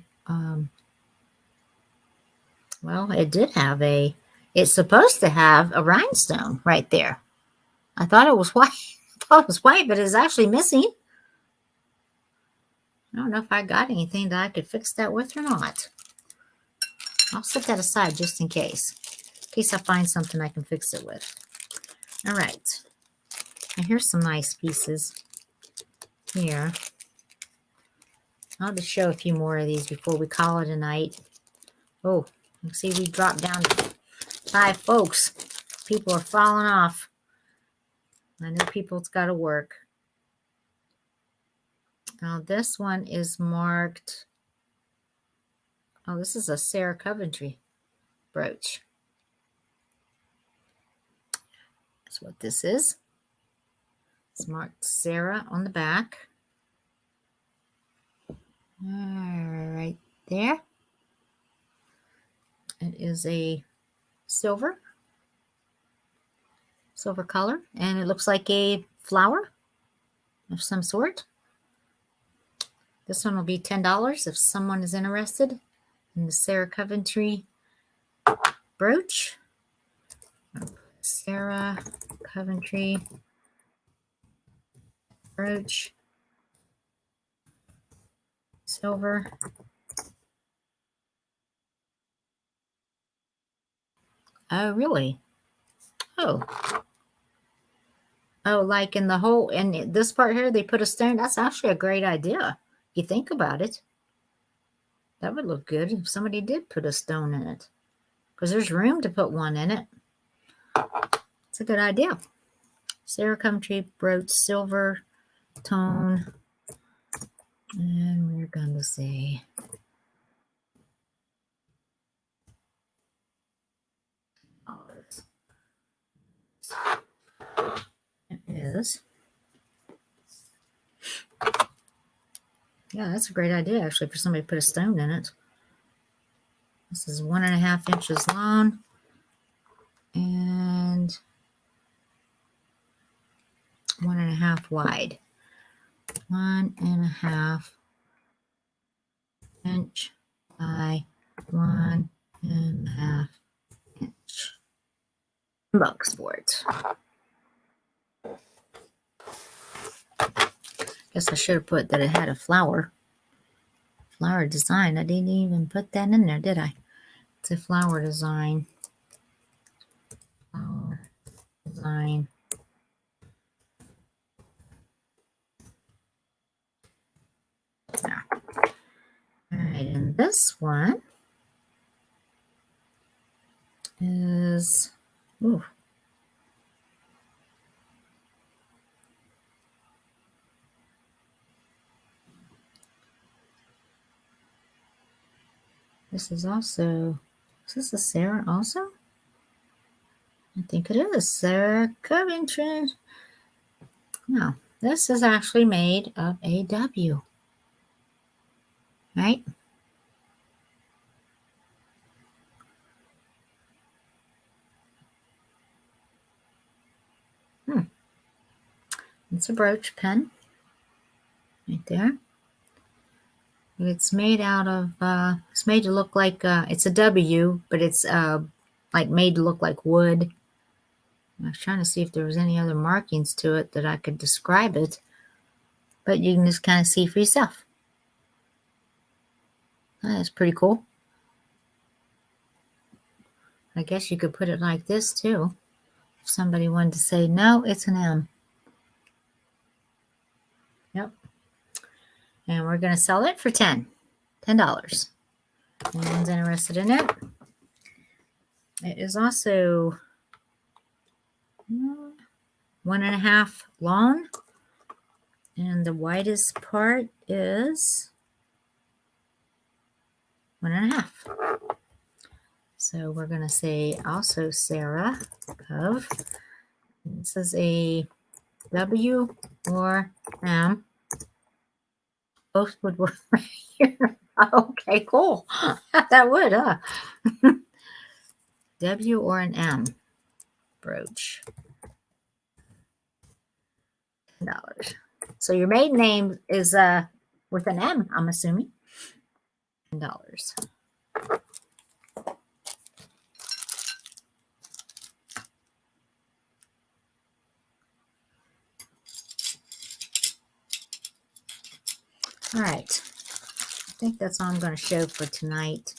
[SPEAKER 1] well, it's supposed to have a rhinestone right there. I thought it was white. But it's actually missing. I don't know if I got anything that I could fix that with or not. I'll set that aside just in case I find something I can fix it with. All right. And here's some nice pieces here. I'll just show a few more of these before we call it a night. Oh, you see we dropped down to 5 folks. People are falling off. I know people's got to work. Now this one is marked. Oh, this is a Sarah Coventry brooch. That's what this is. It's marked Sarah on the back. Right there. It is a silver color, and it looks like a flower of some sort. This one will be $10 if someone is interested in the Sarah Coventry brooch. Sarah Coventry brooch, silver. Oh, really? Oh, like in the whole, in this part here, they put a stone. That's actually a great idea. If you think about it, that would look good if somebody did put a stone in it, because there's room to put one in it. It's a good idea. Sarah Coventry brooch, silver tone. And we're going to say it is. Yeah, that's a great idea, actually, for somebody to put a stone in it. This is 1.5 inches long and 1.5 wide. 1.5 inch by 1.5 inch. $10 for it. Guess I should have put that it had a flower design. I didn't even put that in there, did I? It's a flower design. Flower design. Yeah. All right, and this one is, ooh. This is also, is this a Sarah also? I think it is Sarah Coventry. No, this is actually made of a W. Right? It's a brooch pen. Right there. It's made out of, it's made to look like, it's a W, but it's like made to look like wood. I was trying to see if there was any other markings to it that I could describe it, but you can just kind of see for yourself. That's pretty cool. I guess you could put it like this too, if somebody wanted to say, no, it's an M. Yep. And we're going to sell it for $10. Anyone's interested in it? It is also 1.5 long, and the widest part is 1.5. So we're going to say also Sarah of, this is a W or M. Both would work right here. Okay, cool. That would, huh? W or an M brooch. $10. So your maiden name is with an M, I'm assuming. $10. All right. I think that's all I'm going to show for tonight.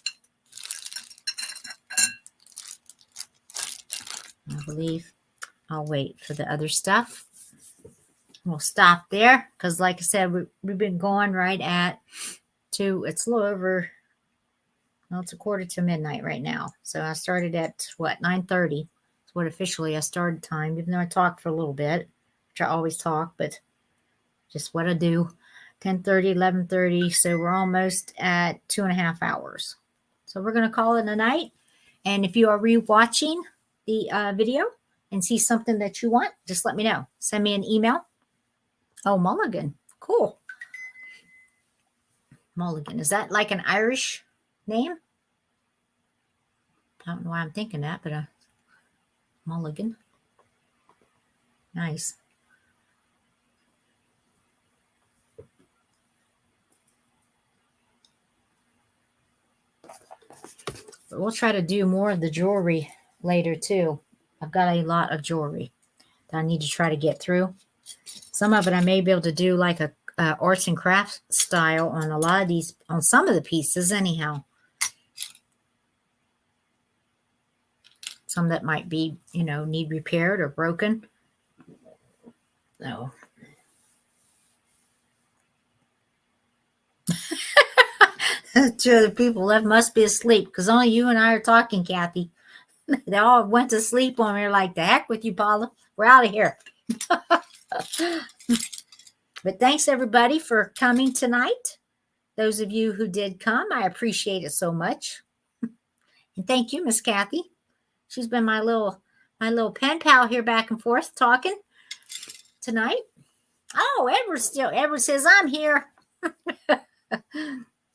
[SPEAKER 1] I believe I'll wait for the other stuff. We'll stop there because, like I said, we've been going right at 2. It's a little over, well, it's 1:45 midnight right now. So I started at, what, 9:30. That's what officially I started time, even though I talked for a little bit, which I always talk, but just what I do. 10:30, 11:30. So we're almost at 2.5 hours. So we're going to call it a night. And if you are rewatching the video and see something that you want, just let me know. Send me an email. Oh, Mulligan. Cool. Mulligan. Is that like an Irish name? I don't know why I'm thinking that, but Mulligan. Nice. But we'll try to do more of the jewelry later too. I've got a lot of jewelry that I need to try to get through. Some of it I may be able to do like a arts and crafts style on a lot of these, on some of the pieces anyhow. Some that might be, need repaired or broken. So. Two other people left must be asleep because only you and I are talking, Kathy. They all went to sleep when we were like, the heck with you, Paula. We're out of here. But thanks, everybody, for coming tonight. Those of you who did come, I appreciate it so much. And thank you, Miss Kathy. She's been my little pen pal here back and forth talking tonight. Oh, Edward says, I'm here.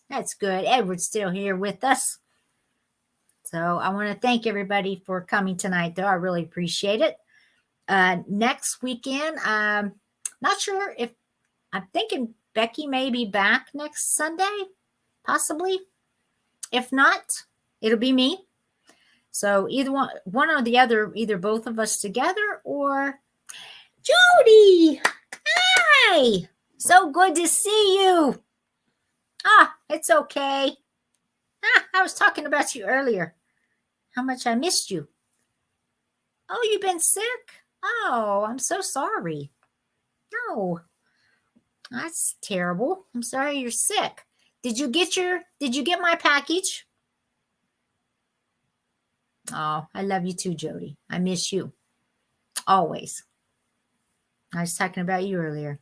[SPEAKER 1] That's good. Edward's still here with us. So I want to thank everybody for coming tonight, though. I really appreciate it. Next weekend, not sure if, I'm thinking Becky may be back next Sunday, possibly. If not, it'll be me. So either one or the other, either both of us together or Jody. Hi. So good to see you. It's okay. I was talking about you earlier. How much I missed you. Oh, you've been sick? Oh, I'm so sorry. No. That's terrible. I'm sorry you're sick. Did you get my package? Oh, I love you too, Jody. I miss you. Always. I was talking about you earlier.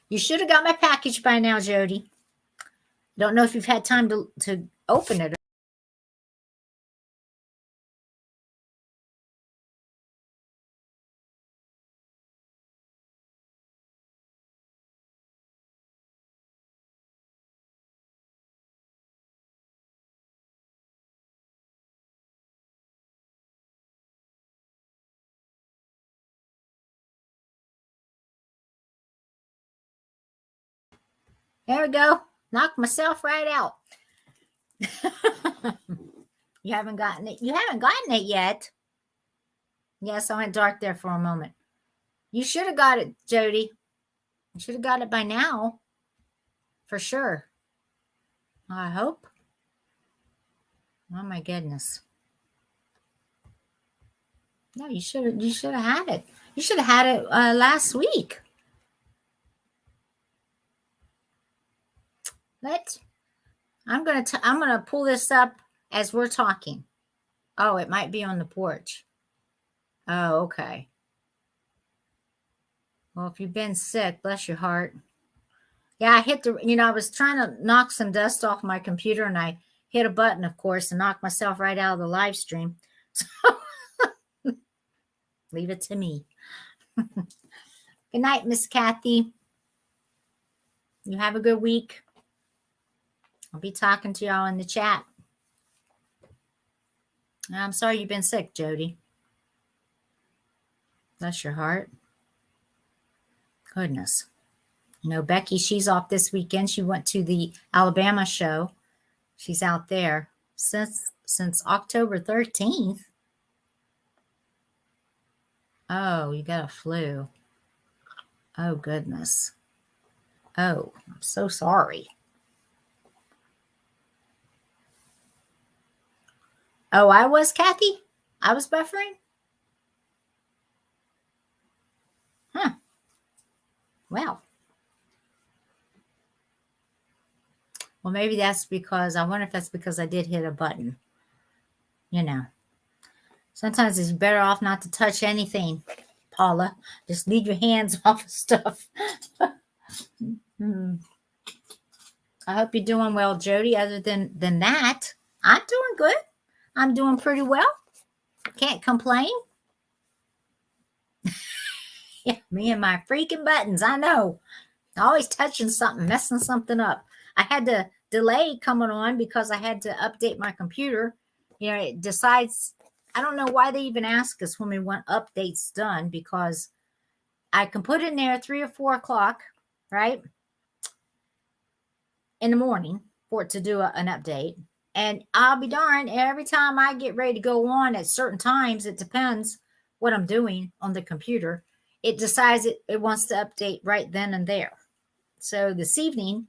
[SPEAKER 1] You should have got my package by now, Jody. Don't know if you've had time to open it. There we go. Knocked myself right out. You haven't gotten it. You haven't gotten it yet. Yes, I went dark there for a moment. You should have got it, Jody. You should have got it by now. For sure. I hope. Oh my goodness. No, you should have had it. You should have had it last week. I'm gonna pull this up as we're talking. Oh, it might be on the porch. Oh, okay. Well, if you've been sick, bless your heart. Yeah, I hit I was trying to knock some dust off my computer and I hit a button, of course, and knocked myself right out of the live stream. So leave it to me. Good night, Miss Kathy. You have a good week. I'll be talking to y'all in the chat. I'm sorry you've been sick, Jody. Bless your heart. Goodness. Becky, she's off this weekend. She went to the Alabama show. She's out there since October 13th. Oh, you got a flu. Oh, goodness. Oh, I'm so sorry. Oh, I was, Kathy? I was buffering? Huh. Well, maybe that's because, I wonder if that's because I did hit a button. Sometimes it's better off not to touch anything, Paula. Just leave your hands off of stuff. I hope you're doing well, Jody. Other than that, I'm doing good. I'm doing pretty well. Can't complain. Yeah, me and my freaking buttons. I know. Always touching something, messing something up. I had to delay coming on because I had to update my computer. It decides, I don't know why they even ask us when we want updates done, because I can put in there 3 or 4 o'clock, right, in the morning for it to do an update. And I'll be darned, every time I get ready to go on at certain times, it depends what I'm doing on the computer, it decides it wants to update right then and there. So this evening,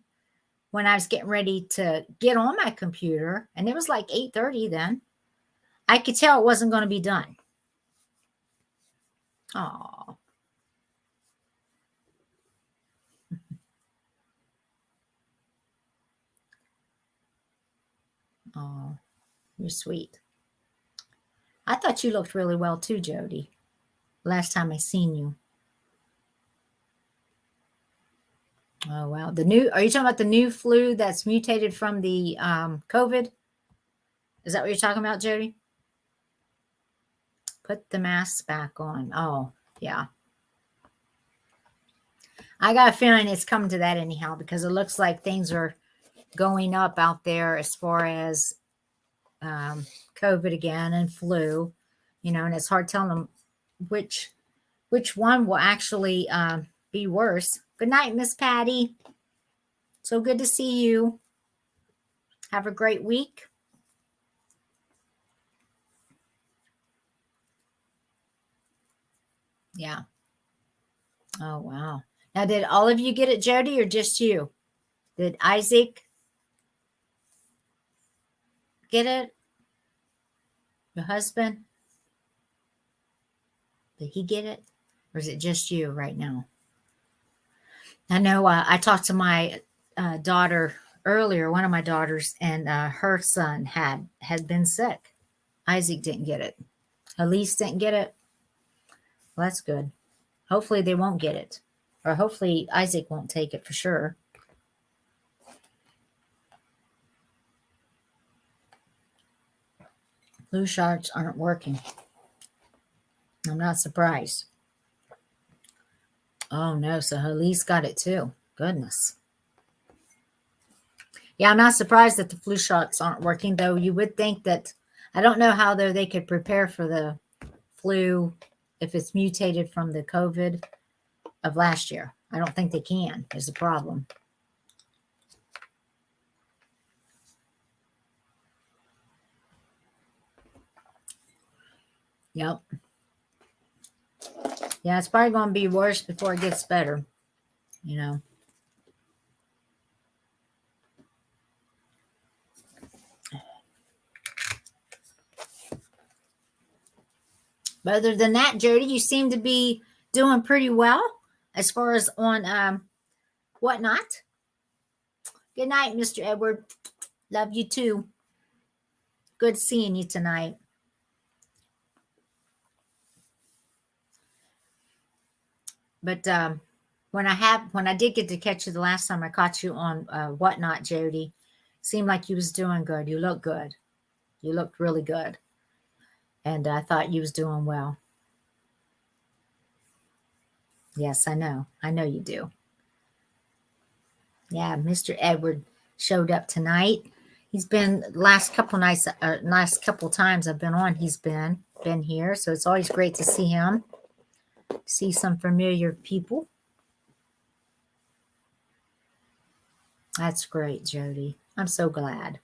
[SPEAKER 1] when I was getting ready to get on my computer, and it was like 8:30 then, I could tell it wasn't going to be done. Oh. Oh, you're sweet. I thought you looked really well too, Jody. Last time I seen you. Oh, wow. Are you talking about the new flu that's mutated from the COVID? Is that what you're talking about, Jody? Put the masks back on. Oh, yeah. I got a feeling it's coming to that anyhow, because it looks like things are going up out there as far as COVID again and flu, and it's hard telling them which one will actually be worse. Good night, Miss Patty. So good to see you. Have a great week. Yeah. Oh, wow. Now, did all of you get it, Jody, or just you? Did Isaac get it? Your husband? Did he get it? Or is it just you right now? I know I talked to my daughter earlier, one of my daughters, and her son had been sick. Isaac didn't get it. Elise didn't get it. Well, that's good. Hopefully they won't get it. Or hopefully Isaac won't take it for sure. Flu shots aren't working. I'm not surprised. Oh, no. So Elise got it too. Goodness. Yeah, I'm not surprised that the flu shots aren't working, though. You would think that, I don't know how they could prepare for the flu if it's mutated from the COVID of last year. I don't think they can, is the problem. Yep. Yeah, it's probably going to be worse before it gets better, But other than that, Jody, you seem to be doing pretty well as far as on whatnot. Good night, Mr. Edward. Love you too. Good seeing you tonight. But when I did get to catch you the last time I caught you on Whatnot, Jody, seemed like you was doing good. You look good. You looked really good. And I thought you was doing well. Yes, I know. I know you do. Yeah, Mr. Edward showed up tonight. He's been last couple nights, last couple times I've been on. He's been here, so it's always great to see him. See some familiar people. That's great, Jody. I'm so glad.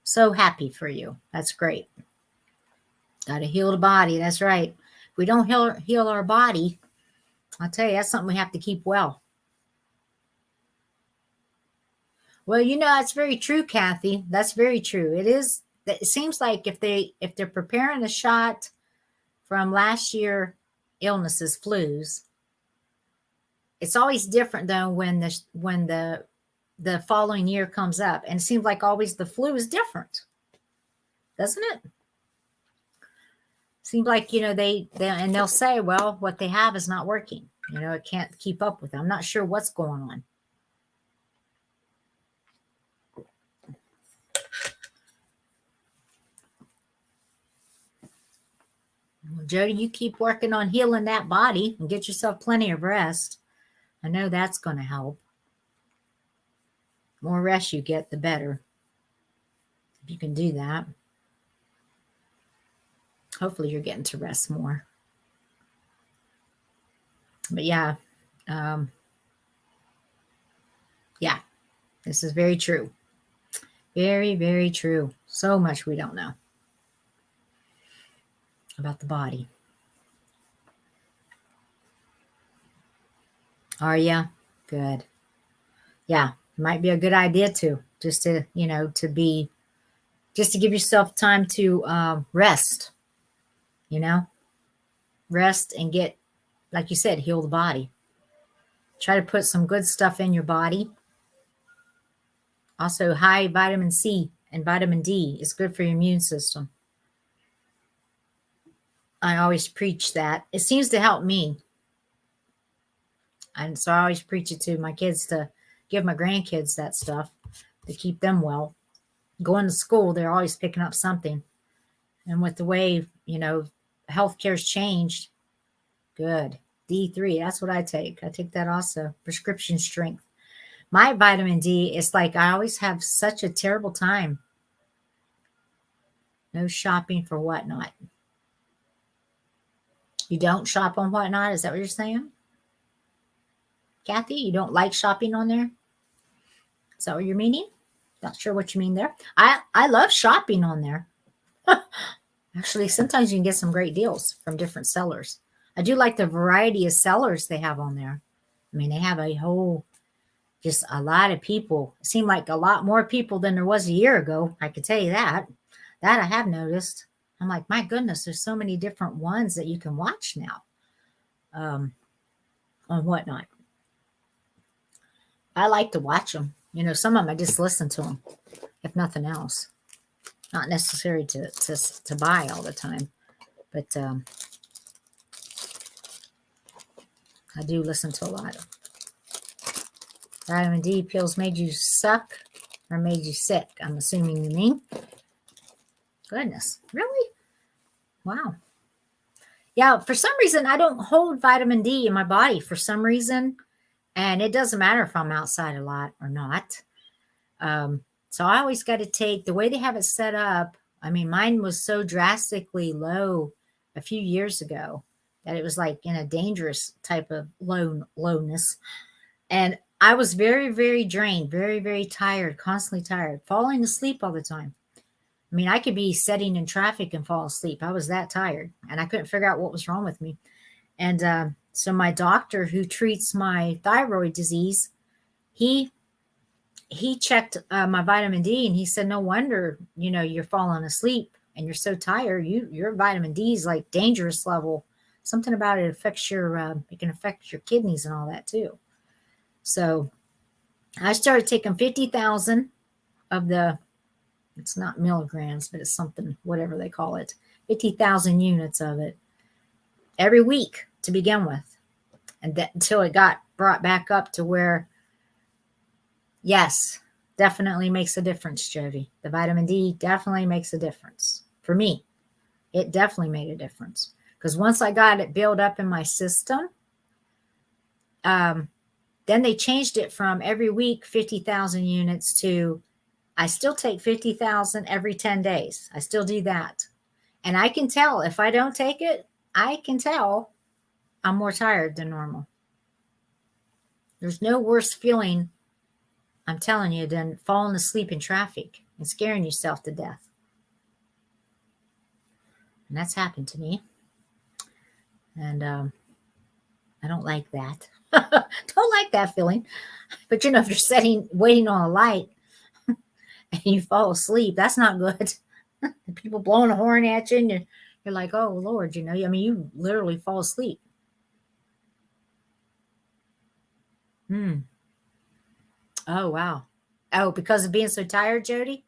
[SPEAKER 1] So happy for you. That's great. Got to heal the body. That's right. If we don't heal our body, I'll tell you, that's something we have to keep well. Well, that's very true, Kathy. That's very true. It is. It seems like if they're preparing a shot from last year illnesses, flus, it's always different though when the following year comes up, and it seems like always the flu is different, doesn't it? Seems like they'll say, well, what they have is not working. It can't keep up with it. I'm not sure what's going on. Well, Jody, you keep working on healing that body and get yourself plenty of rest. I know that's going to help. The more rest you get, the better. If you can do that. Hopefully you're getting to rest more. But yeah, this is very true. Very, very true. So much we don't know about the body. Are you? Good. Yeah, might be a good idea too, just to give yourself time to rest. Rest and get, like you said, heal the body. Try to put some good stuff in your body. Also, high vitamin C and vitamin D is good for your immune system. I always preach that. It seems to help me. And so I always preach it to my kids, to give my grandkids that stuff to keep them well. Going to school, they're always picking up something. And with the way, healthcare's changed, good. D3, that's what I take. I take that also. Prescription strength. My vitamin D is like I always have such a terrible time. No shopping for Whatnot. You don't shop on Whatnot? Is that what you're saying? Kathy, you don't like shopping on there? Is that what you're meaning? Not sure what you mean there. I love shopping on there. Actually, sometimes you can get some great deals from different sellers. I do like the variety of sellers they have on there. I mean, they have just a lot of people. It seemed like a lot more people than there was a year ago. I could tell you that. That I have noticed. I'm like, my goodness, there's so many different ones that you can watch now on Whatnot. I like to watch them. Some of them I just listen to them, if nothing else. Not necessary to buy all the time, but I do listen to a lot of vitamin D pills. Made you suck or made you sick? I'm assuming you mean. Goodness, really? Wow. Yeah, for some reason, I don't hold vitamin D in my body for some reason. And it doesn't matter if I'm outside a lot or not. So I always got to take, the way they have it set up. I mean, mine was so drastically low a few years ago that it was like in a dangerous type of lowness. And I was very, very drained, very, very tired, constantly tired, falling asleep all the time. I mean, I could be sitting in traffic and fall asleep. I was that tired, and I couldn't figure out what was wrong with me. And so my doctor, who treats my thyroid disease, he checked my vitamin D, and he said, no wonder, you're falling asleep and you're so tired. Your vitamin D is like dangerous level. Something about it affects it can affect your kidneys and all that too. So I started taking 50,000 of it's not milligrams, but it's something, whatever they call it, 50,000 units of it every week to begin with. And that until it got brought back up to where, yes, definitely makes a difference, Jody. The vitamin D definitely makes a difference. For me, it definitely made a difference. Because once I got it built up in my system, then they changed it from every week 50,000 units to I still take 50,000 every 10 days. I still do that. And I can tell if I don't take it, I can tell I'm more tired than normal. There's no worse feeling, I'm telling you, than falling asleep in traffic and scaring yourself to death. And that's happened to me. And I don't like that. Don't like that feeling. But if you're waiting on a light and you fall asleep, that's not good. People blowing a horn at you and you're like, oh, Lord, you literally fall asleep. Oh, wow. Oh, because of being so tired, Jody?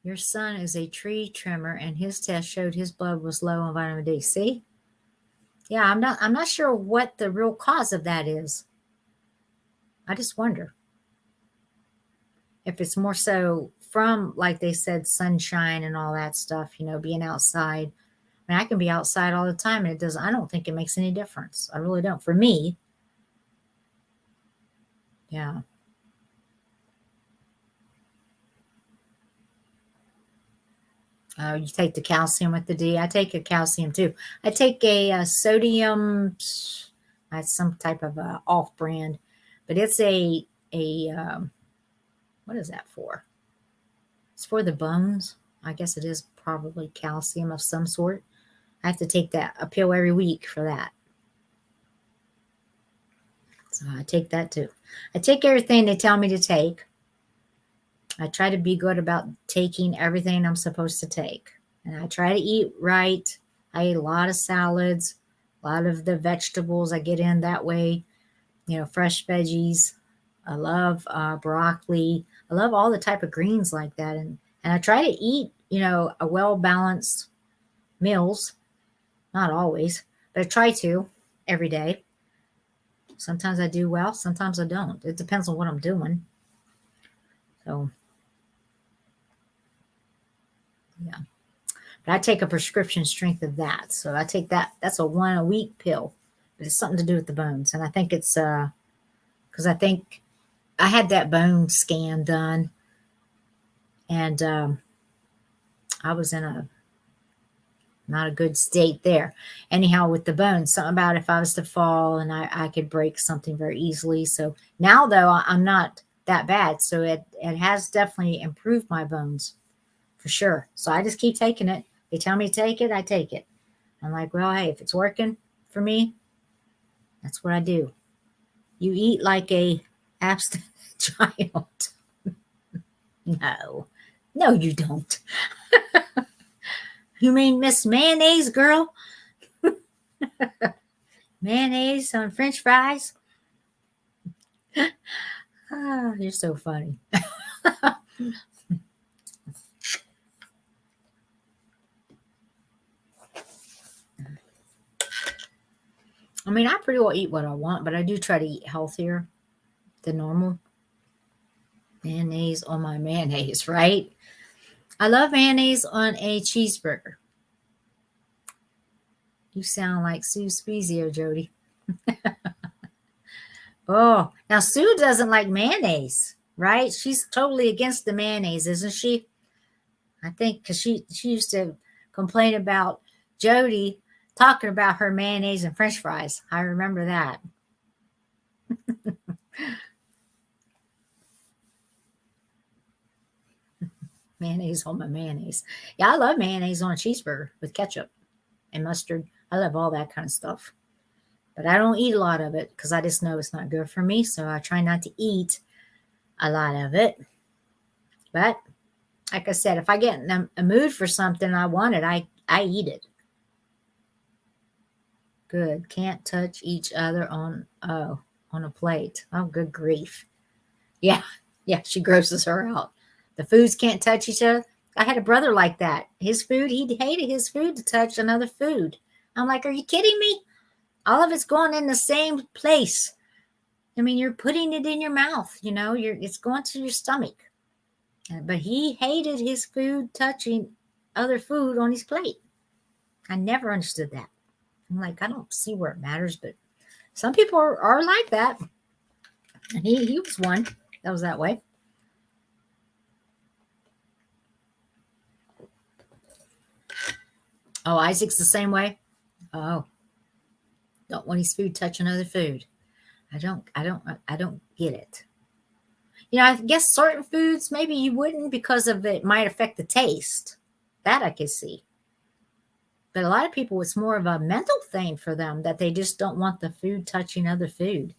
[SPEAKER 1] Your son is a tree trimmer and his test showed his blood was low on vitamin D. See? Yeah, I'm not sure what the real cause of that is. I just wonder if it's more so from, like they said, sunshine and all that stuff, being outside. I mean, I can be outside all the time and I don't think it makes any difference. I really don't. For me, yeah. You take the calcium with the D. I take a calcium too. I take a sodium. That's some type of off brand, but it's a what is that for? It's for the bones. I guess it is probably calcium of some sort. I have to take a pill every week for that. So I take that too. I take everything they tell me to take. I try to be good about taking everything I'm supposed to take. And I try to eat right. I eat a lot of salads, a lot of the vegetables I get in that way, fresh veggies. I love broccoli. I love all the type of greens like that. And I try to eat, a well-balanced meals. Not always, but I try to every day. Sometimes I do well, sometimes I don't. It depends on what I'm doing. So, yeah. But I take a prescription strength of that. So I take that. That's a 1 a week pill. But it's something to do with the bones. And I think it's because I think I had that bone scan done. And I was in not a good state there. Anyhow, with the bones, something about if I was to fall and I could break something very easily. So now, though, I'm not that bad. So it has definitely improved my bones for sure. So I just keep taking it. They tell me to take it, I take it. I'm like, well, hey, if it's working for me, that's what I do. You eat like a abstinent child. No, you don't. You mean Miss Mayonnaise, girl? Mayonnaise on French fries? You're so funny. I mean, I pretty well eat what I want, but I do try to eat healthier than normal. Mayonnaise on my mayonnaise, right? I love mayonnaise on a cheeseburger. You sound like Sue Spezio, Jody. Oh, now Sue doesn't like mayonnaise, right? She's totally against the mayonnaise, isn't she? I think because she used to complain about Jody talking about her mayonnaise and French fries. I remember that. Mayonnaise on my mayonnaise. Yeah, I love mayonnaise on a cheeseburger with ketchup and mustard. I love all that kind of stuff. But I don't eat a lot of it because I just know it's not good for me. So I try not to eat a lot of it. But like I said, if I get in a mood for something I want it, I eat it. Good. Can't touch each other on a plate. Oh, good grief. Yeah, she grosses her out. The foods can't touch each other. I had a brother like that. His food, he hated his food to touch another food. I'm like, are you kidding me? All of it's going in the same place. I mean, you're putting it in your mouth, it's going to your stomach. But he hated his food touching other food on his plate. I never understood that. I'm like, I don't see where it matters, but some people are like that. And he was one that was that way. Oh, Isaac's the same way. Oh, don't want his food touching other food. I don't get it. I guess certain foods maybe you wouldn't because of it might affect the taste. That I could see. But a lot of people, it's more of a mental thing for them that they just don't want the food touching other food.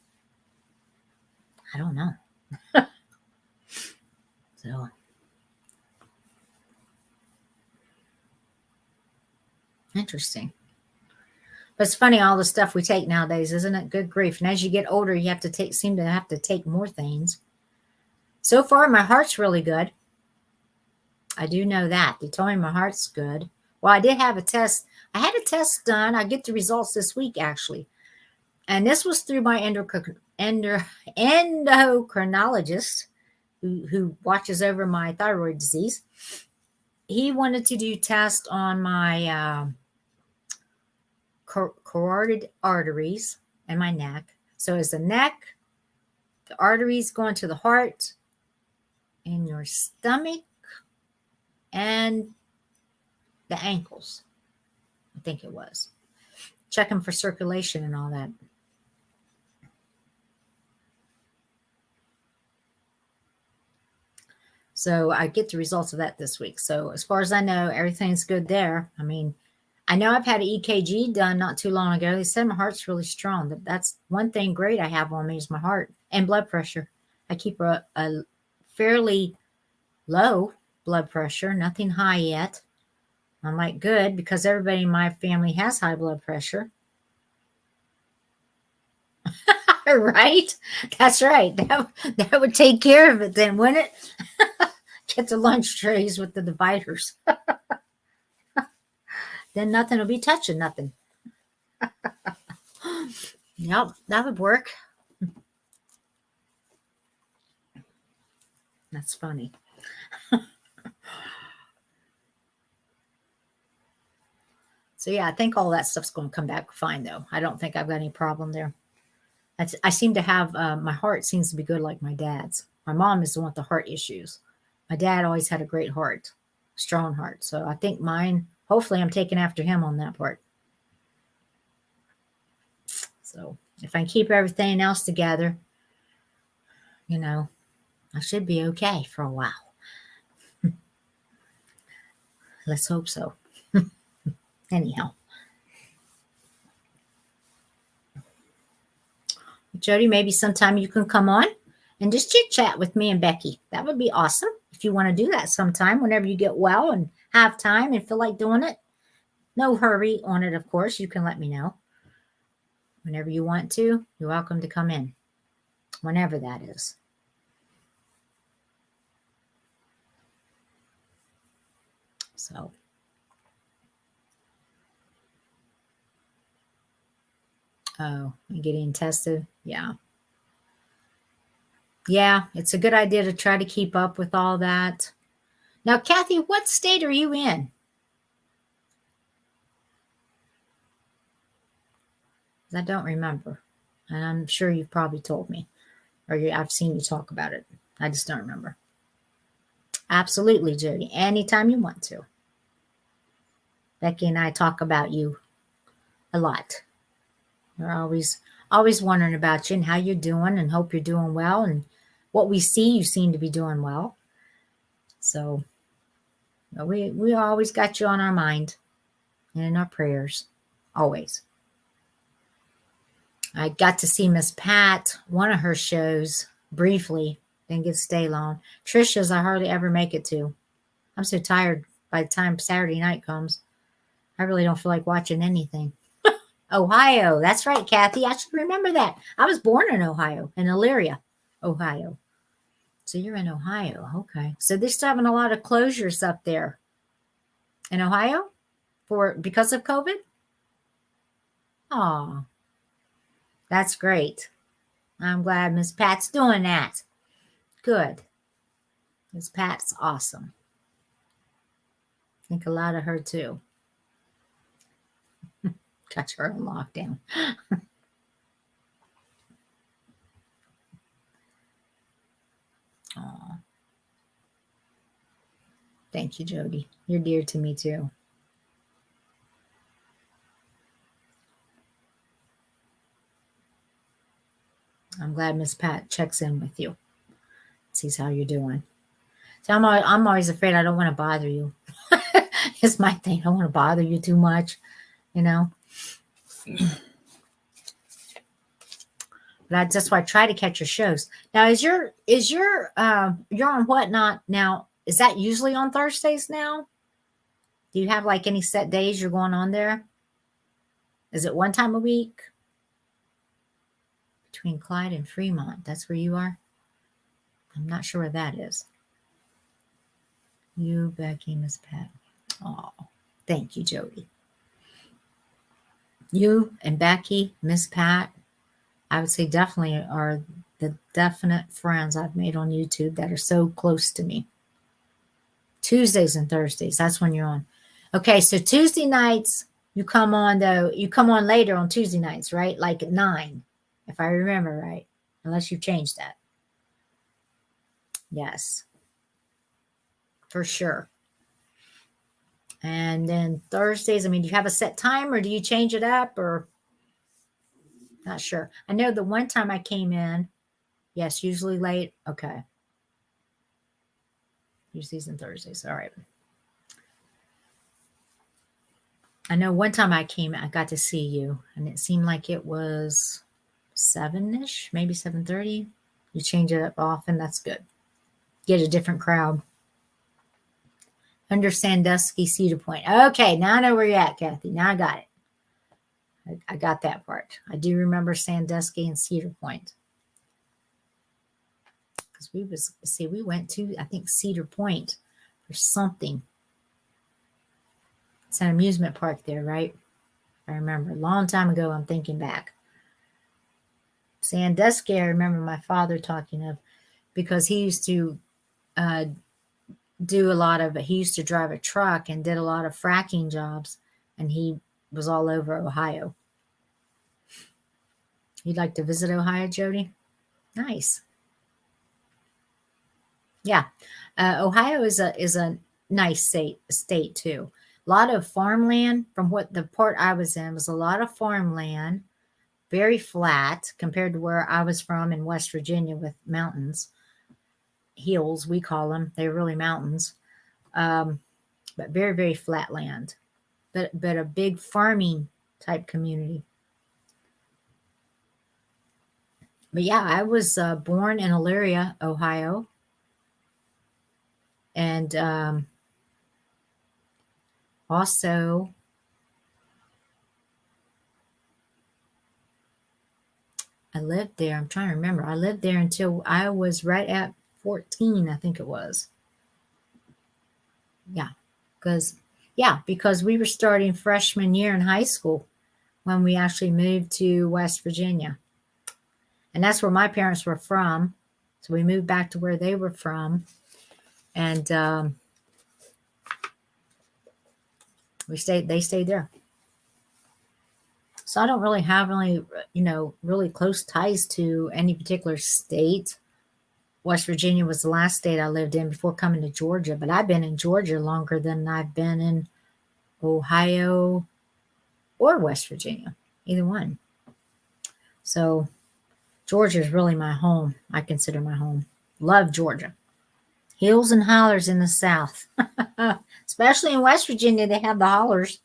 [SPEAKER 1] I don't know. So, interesting. But it's funny, all the stuff we take nowadays, isn't it? Good grief. And as you get older, you seem to have to take more things. So far, my heart's really good. I do know that. They told me my heart's good. Well, I did have a test. I had a test done. I get the results this week, actually. And this was through my endocrinologist who watches over my thyroid disease. He wanted to do tests on my carotid arteries and my neck. So it's the neck, the arteries going to the heart, and your stomach, and the ankles. I think it was. Checking for circulation and all that. So I get the results of that this week. So as far as I know, everything's good there. I mean, I know I've had an EKG done not too long ago. They said my heart's really strong. That's one thing great I have on me is my heart and blood pressure. I keep a fairly low blood pressure, nothing high yet. I'm like, good, because everybody in my family has high blood pressure. Right? That's right. That would take care of it then, wouldn't it? Get the lunch trays with the dividers. Then nothing will be touching nothing. Yep, that would work. That's funny. So yeah, I think all that stuff's going to come back fine, though. I don't think I've got any problem there. I seem to have, my heart seems to be good like my dad's. My mom is the one with the heart issues. My dad always had a great heart, strong heart. So I think mine, hopefully I'm taking after him on that part. So if I keep everything else together, I should be okay for a while. Let's hope so. Anyhow. Jody, maybe sometime you can come on and just chit chat with me and Becky. That would be awesome. If you want to do that sometime, whenever you get well and have time and feel like doing it. No hurry on it, of course. You can let me know. Whenever you want to, you're welcome to come in. Whenever that is. So. Oh, and getting tested. Yeah. Yeah, it's a good idea to try to keep up with all that. Now, Kathy, what state are you in? I don't remember. And I'm sure you've probably told me. Or I've seen you talk about it. I just don't remember. Absolutely, Jody. Anytime you want to. Becky and I talk about you a lot. We're always wondering about you and how you're doing and hope you're doing well. And what we see, you seem to be doing well. So we always got you on our mind and in our prayers. Always. I got to see Miss Pat, one of her shows, briefly. Didn't get to stay long. Trisha's, I hardly ever make it to. I'm so tired by the time Saturday night comes. I really don't feel like watching anything. Ohio. That's right, Kathy. I should remember that. I was born in Ohio, in Elyria, Ohio. So you're in Ohio. Okay. So they're still having a lot of closures up there in Ohio because of COVID? Oh, that's great. I'm glad Miss Pat's doing that. Good. Miss Pat's awesome. I think a lot of her too. Got her on lockdown. Oh, thank you, Jody. You're dear to me too. I'm glad Miss Pat checks in with you, sees how you're doing. So I'm always afraid I don't want to bother you. It's my thing. I don't want to bother you too much, you know. But that's why I try to catch your shows. Now, you're on Whatnot now? Is that usually on Thursdays now? Do you have like any set days you're going on there? Is it one time a week? Between Clyde and Fremont, that's where you are? I'm not sure where that is. You, Becky, Miss Pat. Oh, thank you, Jody. You and Becky, Miss Pat, I would say definitely are the definite friends I've made on YouTube that are so close to me. Tuesdays and Thursdays, that's when you're on. Okay, so Tuesday nights, you come on though, you come on later on Tuesday nights, right? Like at 9, if I remember right, unless you've changed that. Yes, for sure. And then Thursdays, I mean, do you have a set time or do you change it up or? Not sure. I know the one time I came in, yes, usually late. Okay. Tuesdays and Thursdays. All right. I know one time I came, I got to see you, and it seemed like it was 7-ish, maybe 7:30. You change it up often. That's good. Get a different crowd. Under Sandusky, Cedar Point. Okay, now I know where you're at, Kathy. Now I got it. I got that part. I do remember Sandusky and Cedar Point. Because we went to, I think, Cedar Point for something. It's an amusement park there, right? I remember a long time ago. I'm thinking back. Sandusky, I remember my father talking of, because he used to he used to drive a truck and did a lot of fracking jobs, and he was all over Ohio. You'd like to visit Ohio, Jody? Nice. Yeah. Ohio is a nice state too. A lot of farmland. From what the part I was in was a lot of farmland, very flat compared to where I was from in West Virginia with mountains, hills we call them. They're really mountains, but very, very flat land. But a big farming type community. But yeah, I was born in Elyria, Ohio, and also I lived there. I'm trying to remember. I lived there until I was right at 14, I think it was. Yeah, because we were starting freshman year in high school when we actually moved to West Virginia. And that's where my parents were from. So we moved back to where they were from. And they stayed there. So I don't really have any, really close ties to any particular state. West Virginia was the last state I lived in before coming to Georgia, but I've been in Georgia longer than I've been in Ohio or West Virginia, either one. So Georgia is really my home. I consider my home. Love Georgia. Hills and hollers in the South. Especially in West Virginia, they have the hollers.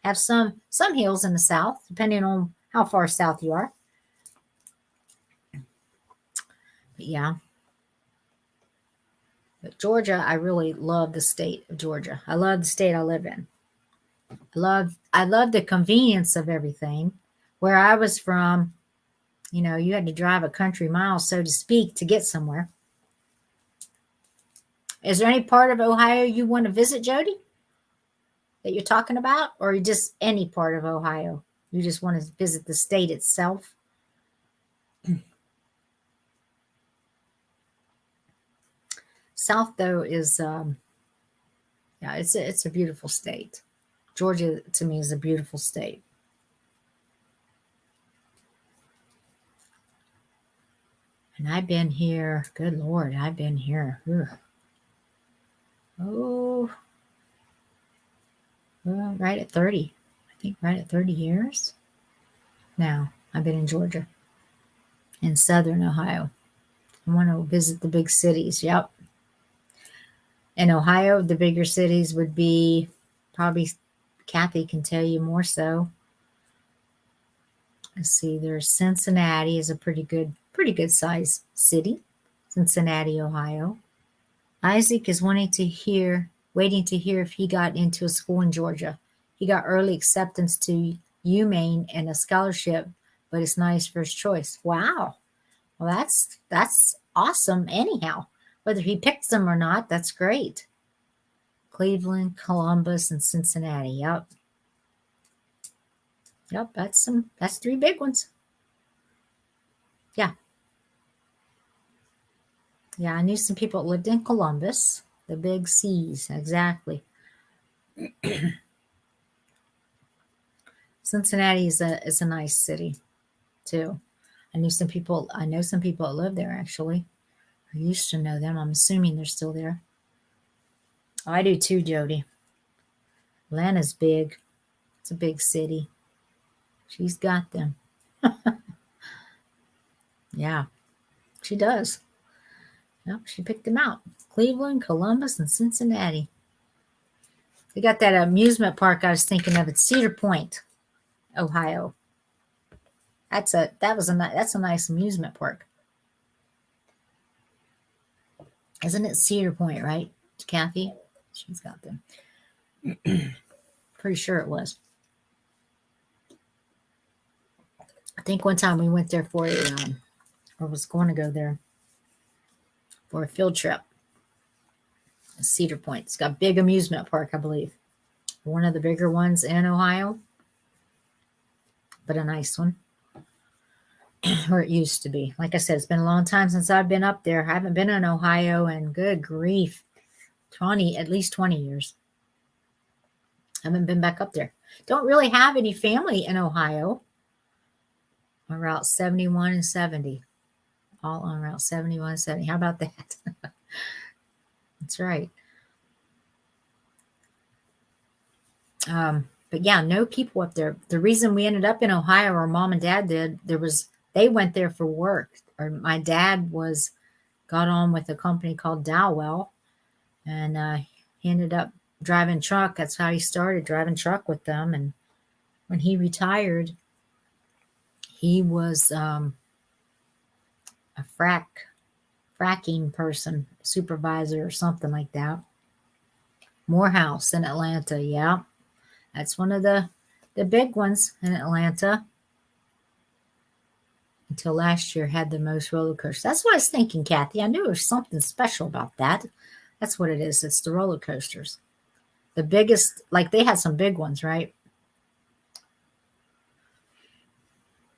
[SPEAKER 1] Have some hills in the South, depending on how far south you are. But yeah. But Georgia, I really love the state of Georgia. I love the state I live in. I love the convenience of everything. Where I was from, you had to drive a country mile, so to speak, to get somewhere. Is there any part of Ohio you want to visit, Jody? that you're talking about, or just any part of Ohio? You just want to visit the state itself? South, though, is yeah, it's a beautiful state. Georgia to me is a beautiful state. And I've been here, good Lord, I've been here. Oh, well, right at 30. I think right at 30 years now. I've been in Georgia, in southern Ohio. I want to visit the big cities. Yep. In Ohio, the bigger cities would be probably, Kathy can tell you more so. Let's see, there's Cincinnati is a pretty good size city. Cincinnati, Ohio. Isaac is waiting to hear if he got into a school in Georgia. He got early acceptance to UMaine and a scholarship, but it's not his first choice. Wow. Well, that's awesome anyhow. Whether he picks them or not, that's great. Cleveland, Columbus, and Cincinnati. Yep. Yep, that's three big ones. Yeah. Yeah, I knew some people that lived in Columbus. The big C's, exactly. Cincinnati is a nice city too. I know some people that live there actually. I used to know them. I'm assuming they're still there. I do too, Jody. Atlanta's big. It's a big city. She's got them. Yeah, she does. Yep, she picked them out. Cleveland, Columbus, and Cincinnati. They got that amusement park I was thinking of at Cedar Point, Ohio. That's a nice amusement park. Isn't it Cedar Point, right, Kathy? She's got them. Pretty sure it was. I think one time we went there for or was going to go there for a field trip. Cedar Point. It's got a big amusement park, I believe. One of the bigger ones in Ohio, but a nice one. Or it used to be. Like I said, it's been a long time since I've been up there. I haven't been in Ohio in, good grief, at least 20 years. I haven't been back up there. Don't really have any family in Ohio. On Route 71 and 70. All on Route 71 and 70. How about that? That's right. But yeah, no people up there. The reason we ended up in Ohio, or mom and dad did, they went there for work. Or my dad got on with a company called Dowell, and he ended up driving truck. That's how he started, driving truck with them. And when he retired, he was a fracking person, supervisor or something like that. Morehouse in Atlanta, yeah. That's one of the big ones in Atlanta. Until last year had the most roller coasters. That's what I was thinking, Kathy. I knew there was something special about that. That's what it is. It's the roller coasters. The biggest, like they had some big ones, right?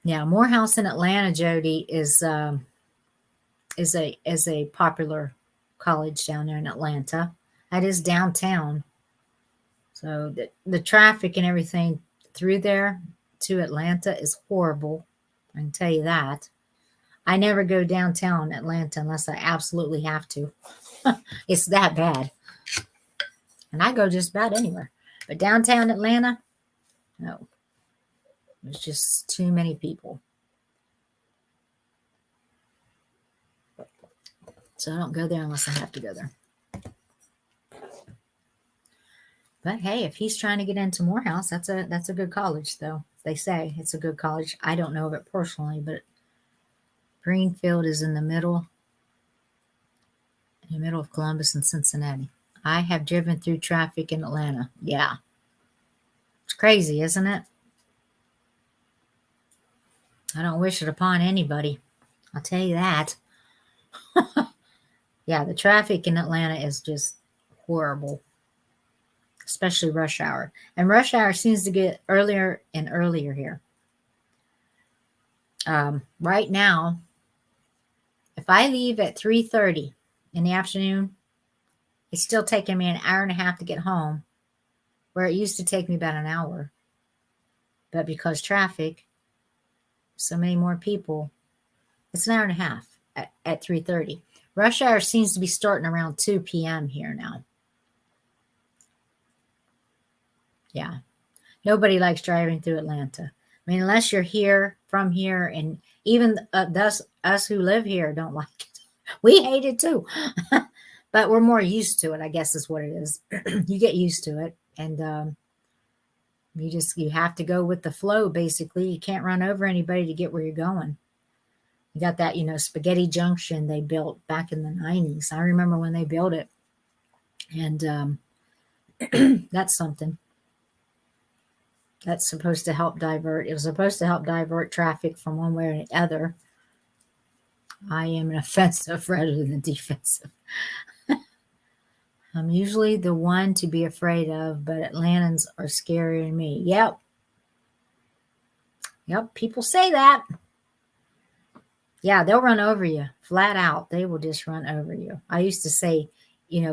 [SPEAKER 1] Yeah, Morehouse in Atlanta, Jody, is a popular college down there in Atlanta. That is downtown. So the traffic and everything through there to Atlanta is horrible. I can tell you that. I never go downtown Atlanta unless I absolutely have to. It's that bad. And I go just about anywhere. But downtown Atlanta, no. There's just too many people. So I don't go there unless I have to go there. But hey, if he's trying to get into Morehouse, that's a good college, though. They say it's a good college. I don't know of it personally, but Greenfield is in the middle of Columbus and Cincinnati. I have driven through traffic in Atlanta. Yeah. It's crazy, isn't it? I don't wish it upon anybody. I'll tell you that. Yeah, the traffic in Atlanta is just horrible. especially rush hour. And rush hour seems to get earlier and earlier here. Right now, if I leave at 3:30 in the afternoon, it's still taking me an hour and a half to get home, where it used to take me about an hour. But because traffic, so many more people, it's an hour and a half at 3:30. Rush hour seems to be starting around 2 p.m. here now. Yeah. Nobody likes driving through Atlanta. I mean, unless you're here, from here, and even us who live here don't like it. We hate it too. But we're more used to it, I guess is what it is. You get used to it, and you have to go with the flow, basically. You can't run over anybody to get where you're going. You got that, Spaghetti Junction they built back in the 90s. I remember when they built it. And that's something. That's supposed to help divert. It was supposed to help divert traffic from one way or the other. I am an offensive rather than defensive. I'm usually the one to be afraid of, but Atlantans are scarier than me. Yep. People say that. Yeah, they'll run over you flat out. They will just run over you. I used to say,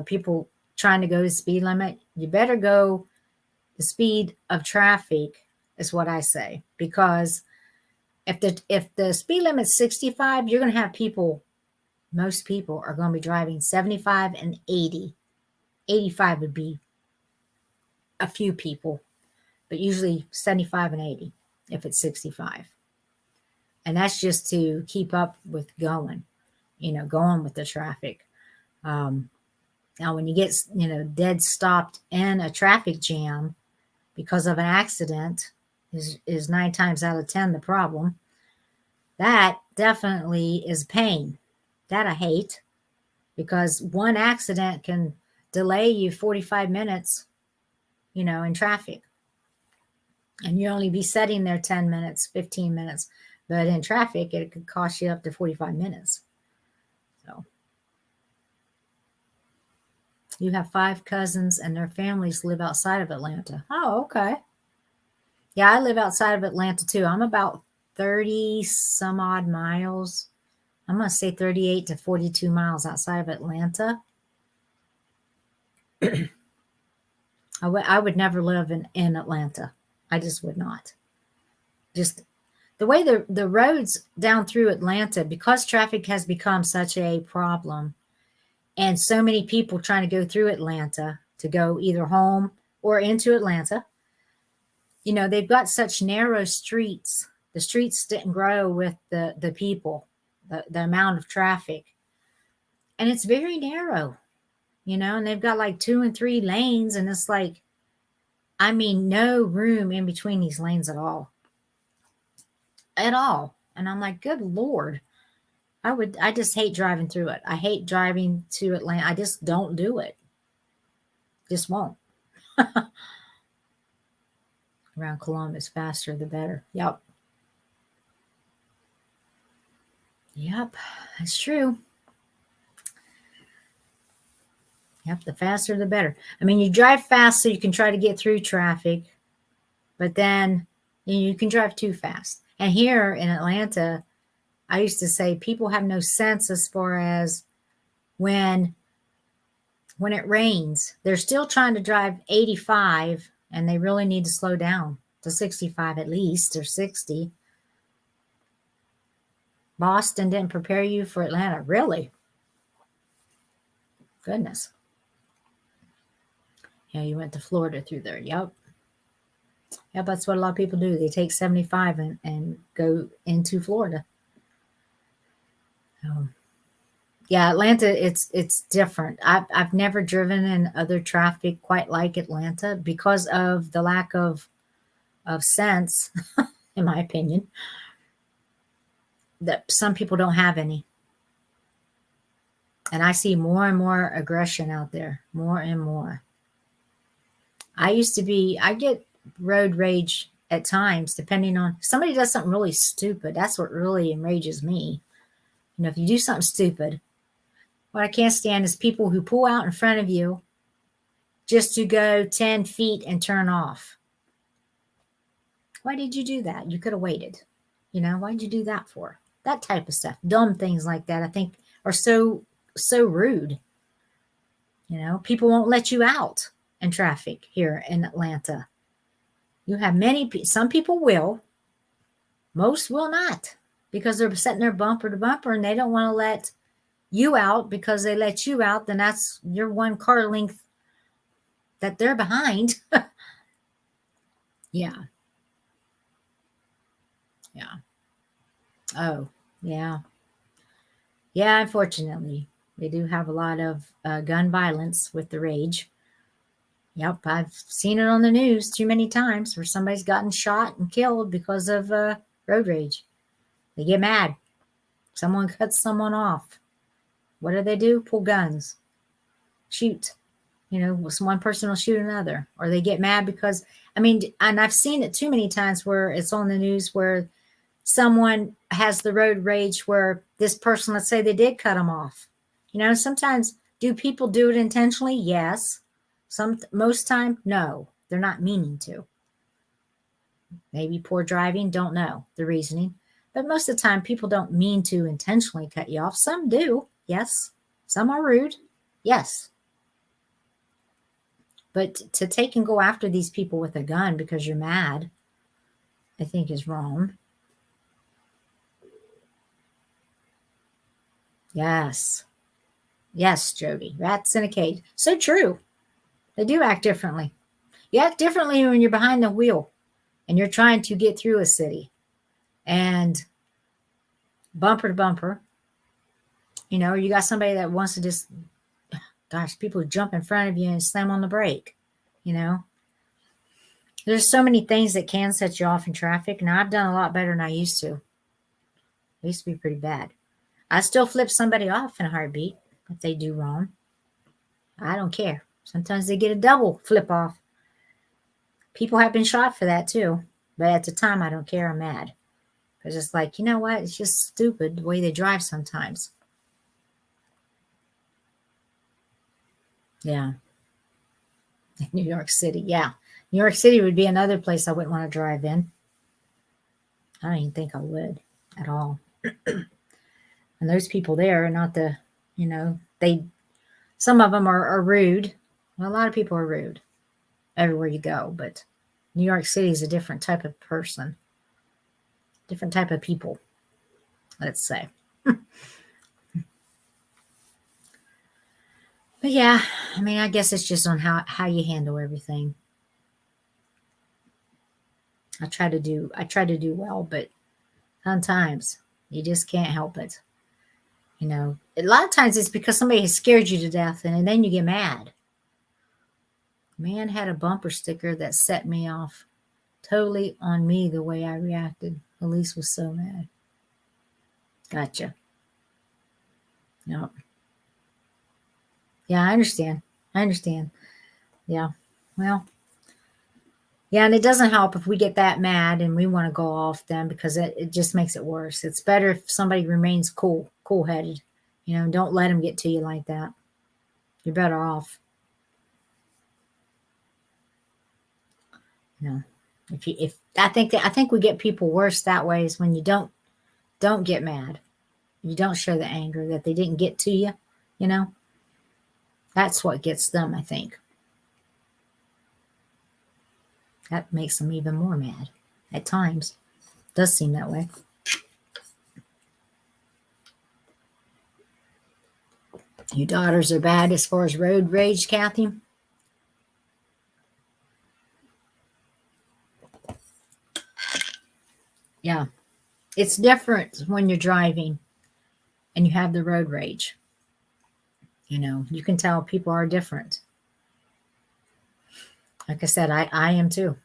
[SPEAKER 1] people trying to go the speed limit, you better go the speed of traffic, is what I say. Because if the speed limit's 65, you're going to have most people are going to be driving 75 and 80. 85 would be a few people, but usually 75 and 80 if it's 65. And that's just to keep up with going with the traffic. Now, when you get, dead stopped in a traffic jam because of an accident, is 9 times out of 10 the problem. That definitely is pain. That I hate, because one accident can delay you 45 minutes, in traffic. And you only be sitting there 10 minutes, 15 minutes. But in traffic, it could cost you up to 45 minutes. So you have 5 cousins and their families live outside of Atlanta. Oh, okay. Yeah, I live outside of Atlanta too. I'm about 30 some odd miles. I'm going to say 38 to 42 miles outside of Atlanta. I would never live in Atlanta. I just would not. Just the way the roads down through Atlanta, because traffic has become such a problem, and so many people trying to go through Atlanta to go either home or into Atlanta, they've got such narrow streets. The streets didn't grow with the people, the amount of traffic. And it's very narrow, and they've got like 2 and 3 lanes, and it's like, no room in between these lanes at all. At all. And I'm like, good Lord. I just hate driving through it. I hate driving to Atlanta. I just don't do it. Just won't. Around Columbus, faster the better. Yep. That's true. Yep, the faster the better. You drive fast so you can try to get through traffic, but then you can drive too fast. And here in Atlanta, I used to say people have no sense as far as when it rains. They're still trying to drive 85, and they really need to slow down to 65 at least, or 60. Boston didn't prepare you for Atlanta. Really? Goodness. Yeah, you went to Florida through there. Yep. Yep, that's what a lot of people do. They take 75 and go into Florida. Yeah, Atlanta, it's different. I've never driven in other traffic quite like Atlanta because of the lack of sense, in my opinion, that some people don't have any. And I see more and more aggression out there, more and more. I get road rage at times, depending on if somebody does something really stupid. That's what really enrages me. If you do something stupid, what I can't stand is people who pull out in front of you just to go 10 feet and turn off. Why did you do that? You could have waited. Why did you do that for? That type of stuff. Dumb things like that, I think, are so rude. People won't let you out in traffic here in Atlanta. You have some people will, most will not, because they're sitting there bumper to bumper and they don't want to let you out, because they let you out, then that's your one car length that they're behind. Yeah. Oh, yeah. Yeah, unfortunately, they do have a lot of gun violence with the rage. Yep, I've seen it on the news too many times where somebody's gotten shot and killed because of road rage. They get mad. Someone cuts someone off. What do? Pull guns. Shoot. One person will shoot another. Or they get mad because, and I've seen it too many times where it's on the news where someone has the road rage where this person, let's say they did cut them off. Sometimes do people do it intentionally? Yes. Most time, no. They're not meaning to. Maybe poor driving, don't know the reasoning. But most of the time, people don't mean to intentionally cut you off. Some do, yes. Some are rude, yes. But to take and go after these people with a gun because you're mad, I think is wrong. Yes. Yes, Jody. Rats in a cage. So true. They do act differently. You act differently when you're behind the wheel and you're trying to get through a city. And bumper to bumper, you got somebody that wants to just, people who jump in front of you and slam on the brake, There's so many things that can set you off in traffic. Now, I've done a lot better than I used to. I used to be pretty bad. I still flip somebody off in a heartbeat if they do wrong. I don't care. Sometimes they get a double flip off. People have been shot for that too. But at the time, I don't care. I'm mad. Because it's like, you know what? It's just stupid the way they drive sometimes. Yeah. New York City. Yeah. New York City would be another place I wouldn't want to drive in. I don't even think I would at all. And those people there are not some of them are rude. Well, a lot of people are rude everywhere you go, but New York City is a different type of person, different type of people, let's say. But yeah, I guess it's just on how you handle everything. I try to do well, but sometimes you just can't help it. A lot of times it's because somebody has scared you to death, and then you get mad. Man had a bumper sticker that set me off totally on me the way I reacted. Elise was so mad. Gotcha. No. Yeah, I understand. Yeah. Well, yeah, and it doesn't help if we get that mad and we want to go off them, because it just makes it worse. It's better if somebody remains cool-headed. Don't let them get to you like that. You're better off. I think we get people worse that way is when you don't get mad. You don't show the anger that they didn't get to you. That's what gets them, I think. That makes them even more mad at times. It does seem that way. Your daughters are bad as far as road rage, Kathy? Yeah. It's different when you're driving and you have the road rage. You can tell people are different. Like I said, I am too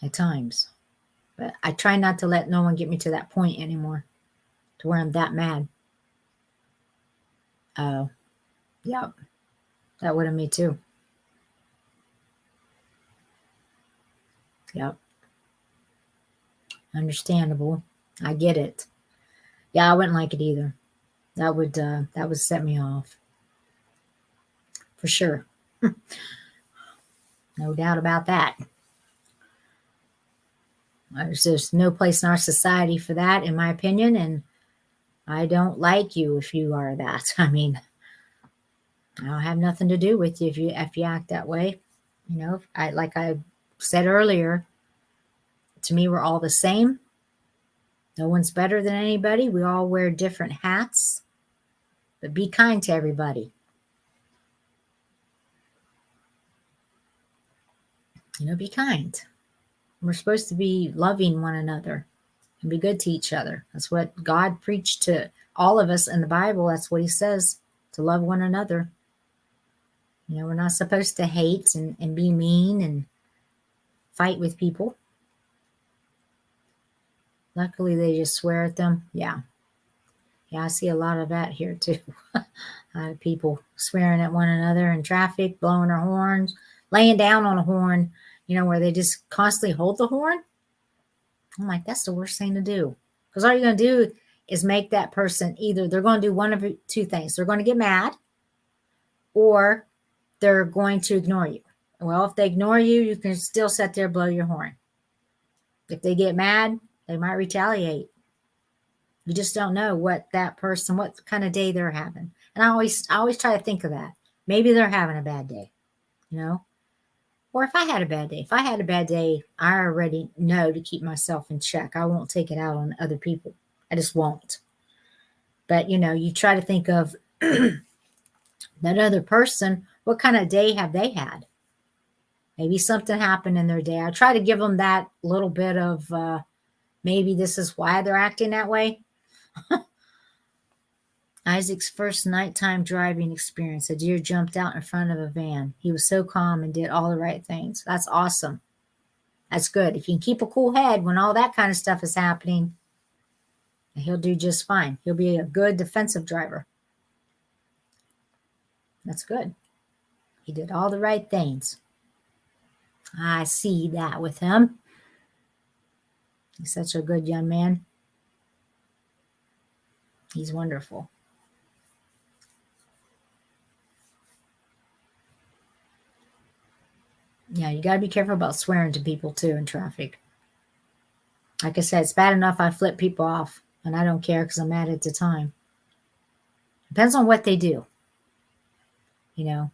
[SPEAKER 1] at times. But I try not to let no one get me to that point anymore, to where I'm that mad. Oh, yep. That would have me too. Yep. Understandable. I get it. Yeah, I wouldn't like it either. That would set me off. For sure. No doubt about that. There's no place in our society for that, in my opinion, and I don't like you if you are that. I mean, I don't have nothing to do with you if you act that way. You know, like I said earlier, to me, we're all the same. No one's better than anybody. We all wear different hats, but be kind to everybody. You know, be kind. We're supposed to be loving one another and be good to each other. That's what God preached to all of us in the Bible. That's what he says, to love one another. You know, we're not supposed to hate and be mean and fight with people. Luckily, they just swear at them. Yeah. Yeah, I see a lot of that here too. People swearing at one another in traffic, blowing their horns, laying down on a horn, you know, where they just constantly hold the horn. I'm like, that's the worst thing to do. Because all you're going to do is make that person, either they're going to do one of two things. They're going to get mad, or they're going to ignore you. Well, if they ignore you, you can still sit there, blow your horn. If they get mad, they might retaliate. You just don't know what that person, what kind of day they're having. And I always try to think of that. Maybe they're having a bad day, you know? Or if I had a bad day. If I had a bad day, I already know to keep myself in check. I won't take it out on other people. I just won't. But, you know, you try to think of that other person. What kind of day have they had? Maybe something happened in their day. I try to give them that little bit of maybe this is why they're acting that way. Isaac's first nighttime driving experience. A deer jumped out in front of a van. He was so calm and did all the right things. That's awesome. That's good. If you can keep a cool head when all that kind of stuff is happening, he'll do just fine. He'll be a good defensive driver. That's good. He did all the right things. I see that with him. He's such a good young man. He's wonderful. Yeah, you got to be careful about swearing to people too in traffic. Like I said, it's bad enough I flip people off, and I don't care because I'm mad at the time. Depends on what they do. You know,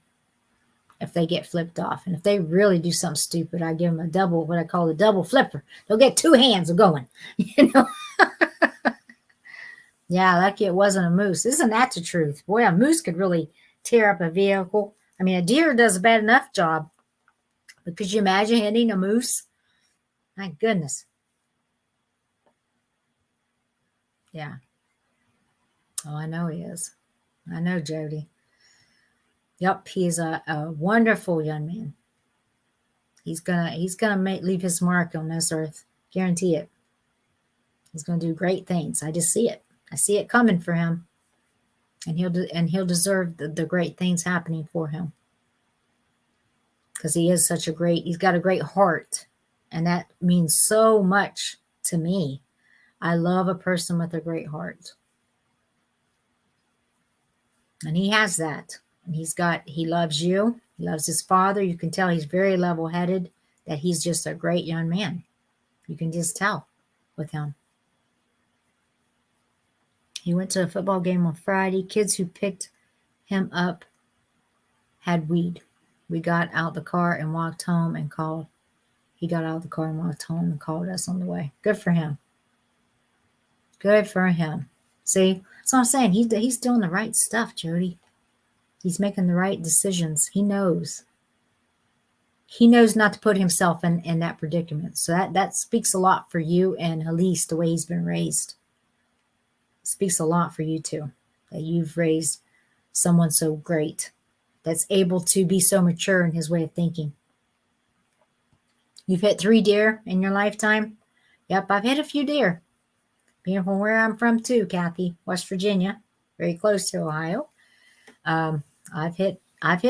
[SPEAKER 1] if they get flipped off. And if they really do something stupid, I give them a double, what I call a double flipper. They'll get two hands going, you know. Yeah, lucky it wasn't a moose. Isn't that the truth? Boy, a moose could really tear up a vehicle. I mean, a deer does a bad enough job. But could you imagine hitting a moose? My goodness. Yeah. Oh, I know he is. I know Jody. Yep, he's a wonderful young man. He's gonna leave his mark on this earth. Guarantee it. He's gonna do great things. I just see it. I see it coming for him, and he'll deserve the great things happening for him, because he's got a great heart, and that means so much to me. I love a person with a great heart, and he has that. And he loves you. He loves his father. You can tell he's very level-headed, that he's just a great young man. You can just tell with him. He went to a football game on Friday. Kids who picked him up had weed. We got out the car and walked home and called. He got out of the car and walked home and called us on the way. Good for him. Good for him. See, that's what I'm saying. He's doing the right stuff, Jody. He's making the right decisions. He knows. He knows not to put himself in that predicament. So that speaks a lot for you and Elise, the way he's been raised. Speaks a lot for you too, that you've raised someone so great that's able to be so mature in his way of thinking. You've hit 3 deer in your lifetime. Yep, I've hit a few deer. Being from where I'm from too, Kathy, West Virginia, very close to Ohio. I've hit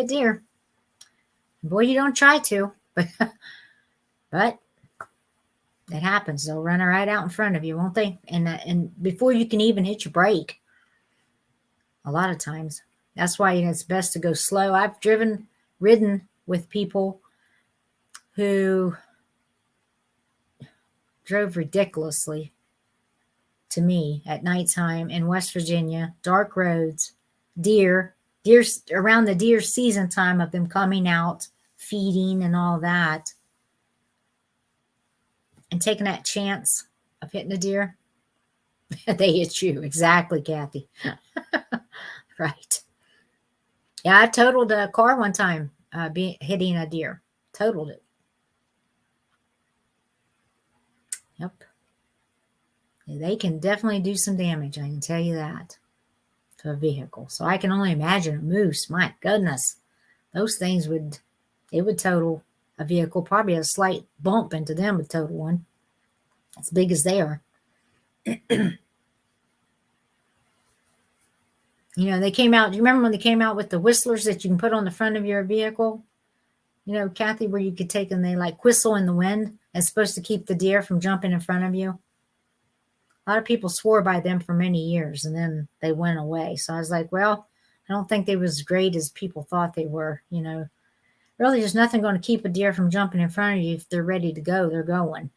[SPEAKER 1] deer. Boy, you don't try to, but it happens. They'll run right out in front of you, won't they? And before you can even hit your brake, a lot of times. That's why it's best to go slow. I've ridden with people who drove ridiculously to me at nighttime in West Virginia, dark roads, deer around the deer season time of them coming out, feeding and all that, and taking that chance of hitting a deer. They hit you. Exactly, Kathy. Right. Yeah, I totaled a car one time hitting a deer. Totaled it. Yep. They can definitely do some damage, I can tell you that, to a vehicle. So I can only imagine a moose. My goodness. Those things would total a vehicle. Probably a slight bump into them would total one. As big as they are. You know, they came out. Do you remember when they came out with the whistlers that you can put on the front of your vehicle? You know, Kathy, where you could take and they like whistle in the wind. It's supposed to keep the deer from jumping in front of you. A lot of people swore by them for many years, and then they went away. So I was like, well, I don't think they were as great as people thought they were. You know, really, there's nothing going to keep a deer from jumping in front of you. If they're ready to go, they're going.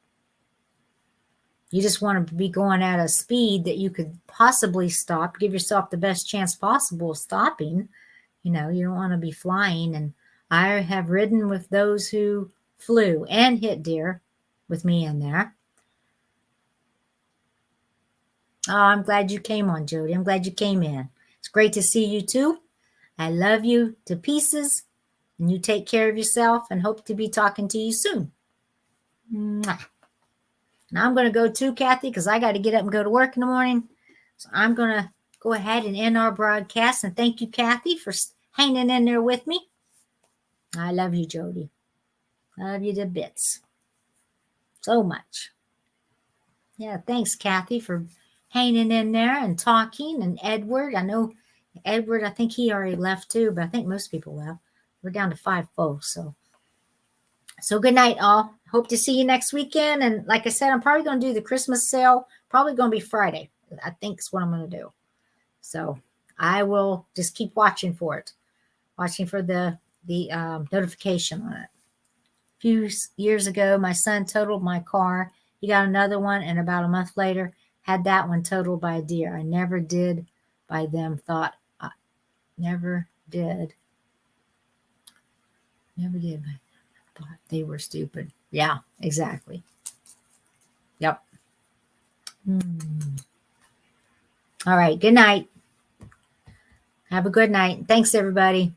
[SPEAKER 1] You just want to be going at a speed that you could possibly stop, give yourself the best chance possible of stopping. You know, you don't want to be flying. And I have ridden with those who flew and hit deer with me in there. Oh, I'm glad you came on, Jody. I'm glad you came in. It's great to see you too. I love you to pieces. And you take care of yourself and hope to be talking to you soon. Mwah. Now I'm going to go too, Kathy, because I got to get up and go to work in the morning. So I'm going to go ahead and end our broadcast. And thank you, Kathy, for hanging in there with me. I love you, Jody. Love you to bits. So much. Yeah, thanks, Kathy, for hanging in there and talking. And Edward, I know Edward, I think he already left too, but I think most people left. We're down to 5 folks, So good night, all. Hope to see you next weekend. And like I said, I'm probably going to do the Christmas sale. Probably going to be Friday. I think is what I'm going to do. So I will just keep watching for it. Watching for the notification on it. A few years ago, my son totaled my car. He got another one. And about a month later, had that one totaled by a deer. I never did by them. Never did. Thought they were stupid. Yeah, exactly. Yep. All right. Good night. Have a good night. Thanks, everybody.